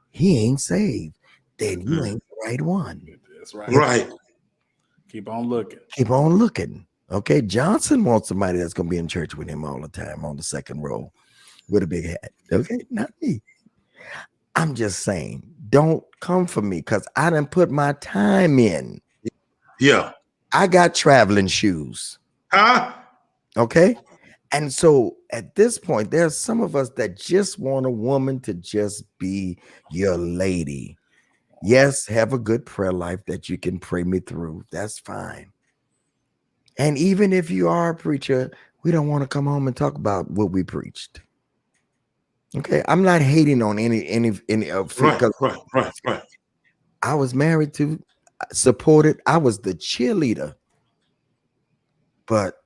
he ain't saved, then you ain't the right one. That's right. Right. Keep on looking. Keep on looking. Okay. Johnson wants somebody that's going to be in church with him all the time on the second row with a big hat. Okay. Not me. I'm just saying, don't come for me because I done put my time in. Yeah. I got traveling shoes. Huh? Okay. And so at this point, there's some of us that just want a woman to just be your lady. Yes, have a good prayer life that you can pray me through. That's fine. And even if you are a preacher, we don't want to come home and talk about what we preached. Okay, I'm not hating on any Right. I was married to, supported. I was the cheerleader, but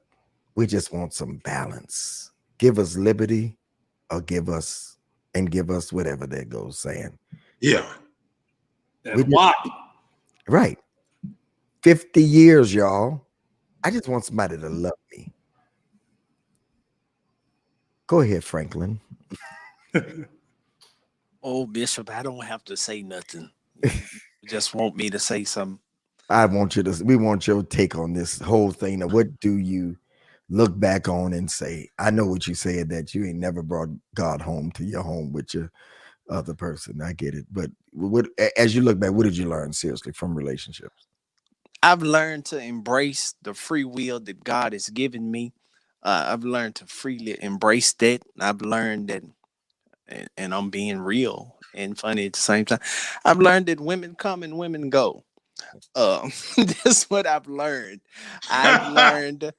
we just want some balance. Give us liberty, or give us whatever that goes saying. Yeah. Right. 50 years, y'all. I just want somebody to love me. Go ahead, Franklin. Oh, Bishop, I don't have to say nothing. You just want me to say something. We want your take on this whole thing. Now, what do you look back on and say? I know what you said, that you ain't never brought God home to your home with your other person. I get it. But as you look back, what did you learn seriously from relationships? I've learned to embrace the free will that God has given me. I've learned to freely embrace that. I've learned that, and I'm being real and funny at the same time. I've learned that women come and women go. That's what I've learned. I've learned.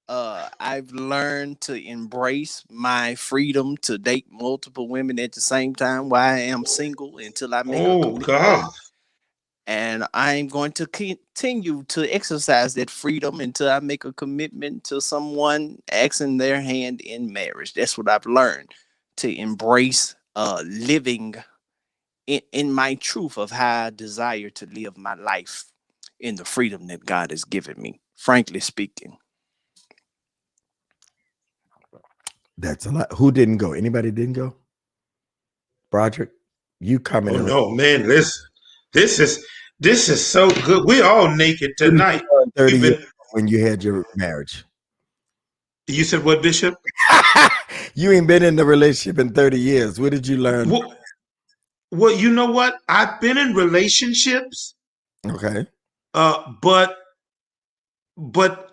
I've learned to embrace my freedom to date multiple women at the same time while I am single until I make a Oh commitment. God. And I'm going to continue to exercise that freedom until I make a commitment to someone asking their hand in marriage. That's what I've learned, to embrace living in my truth of how I desire to live my life in the freedom that God has given me, frankly speaking. That's a lot. Who didn't go? Anybody didn't go? Broderick, you coming Oh in no, man! Listen, this is so good. We're all naked tonight. 30 We've years been. when you had your marriage. You said what, Bishop? You ain't been in the relationship in 30 years. What did you learn? Well, you know what? I've been in relationships, Okay. but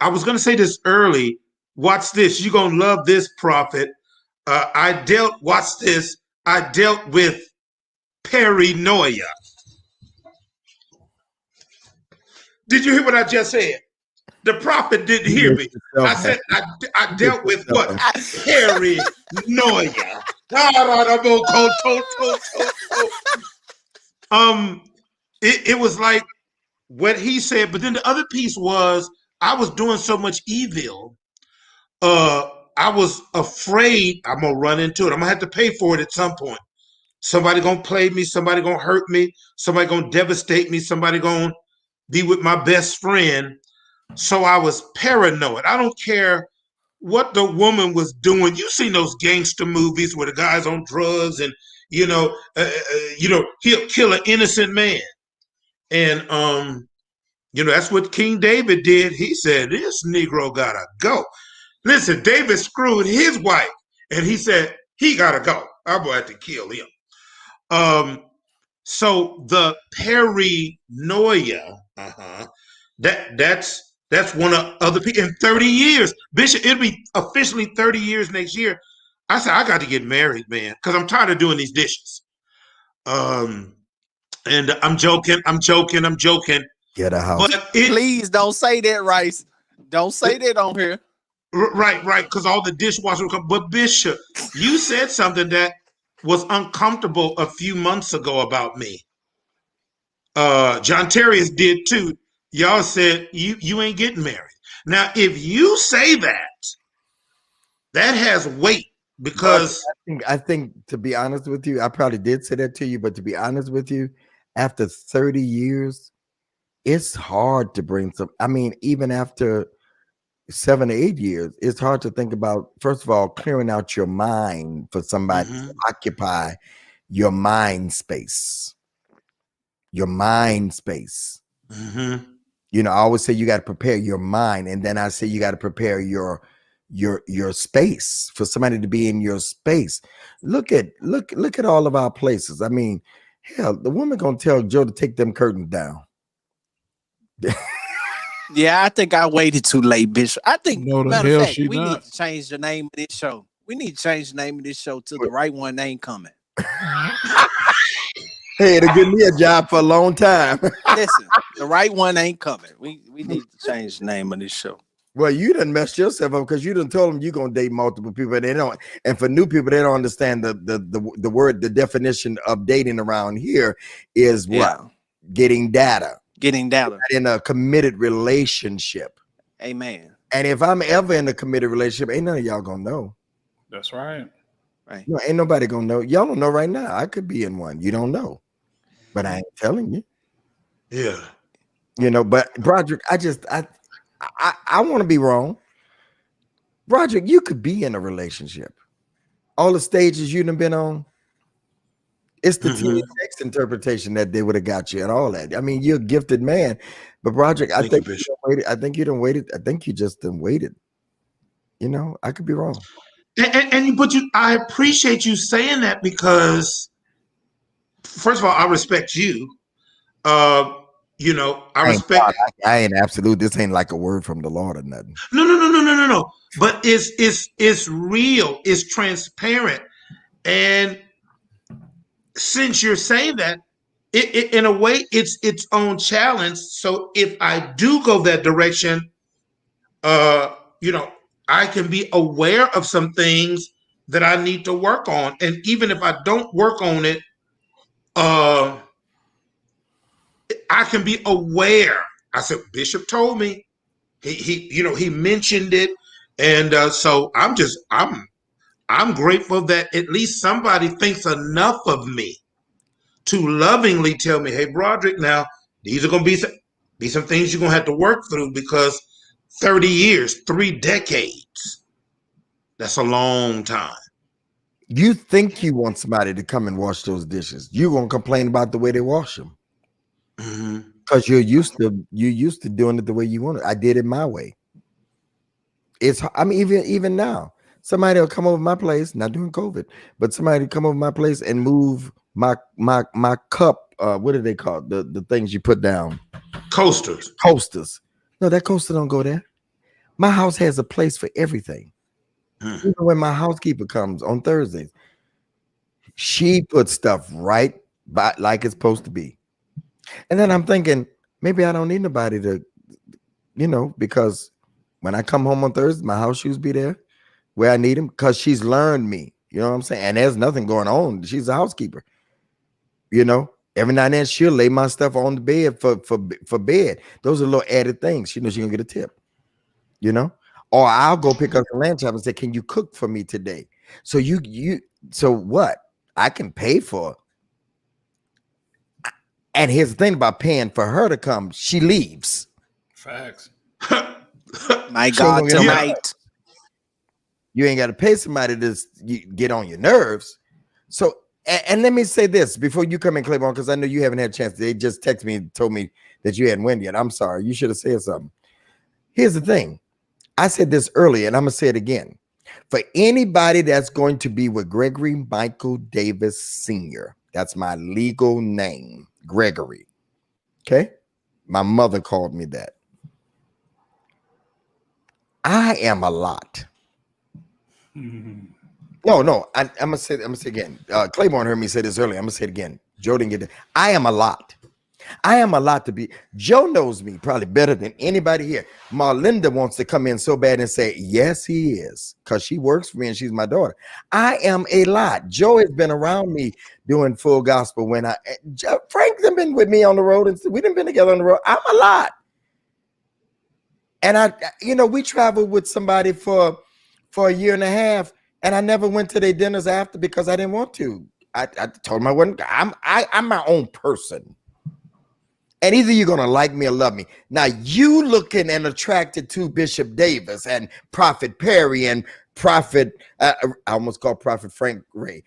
I was gonna say this early. Watch this. You're gonna love this, prophet. Watch this. I dealt with paranoia. Did you hear what I just said? The prophet didn't You hear make me. yourself I said happy. I dealt with what? Yourself Paranoia. It was like what he said, but then the other piece was I was doing so much evil. I was afraid I'm gonna run into it. I'm gonna have to pay for it at some point. Somebody gonna play me, somebody gonna hurt me, somebody gonna devastate me, somebody gonna be with my best friend. So I was paranoid. I don't care what the woman was doing. You seen those gangster movies where the guy's on drugs and he'll kill an innocent man. And that's what King David did. He said, "This Negro gotta go." Listen, David screwed his wife, and he said he gotta go. I'm gonna have to kill him. So the paranoia, that's one of other people in 30 years. Bishop, it'll be officially 30 years next year. I said, I got to get married, man, because I'm tired of doing these dishes. And I'm joking. Get a house. But Please don't say that, Rice. Don't say that on here. Right, because all the dishwasher will come. But Bishop, you said something that was uncomfortable a few months ago about me. John Terrius did too. Y'all said you ain't getting married. Now, if you say that, that has weight because I think to be honest with you, I probably did say that to you, but to be honest with you, after 30 years, it's hard to bring some. I mean, even after 7 or 8 years, it's hard to think about, first of all, clearing out your mind for somebody to occupy your mind space. Your mind space. You know, I always say you got to prepare your mind, and then I say you got to prepare your space for somebody to be in your space. Look at all of our places. I mean, hell, the woman gonna tell Joe to take them curtains down. Yeah, I think I waited too late, Bishop. I think, No, the matter hell of fact, she we not. need to change the name of this show. We need to change the name of this show to The Right One Ain't Coming. Hey, it'll give me a job for a long time. Listen, The Right One Ain't Coming. We need to change the name of this show. Well, you done messed yourself up because you done told them you're gonna date multiple people. And they don't, and for new people, they don't understand the word, the definition of dating around here is what? Yeah. Getting data. Getting data. In a committed relationship. Amen. And if I'm ever in a committed relationship, ain't none of y'all gonna know. That's right. Right. No, ain't nobody gonna know. Y'all don't know right now. I could be in one. You don't know. But I ain't telling you. Yeah. You know, but Broderick, I want to be wrong. Broderick, you could be in a relationship. All the stages you done been on, It's the Mhm. THX interpretation that they would have got you and all that. I mean, you're a gifted man, but Broderick, I Thank think you, you Bishop. done waited. I think you done waited. I think you just done waited. You know, I could be wrong. I appreciate you saying that because, first of all, I respect you. I I ain't respect. God. I ain't absolute. This ain't like a word from the Lord or nothing. No. But it's real. It's transparent. And since you're saying that, in a way, it's its own challenge. So if I do go that direction, uh, you know, I can be aware of some things that I need to work on. And even if I don't work on it, uh, I can be aware. I said, Bishop told me. He mentioned it, and so I'm grateful that at least somebody thinks enough of me to lovingly tell me, hey, Broderick, now these are going to be some things you're going to have to work through because 30 years, 3 decades, that's a long time. You think you want somebody to come and wash those dishes? You gonna complain about the way they wash them Mm-hmm. because you're used to doing it the way you want it. I did it my way. I mean, even now, somebody will come over my place, not during COVID, but somebody come over my place and move my cup. What are they called? The things you put down. Coasters. Coasters. No, that coaster don't go there. My house has a place for everything. Even when my housekeeper comes on Thursdays, she puts stuff right by like it's supposed to be. And then I'm thinking, maybe I don't need nobody to, because when I come home on Thursday, my house shoes be there where I need them because she's learned me. You know what I'm saying? And there's nothing going on. She's a housekeeper. Every now and then she'll lay my stuff on the bed for bed. Those are little added things. She knows she's gonna get a tip. Or I'll go pick up the lamb chop and say, "Can you cook for me today?" So so what? I can pay for it. And here's the thing about paying for her to come, she leaves. Facts. My She ain't God, gonna get on my- tonight. You ain't got to pay somebody to get on your nerves. So, and let me say this before you come in, Claiborne, because I know you haven't had a chance. They just texted me and told me that you hadn't win yet. I'm sorry. You should have said something. Here's the thing. I said this earlier, and I'm going to say it again. For anybody that's going to be with Gregory Michael Davis Sr., that's my legal name, Gregory. Okay? My mother called me that. I am a lot. No, I'm gonna say again. Claiborne heard me say this earlier. I'm gonna say it again. Joe didn't get it. I am a lot. I am a lot to be. Joe knows me probably better than anybody here. Marlinda wants to come in so bad and say, yes, he is, because she works for me and she's my daughter. I am a lot. Joe has been around me doing full gospel when Frank's been with me on the road and we done been together on the road. I'm a lot. And we traveled with somebody for a year and a half, and I never went to their dinners after because I didn't want to. I told them I wasn't. I'm my own person. And either you're gonna like me or love me. Now you looking and attracted to Bishop Davis and Prophet Perry and Prophet, I almost called Prophet Frank Ray,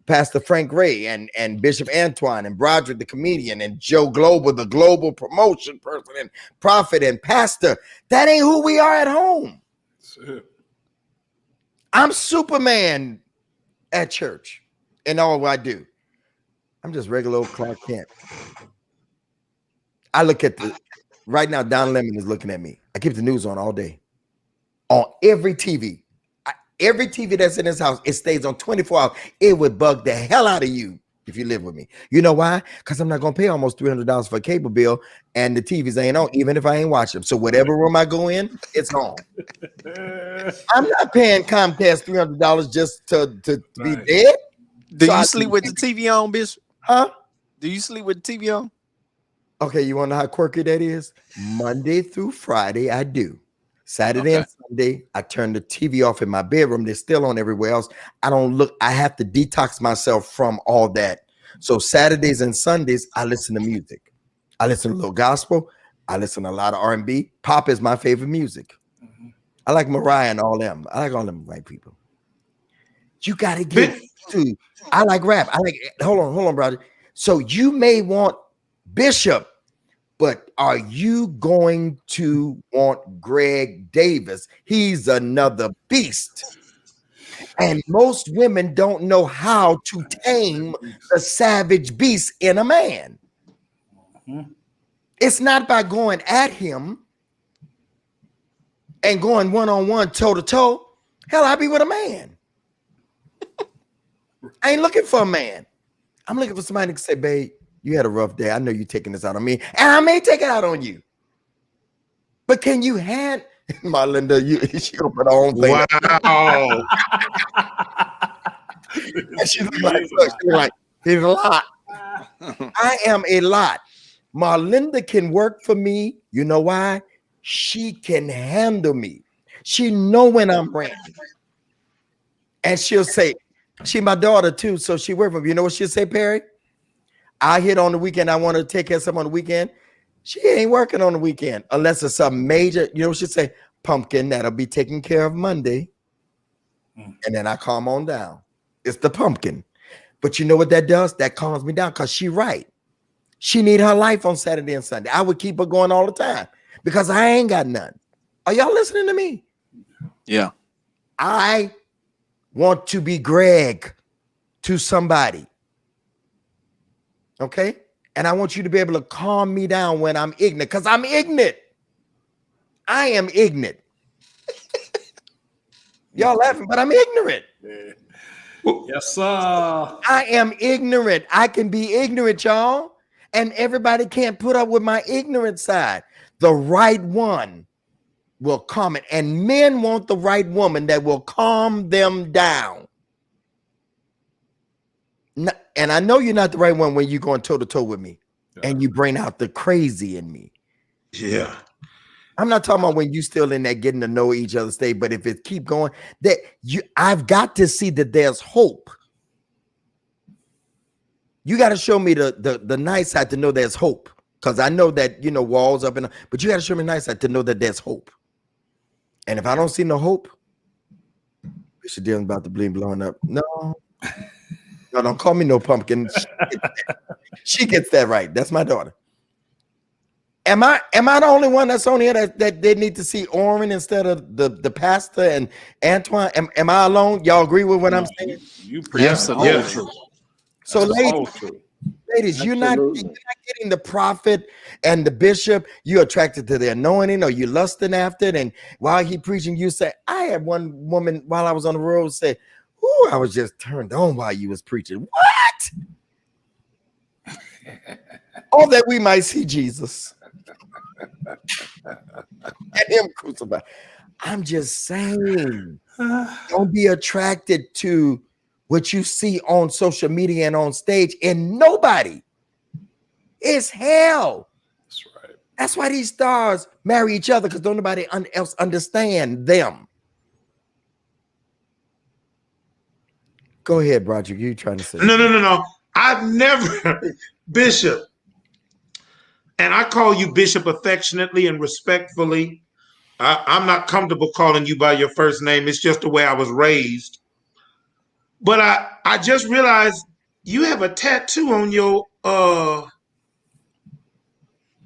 Pastor Frank Ray and Bishop Antoine and Broderick the comedian and Joe Global, the global promotion person, and Prophet and Pastor. That ain't who we are at home. That's it. I'm Superman at church in all I do. I'm just regular old Clark Kent. I look at right now, Don Lemon is looking at me. I keep the news on all day. On every TV. Every TV that's in this house, it stays on 24 hours. It would bug the hell out of you if you live with me. You know why? Because I'm not going to pay almost $300 for a cable bill, and the TVs ain't on, even if I ain't watching them. So whatever room I go in, it's on. I'm not paying Comcast $300 just to be Right. dead. Do So you I sleep with the TV on, Bishop? Huh? Do you sleep with the TV on? Okay, you want to know how quirky that is? Monday through Friday, I do. Saturday and Sunday, I turn the TV off in my bedroom. They're still on everywhere else. I don't look. I have to detox myself from all that. So Saturdays and Sundays, I listen to music. I listen to a little gospel. I listen to a lot of R&B. Pop is my favorite music. I like Mariah and all them. I like all them white people. You got to get to. I like rap. I like. Hold on, brother. So you may want Bishop, but are you going to want Greg Davis? He's another beast. And most women don't know how to tame the savage beast in a man. It's not by going at him and going one-on-one, toe-to-toe. Hell, I be with a man. I ain't looking for a man. I'm looking for somebody to say, babe, you had a rough day. I know you're taking this out on me, and I may take it out on you. But can you hand Marlinda? She gonna put her own thing. Wow. She's like, he's a lot. I am a lot. Marlinda can work for me. You know why? She can handle me. She know when I'm ranting. And she'll say, she my daughter too, so she work for me. You know what she'll say, Perry? I hit on the weekend. I want to take care of something on the weekend. She ain't working on the weekend unless it's some major, you know what she'll say? Pumpkin, that'll be taken care of Monday. And then I calm on down. It's the pumpkin. But you know what that does? That calms me down because she right. She need her life on Saturday and Sunday. I would keep her going all the time because I ain't got none. Are y'all listening to me? Yeah. I want to be Greg to somebody. Okay? And I want you to be able to calm me down when I'm ignorant because I'm ignorant. I am ignorant. Y'all laughing, but I'm ignorant. Yes, sir. I am ignorant. I can be ignorant, y'all. And everybody can't put up with my ignorant side. The right one will calm it. And men want the right woman that will calm them down. And I know you're not the right one when you're going toe to toe with me and you bring out the crazy in me. Yeah. I'm not talking about when you still in there getting to know each other state, but if it keep going, that I've got to see that there's hope. You got to show me the nice side to know there's hope. Because I know that, you know, walls up and but you got to show me the nice side to know that there's hope. And if I don't see no hope, Bishop Dillon's about to blowing up. No, don't call me no pumpkin. She gets that right. That's my daughter. Am I the only one that's on here that they need to see Orrin instead of the pastor and Antoine? Am I alone? Y'all agree with what I'm saying? You absolutely. So ladies, you're not getting the prophet and the bishop. You're attracted to the anointing or you're lusting after it. And while he preaching, you say, I had one woman while I was on the road say, ooh, I was just turned on while you was preaching. What? All that we might see Jesus. And him crucified. I'm just saying, don't be attracted to what you see on social media and on stage, and nobody. It's hell. That's right. That's why these stars marry each other, because don't nobody else understand them. Go ahead, Broderick. You trying to say? No. I've never, Bishop, and I call you Bishop affectionately and respectfully. I'm not comfortable calling you by your first name. It's just the way I was raised. But I just realized you have a tattoo on your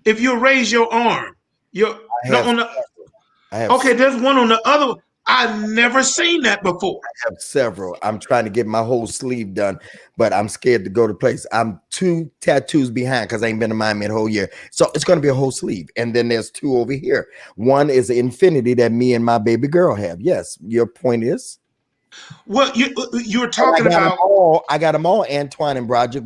if you raise your arm. Okay, there's one on the other. I've never seen that before. I have several. I'm trying to get my whole sleeve done, but I'm scared to go to place. I'm 2 tattoos behind because I ain't been to Miami the whole year. So it's going to be a whole sleeve. And then there's 2 over here. One is an infinity that me and my baby girl have. Yes. Your point is? Well, you were talking about. I got them all, Antoine and Broderick,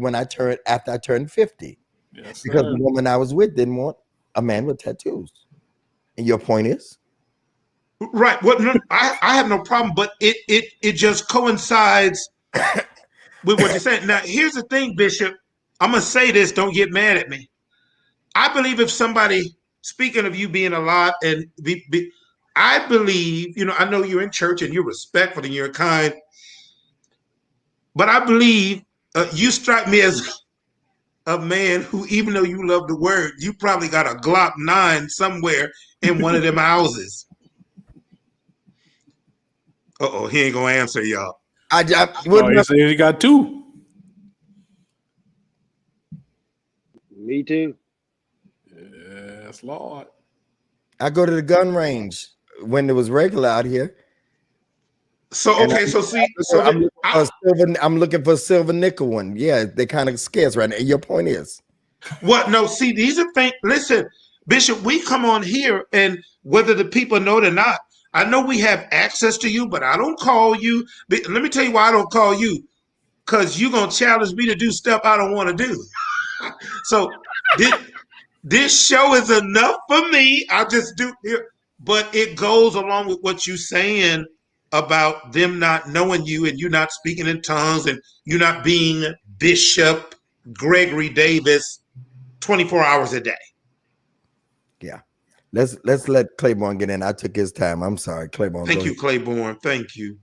after I turned 50. Yes, because the woman I was with didn't want a man with tattoos. And your point is? Right. Well, no, I have no problem, but it just coincides with what you're saying. Now, here's the thing, Bishop. I'm gonna say this. Don't get mad at me. I believe if somebody, speaking of you being a lot, and I believe, I know you're in church and you're respectful and you're kind, but I believe you strike me as a man who, even though you love the word, you probably got a Glock 9 somewhere in one of them houses. Uh-oh, he ain't gonna answer, y'all. Oh, he said he got 2. Me too. Yes, Lord. I go to the gun range when it was regular out here. So And okay, so see, so I'm looking for a silver nickel one. Yeah, they kind of scarce right now. Your point is, what? No, see, these are things. Listen, Bishop, we come on here, and whether the people know it or not, I know we have access to you, but I don't call you. Let me tell you why I don't call you, because you're gonna challenge me to do stuff I don't want to do. So this show is enough for me. I just do here, but it goes along with what you're saying about them not knowing you and you not speaking in tongues and you not being Bishop Gregory Davis 24 hours a day. yeah. Let's let Claiborne get in. I took his time. I'm sorry, Claiborne. Thank you, Claiborne. Thank you.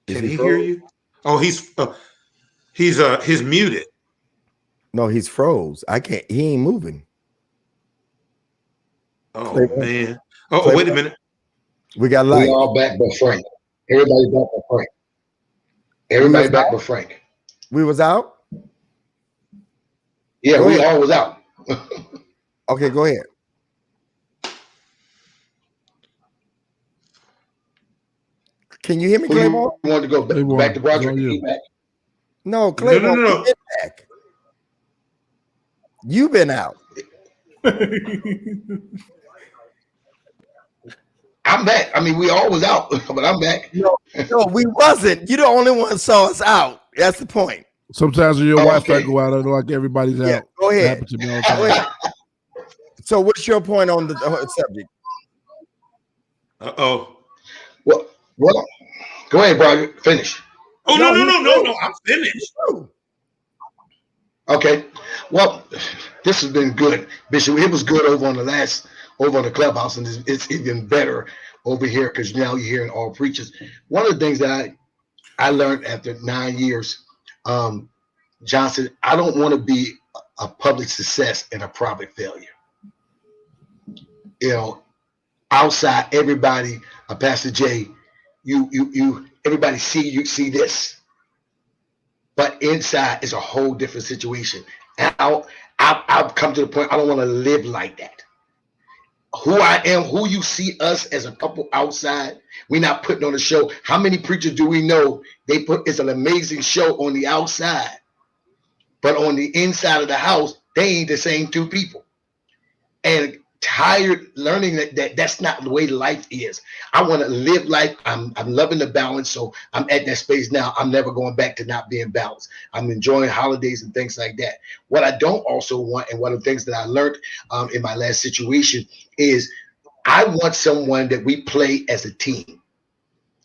Is Can he he froze? hear you? Oh, he's muted. No, he's froze. I can't. He ain't moving. Oh Claiborne. man. Oh, Claiborne. wait a minute. We got We light. all back but Frank. Everybody back but Frank. Everybody back but Frank. We was out. Yeah, Go we ahead. all was out. Okay, go ahead. Can you hear me, Who Claiborne? you want to go Claiborne, back to Broderick? it's on you. He back. No, Claiborne, No. you've been back. You've been out. I'm back. I mean, we all was out, but I'm back. No, we wasn't. You the only one saw us out. That's the point. Sometimes when your Oh, Wi-Fi okay. go out, I know like everybody's Yeah, out. go It ahead. happens to me all the Go time. ahead. So, what's your point on the subject? Uh-oh. Well, go ahead, Broderick. Finish. Oh, No, no. I'm finished. Okay. Well, this has been good, Bishop. It was good over on the clubhouse, and it's even better over here because now you're hearing all preachers. One of the things that I learned after 9 years, Johnson, I don't want to be a public success and a private failure. You know, outside everybody, Pastor Jay, you everybody see this. But inside is a whole different situation. And I've come to the point I don't want to live like that. Who I am, who you see us as a couple outside, we're not putting on a show. How many preachers do we know? It's an amazing show on the outside, but on the inside of the house, they ain't the same two people. And tired learning that's not the way life is. I want to live life. I'm loving the balance. So I'm at that space now. I'm never going back to not being balanced. I'm enjoying holidays and things like that. What I don't also want, and one of the things that I learned in my last situation is I want someone that we play as a team.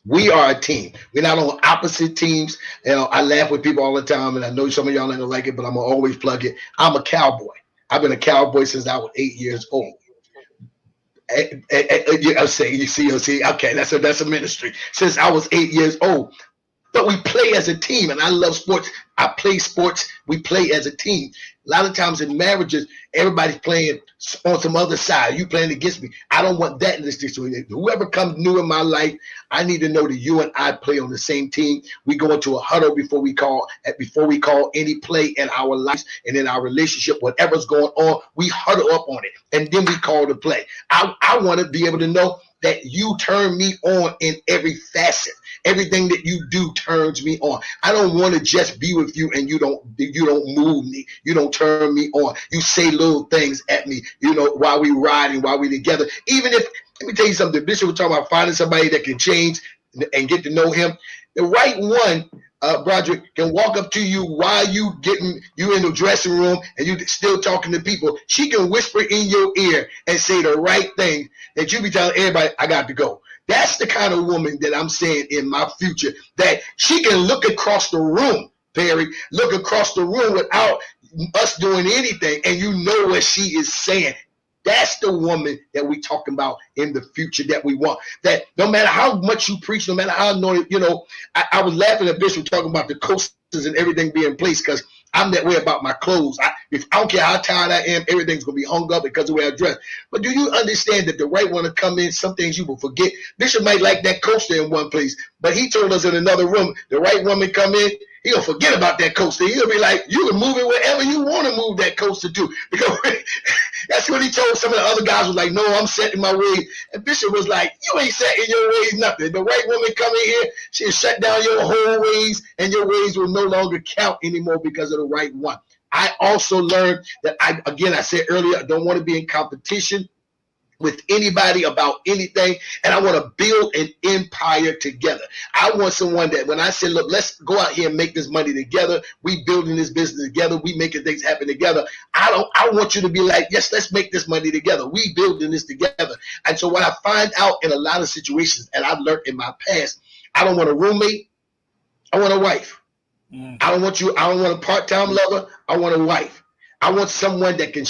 We are a team. We're not on opposite teams. You know, I laugh with people all the time, and I know some of y'all ain't gonna like it, but I'm gonna always plug it. I'm a cowboy. I've been a cowboy since I was 8 years old. You see, okay, that's a ministry. Since I was 8 years old. But we play as a team, and I love sports. I play sports. We play as a team. A lot of times in marriages, everybody's playing on some other side. You playing against me. I don't want that in this situation. Whoever comes new in my life, I need to know that you and I play on the same team. We go into a huddle before we call any play in our lives and in our relationship. Whatever's going on, we huddle up on it, and then we call the play. I want to be able to know that you turn me on in every facet. Everything that you do turns me on. I don't want to just be with you and you don't move me. You don't turn me on. You say little things at me, while we riding, while we together. Even if, let me tell you something, Bishop was talking about finding somebody that can change and get to know him. The right one, Broderick, can walk up to you while you in the dressing room and you still talking to people. She can whisper in your ear and say the right thing that you be telling everybody, I got to go. That's the kind of woman that I'm saying in my future, that she can look across the room, Perry, look across the room without us doing anything, and you know what she is saying. That's the woman that we talking about in the future that we want. That no matter how much you preach, no matter how anointed, I was laughing at Bishop talking about the coasters and everything being in place, because I'm that way about my clothes. I don't care how tired I am, everything's gonna be hung up because of the way I dress. But do you understand that the right one to come in, some things you will forget? Bishop might like that coaster in one place, but he told us in another room, the right woman come in, he'll forget about that coaster. He'll be like, you can move it wherever you want to move that coaster to. Because that's what he told some of the other guys, was like, no, I'm setting my ways. And Bishop was like, you ain't setting your ways nothing. The right woman come in here, she'll shut down your whole ways, and your ways will no longer count anymore because of the right one. I also learned that, I said earlier, I don't want to be in competition with anybody about anything, and I want to build an empire together. I want someone that when I say, look, let's go out here and make this money together, we building this business together, we making things happen together. I want you to be like, yes, let's make this money together, we building this together. And so what I find out in a lot of situations, and I've learned in my past, I don't want a roommate, I want a wife. I don't want a part-time lover, I want a wife. I want someone that can,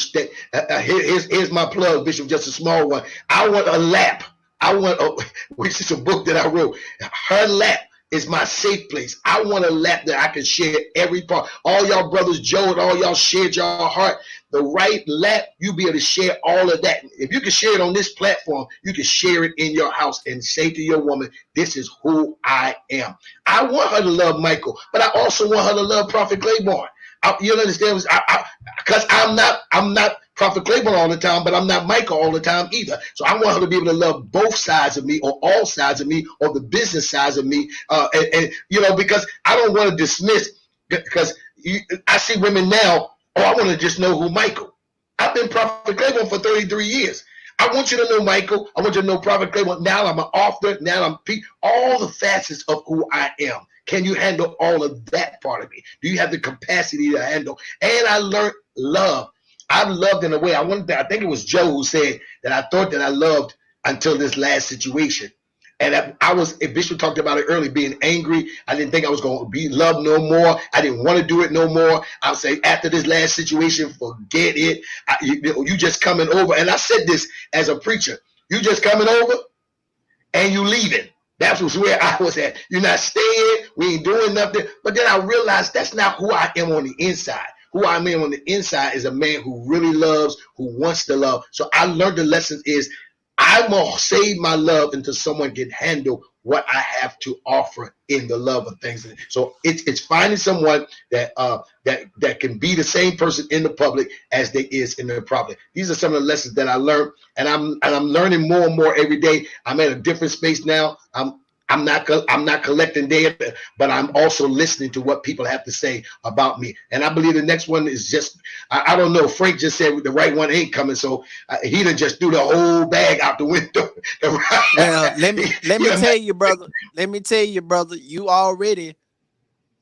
here's my plug, Bishop, just a small one. I want a lap. Which is a book that I wrote. Her lap is my safe place. I want a lap that I can share every part. All y'all brothers, Joe, and all y'all shared your heart. The right lap, you be able to share all of that. If you can share it on this platform, you can share it in your house and say to your woman, this is who I am. I want her to love Michael, but I also want her to love Prophet Claiborne. You understand? Because I'm not Prophet Claiborne all the time, but I'm not Michael all the time either. So I want her to be able to love both sides of me, or all sides of me, or the business sides of me. And because I don't want to dismiss, because I see women now, I want to just know who Michael. I've been Prophet Claiborne for 33 years. I want you to know Michael. I want you to know Prophet Claiborne. Now I'm an author. Now I'm all the facets of who I am. Can you handle all of that part of me? Do you have the capacity to handle? And I learned love. I've loved in a way. I think it was Joe who said that I thought that I loved until this last situation. And if Bishop talked about it earlier, being angry, I didn't think I was going to be loved no more. I didn't want to do it no more. I would say, after this last situation, forget it. You just coming over. And I said this as a preacher. You just coming over and you leaving. That was where I was at. You're not staying. We ain't doing nothing. But then I realized that's not who I am on the inside. Who I am on the inside is a man who really loves, who wants to love. So I learned the lesson is I'm going to save my love until someone can handle what I have to offer in the love of things. So it's finding someone that can be the same person in the public as they is in the private. These are some of the lessons that I learned, and I'm learning more and more every day. I'm at a different space now. I'm not collecting data, but I'm also listening to what people have to say about me. And I believe the next one is just, I don't know. Frank just said the right one ain't coming, so he done just threw the whole bag out the window. Well, let me tell you, brother. Let me tell you, brother. You already,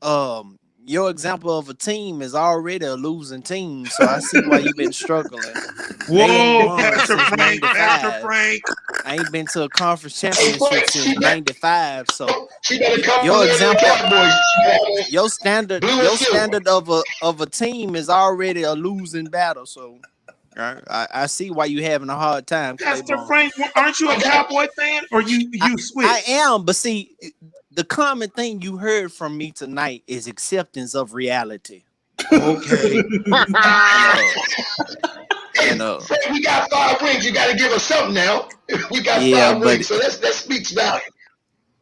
your example of a team is already a losing team. So I see why you've been struggling. Whoa, Pastor Frank, Pastor Frank. I ain't been to a conference championship since '95. So she better come your example, your standard of a team is already a losing battle. So I see why you having a hard time. Pastor Frank, aren't you a Cowboy fan, or you switch? I am, but see, the common thing you heard from me tonight is acceptance of reality. Okay. We got 5 rings. You got to give us something now. We got 5 rings, so that speaks value.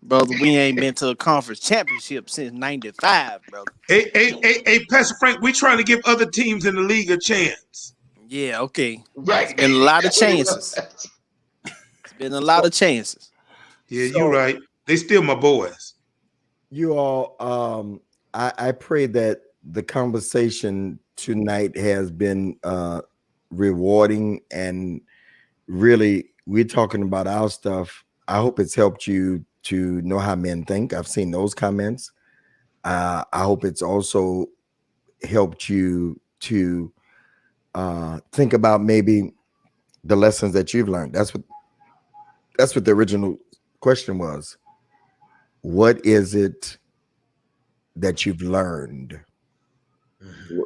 Brother, we ain't been to a conference championship since '95, brother. Hey, Pastor Frank, we trying to give other teams in the league a chance. Yeah, okay. Right. It's been a lot of chances. It's been a lot of chances. Yeah, you're right. They still my boys. You all, I pray that the conversation tonight has been rewarding, and really we're talking about our stuff. I hope it's helped you to know how men think. I've seen those comments. I hope it's also helped you to think about maybe the lessons that you've learned. That's what the original question was. What is it that you've learned?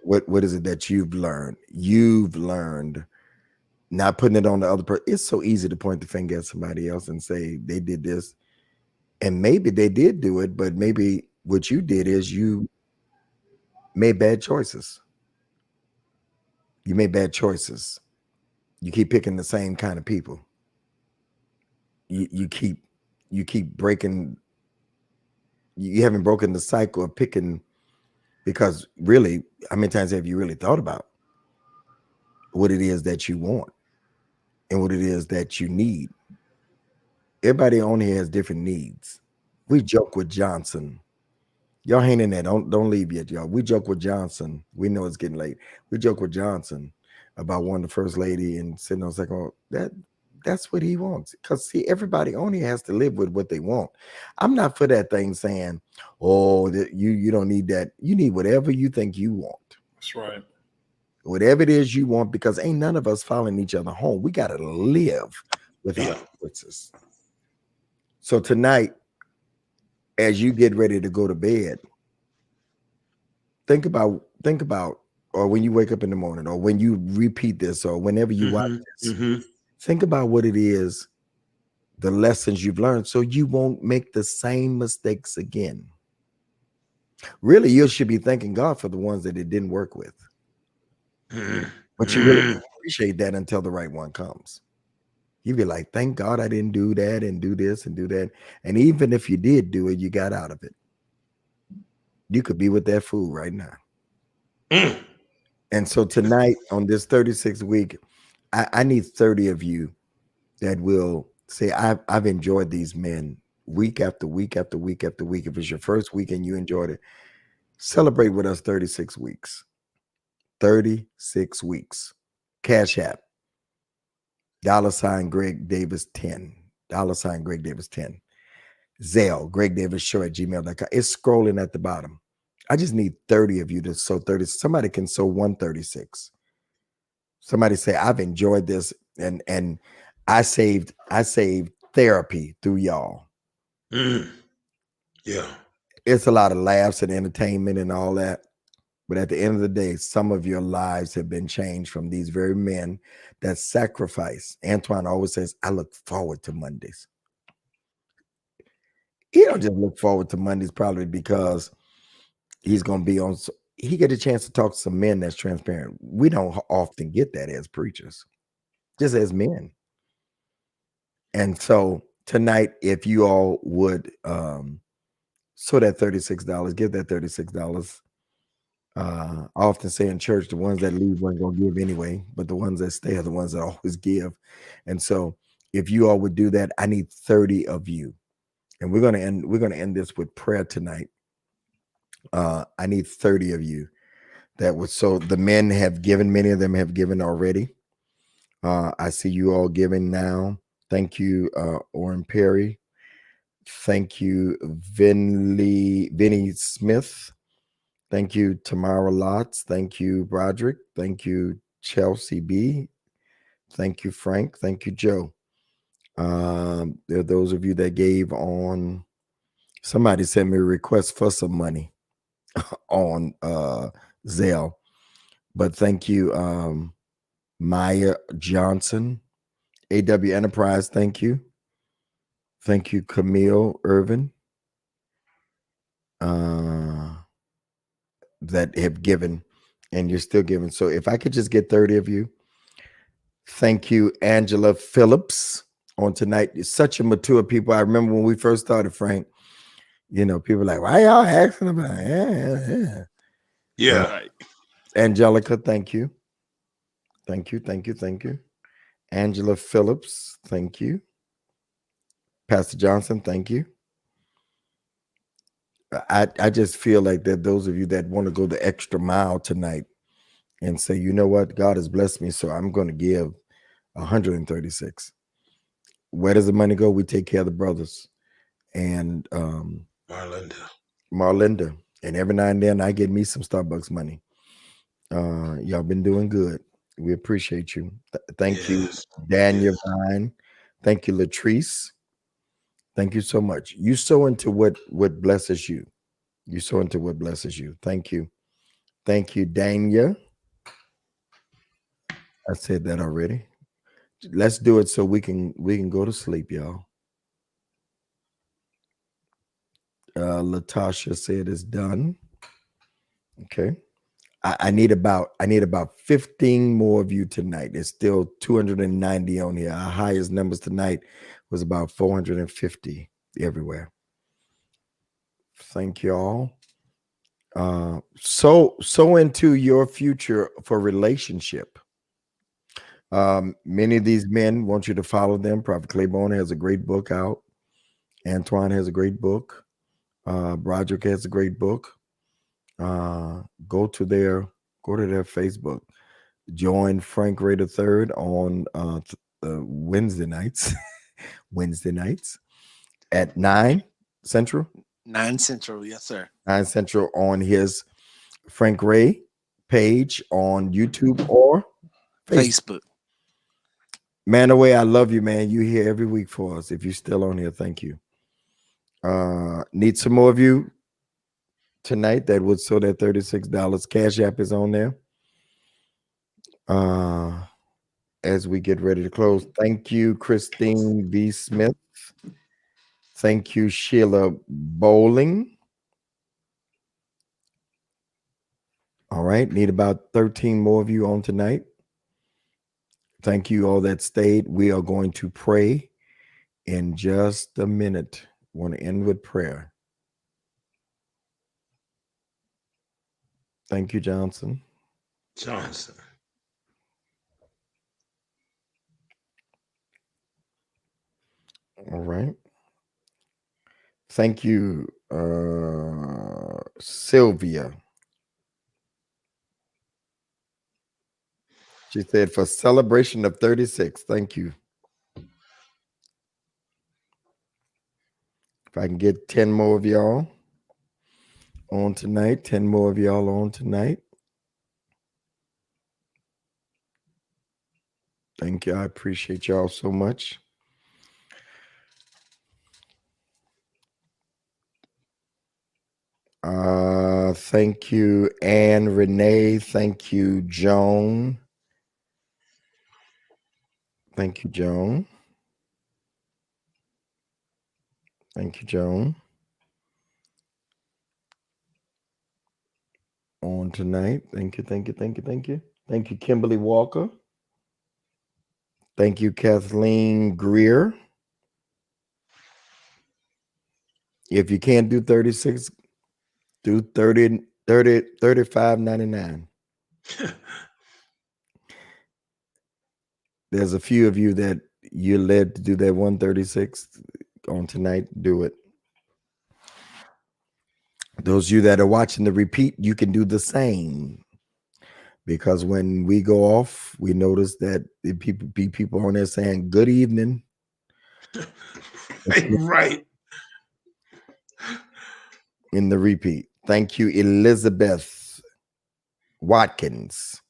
What is it that you've learned? You've learned, not putting it on the other person. It's so easy to point the finger at somebody else and say they did this, and maybe they did do it, but maybe what you did is you made bad choices. You made bad choices. You keep picking the same kind of people. You keep breaking. You haven't broken the cycle of picking, because really, how many times have you really thought about what it is that you want and what it is that you need? Everybody on here has different needs. We joke with Johnson. Y'all hang in there. Don't leave yet, y'all. We joke with Johnson. We know it's getting late. We joke with Johnson about one of the first lady and sitting on second. Oh, that's what he wants. Because see, everybody on here has to live with what they want. I'm not for that thing saying, oh, that you don't need that. You need whatever you think you want. That's right. Whatever it is you want, because ain't none of us following each other home. We got to live with our choices. So tonight, as you get ready to go to bed, think about, or when you wake up in the morning, or when you repeat this, or whenever you watch this, think about what it is, the lessons you've learned, so you won't make the same mistakes again. Really, you should be thanking God for the ones that it didn't work with. But you really appreciate that until the right one comes. You'd be like, thank God I didn't do that and do this and do that. And even if you did do it, you got out of it. You could be with that fool right now. And so tonight on this 36th week, I need 30 of you that will say, I've enjoyed these men week after week after week after week. If it's your first week and you enjoyed it, celebrate with us 36 weeks. 36 weeks. Cash App. $ Greg Davis 10. $ Greg Davis 10. Zelle, Greg Davis Show at gmail.com. It's scrolling at the bottom. I just need 30 of you to sow 30. Somebody can sow 136. Somebody say, I've enjoyed this, and I saved therapy through y'all. Yeah. It's a lot of laughs and entertainment and all that. But at the end of the day, some of your lives have been changed from these very men that sacrifice. Antoine always says, I look forward to Mondays. He don't just look forward to Mondays probably because he's going to be on. He get a chance to talk to some men that's transparent. We don't often get that as preachers, just as men. And so tonight, if you all would sow that $36, give that $36. I often say in church, the ones that leave weren't going to give anyway, but the ones that stay are the ones that always give. And so if you all would do that, I need 30 of you. And we're going to end this with prayer tonight. I need 30 of you that would. So the men have given, many of them have given already. I see you all giving now. Thank you, Orrin Perry. Thank you, Vinny Smith. Thank you, Tamara Lotz. Thank you, Broderick. Thank you, Chelsea B. Thank you, Frank. Thank you, Joe. There are those of you that gave on. Somebody sent me a request for some money on Zelle. But thank you, Maya Johnson. AW Enterprise, thank you. Thank you, Camille Irvin. That have given, and you're still giving. So if I could just get 30 of you. Thank you, Angela Phillips, on tonight. It's such a mature people. I remember when we first started, Frank, you know, people were like, why y'all asking about it? Yeah. Right. Angelica, thank you. Thank you. Angela Phillips, thank you. Pastor Johnson, thank you. I just feel like that those of you that want to go the extra mile tonight and say, you know what, God has blessed me, so I'm going to give 136. Where does the money go? We take care of the brothers. And Marlinda. And every now and then I get me some Starbucks money. Y'all been doing good. We appreciate you. Thank you, Daniel Vine. Thank you, Latrice. Thank you so much. You sow into what blesses you. You sow into what blesses you. Thank you. Thank you, Dania. I said that already. Let's do it so we can go to sleep, y'all. Latasha said it's done. Okay. I need about 15 more of you tonight. There's still 290 on here. Our highest numbers tonight was about 450 everywhere. Thank you all. So into your future for relationship. Many of these men want you to follow them. Prophet Claiborne has a great book out. Antoine has a great book. Broderick has a great book. Go to their Facebook. Join Frank Ray III on Wednesday nights. Wednesday nights at 9 Central. 9 Central, yes, sir. 9 Central on his Frank Ray page on YouTube or Facebook. Man away, I love you, man. You here every week for us. If you're still on here, thank you. Need some more of you tonight that would sow that $36. Cash App is on there. As we get ready to close, thank you, Christine B. Smith. Thank you, Sheila Bowling. All right, need about 13 more of you on tonight. Thank you all that stayed. We are going to pray in just a minute. I want to end with prayer. Thank you, Johnson. Johnson. All right. Thank you, Sylvia. She said, for celebration of 36. Thank you. If I can get 10 more of y'all on tonight, 10 more of y'all on tonight. Thank you. I appreciate y'all so much. Thank you, Anne Renee. Thank you, Joan. Thank you, Joan. Thank you, Joan. On tonight. Thank you, thank you, thank you, thank you. Thank you, Kimberly Walker. Thank you, Kathleen Greer. If you can't do 36, do 35.99. There's a few of you that you're led to do that 136 on tonight. Do it. Those of you that are watching the repeat, you can do the same. Because when we go off, we notice that people on there saying good evening. Right. In the repeat. Thank you, Elizabeth Watkins.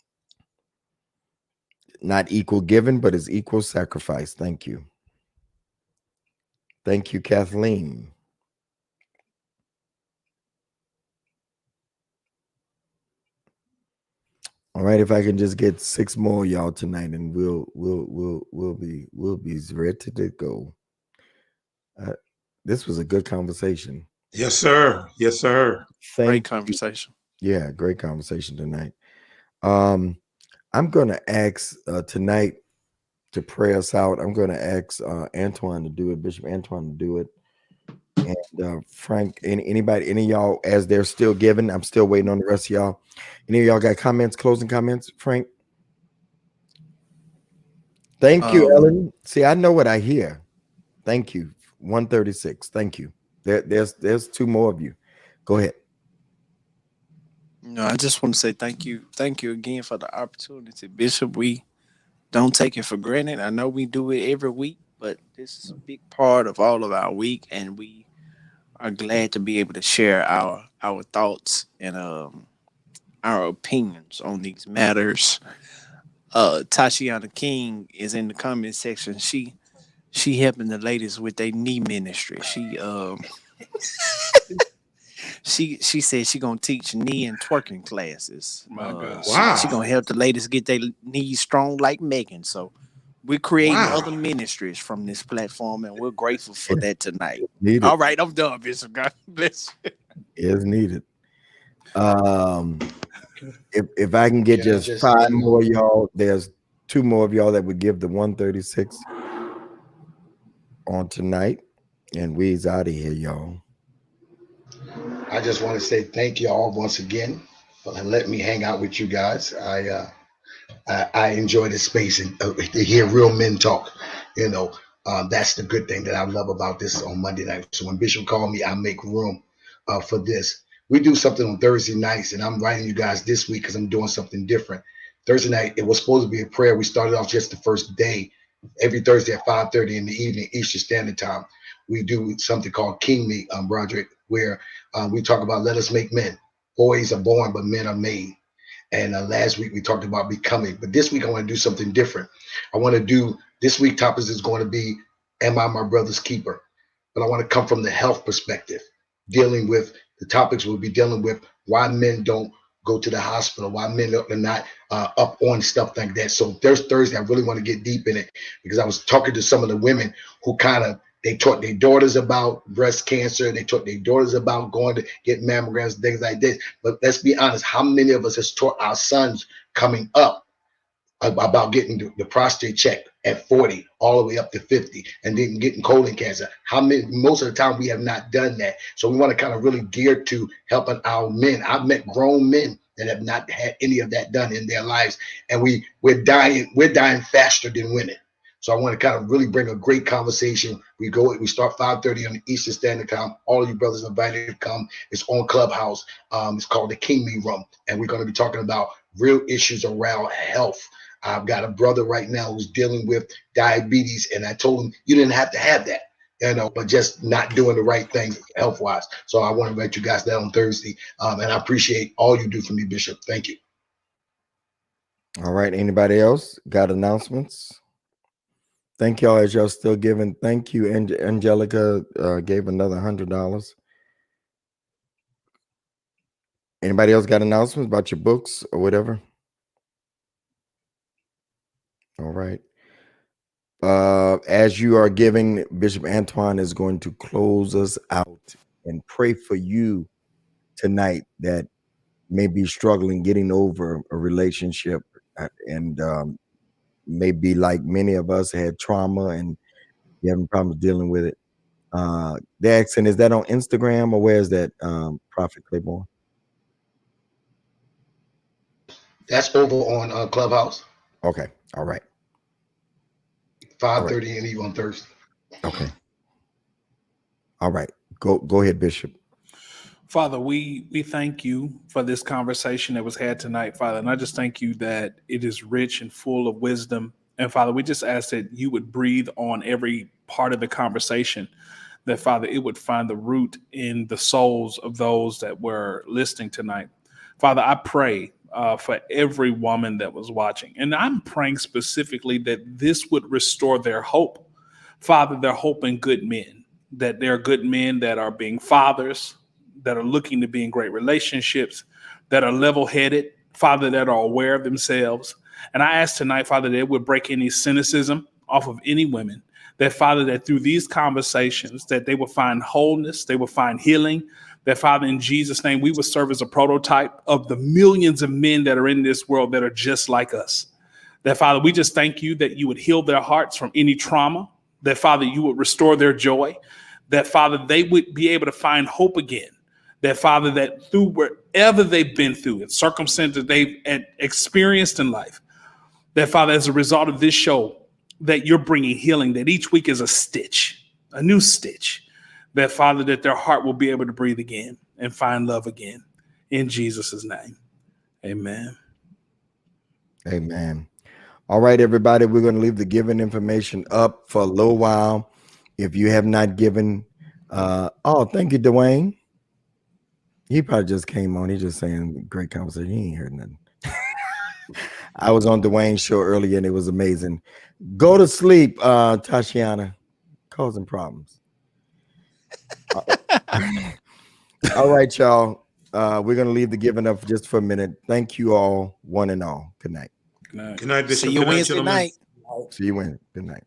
Not equal given, but is equal sacrifice. Thank you. Thank you, Kathleen. All right, if I can just get 6 more y'all tonight, and we'll be ready to go. This was a good conversation. Yes, sir. Yes, sir. Great conversation. Yeah, great conversation tonight. I'm going to ask tonight to pray us out. I'm going to ask Antoine to do it, Bishop Antoine to do it. And Frank, any of y'all, as they're still giving, I'm still waiting on the rest of y'all. Any of y'all got comments, closing comments, Frank? Thank you, Ellen. See, I know what I hear. Thank you. 136. Thank you. There's 2 more of you. Go ahead. No, I just want to say thank you. Thank you again for the opportunity, Bishop. We don't take it for granted. I know we do it every week, but this is a big part of all of our week, and we are glad to be able to share our thoughts and our opinions on these matters. Tashiana King is in the comment section. She helping the ladies with their knee ministry. She said she gonna teach knee and twerking classes. Wow. She gonna help the ladies get their knees strong like Megan. So we're creating other ministries from this platform, and we're grateful for that tonight. All right, I'm done, Bishop. God bless you. Is needed. If I can get Can I just just 5 end? more y'all, there's 2 more of y'all that would give the 136 on tonight, and we's out of here, y'all. I just want to say thank you all once again for letting me hang out with you guys. I enjoy this space and to hear real men talk. You know, that's the good thing that I love about this on Monday night. So when Bishop called me, I make room for this. We do something on Thursday nights, and I'm writing you guys this week because I'm doing something different. Thursday night, it was supposed to be a prayer. We started off just the first day, every Thursday at 5:30 in the evening, Eastern Standard Time. We do something called King Me, Broderick, where we talk about let us make men. Boys are born, but men are made. And last week we talked about becoming, but this week I want to do something different. I want to do this week topics is going to be, am I my brother's keeper? But I want to come from the health perspective, dealing with the topics we'll be dealing with, why men don't go to the hospital, why men are not up on stuff like that. So there's Thursday, I really want to get deep in it because I was talking to some of the women who kind of, they taught their daughters about breast cancer. They taught their daughters about going to get mammograms, things like this. But let's be honest, how many of us has taught our sons coming up about getting the prostate check at 40 all the way up to 50 and then getting colon cancer? How many? Most of the time we have not done that. So we want to kind of really gear to helping our men. I've met grown men that have not had any of that done in their lives, and we're dying faster than women. So I want to kind of really bring a great conversation. We start 5:30 on the Eastern Standard Time. All of you brothers are invited to come. It's on Clubhouse. It's called the King Me Room, and we're going to be talking about real issues around health. I've got a brother right now who's dealing with diabetes, and I told him you didn't have to have that, but just not doing the right things health-wise. So I want to invite you guys down on Thursday, and I appreciate all you do for me, Bishop. Thank you. All right. Anybody else got announcements? Thank y'all as y'all still giving. Thank you. Angelica gave another $100. Anybody else got announcements about your books or whatever? All right. As you are giving, Bishop Antoine is going to close us out and pray for you tonight that may be struggling getting over a relationship and maybe like many of us had trauma and you having problems dealing with it. The accent, is that on Instagram or where is that, Prophet Claiborne? That's over on Clubhouse. Okay. All right. 5:30 and even on Thursday. Okay. All right. Go ahead, Bishop. Father, we thank you for this conversation that was had tonight, Father. And I just thank you that it is rich and full of wisdom. And Father, we just ask that you would breathe on every part of the conversation, that Father, it would find the root in the souls of those that were listening tonight. Father, I pray for every woman that was watching. And I'm praying specifically that this would restore their hope. Father, their hope in good men, that they're good men that are being fathers, that are looking to be in great relationships, that are level-headed, Father, that are aware of themselves. And I ask tonight, Father, that it would break any cynicism off of any women, that, Father, that through these conversations, that they will find wholeness, they will find healing, that, Father, in Jesus' name, we would serve as a prototype of the millions of men that are in this world that are just like us. That, Father, we just thank you that you would heal their hearts from any trauma, that, Father, you would restore their joy, that, Father, they would be able to find hope again, that, Father, that through wherever they've been through and circumstances they've experienced in life, that, Father, as a result of this show, that you're bringing healing, that each week is a stitch, a new stitch, that, Father, that their heart will be able to breathe again and find love again. In Jesus' name, amen. Amen. All right, everybody, we're going to leave the giving information up for a little while. If you have not given, thank you, Dwayne. He probably just came on. He's just saying great conversation. He ain't heard nothing. I was on Dwayne's show earlier and it was amazing. Go to sleep, Tashiana, causing problems. All right, y'all. We're going to leave the giving up just for a minute. Thank you all, one and all. Good night. Good night. Good night, Bishop. See you Good night, Wednesday gentlemen. night. See you Wednesday. Good night.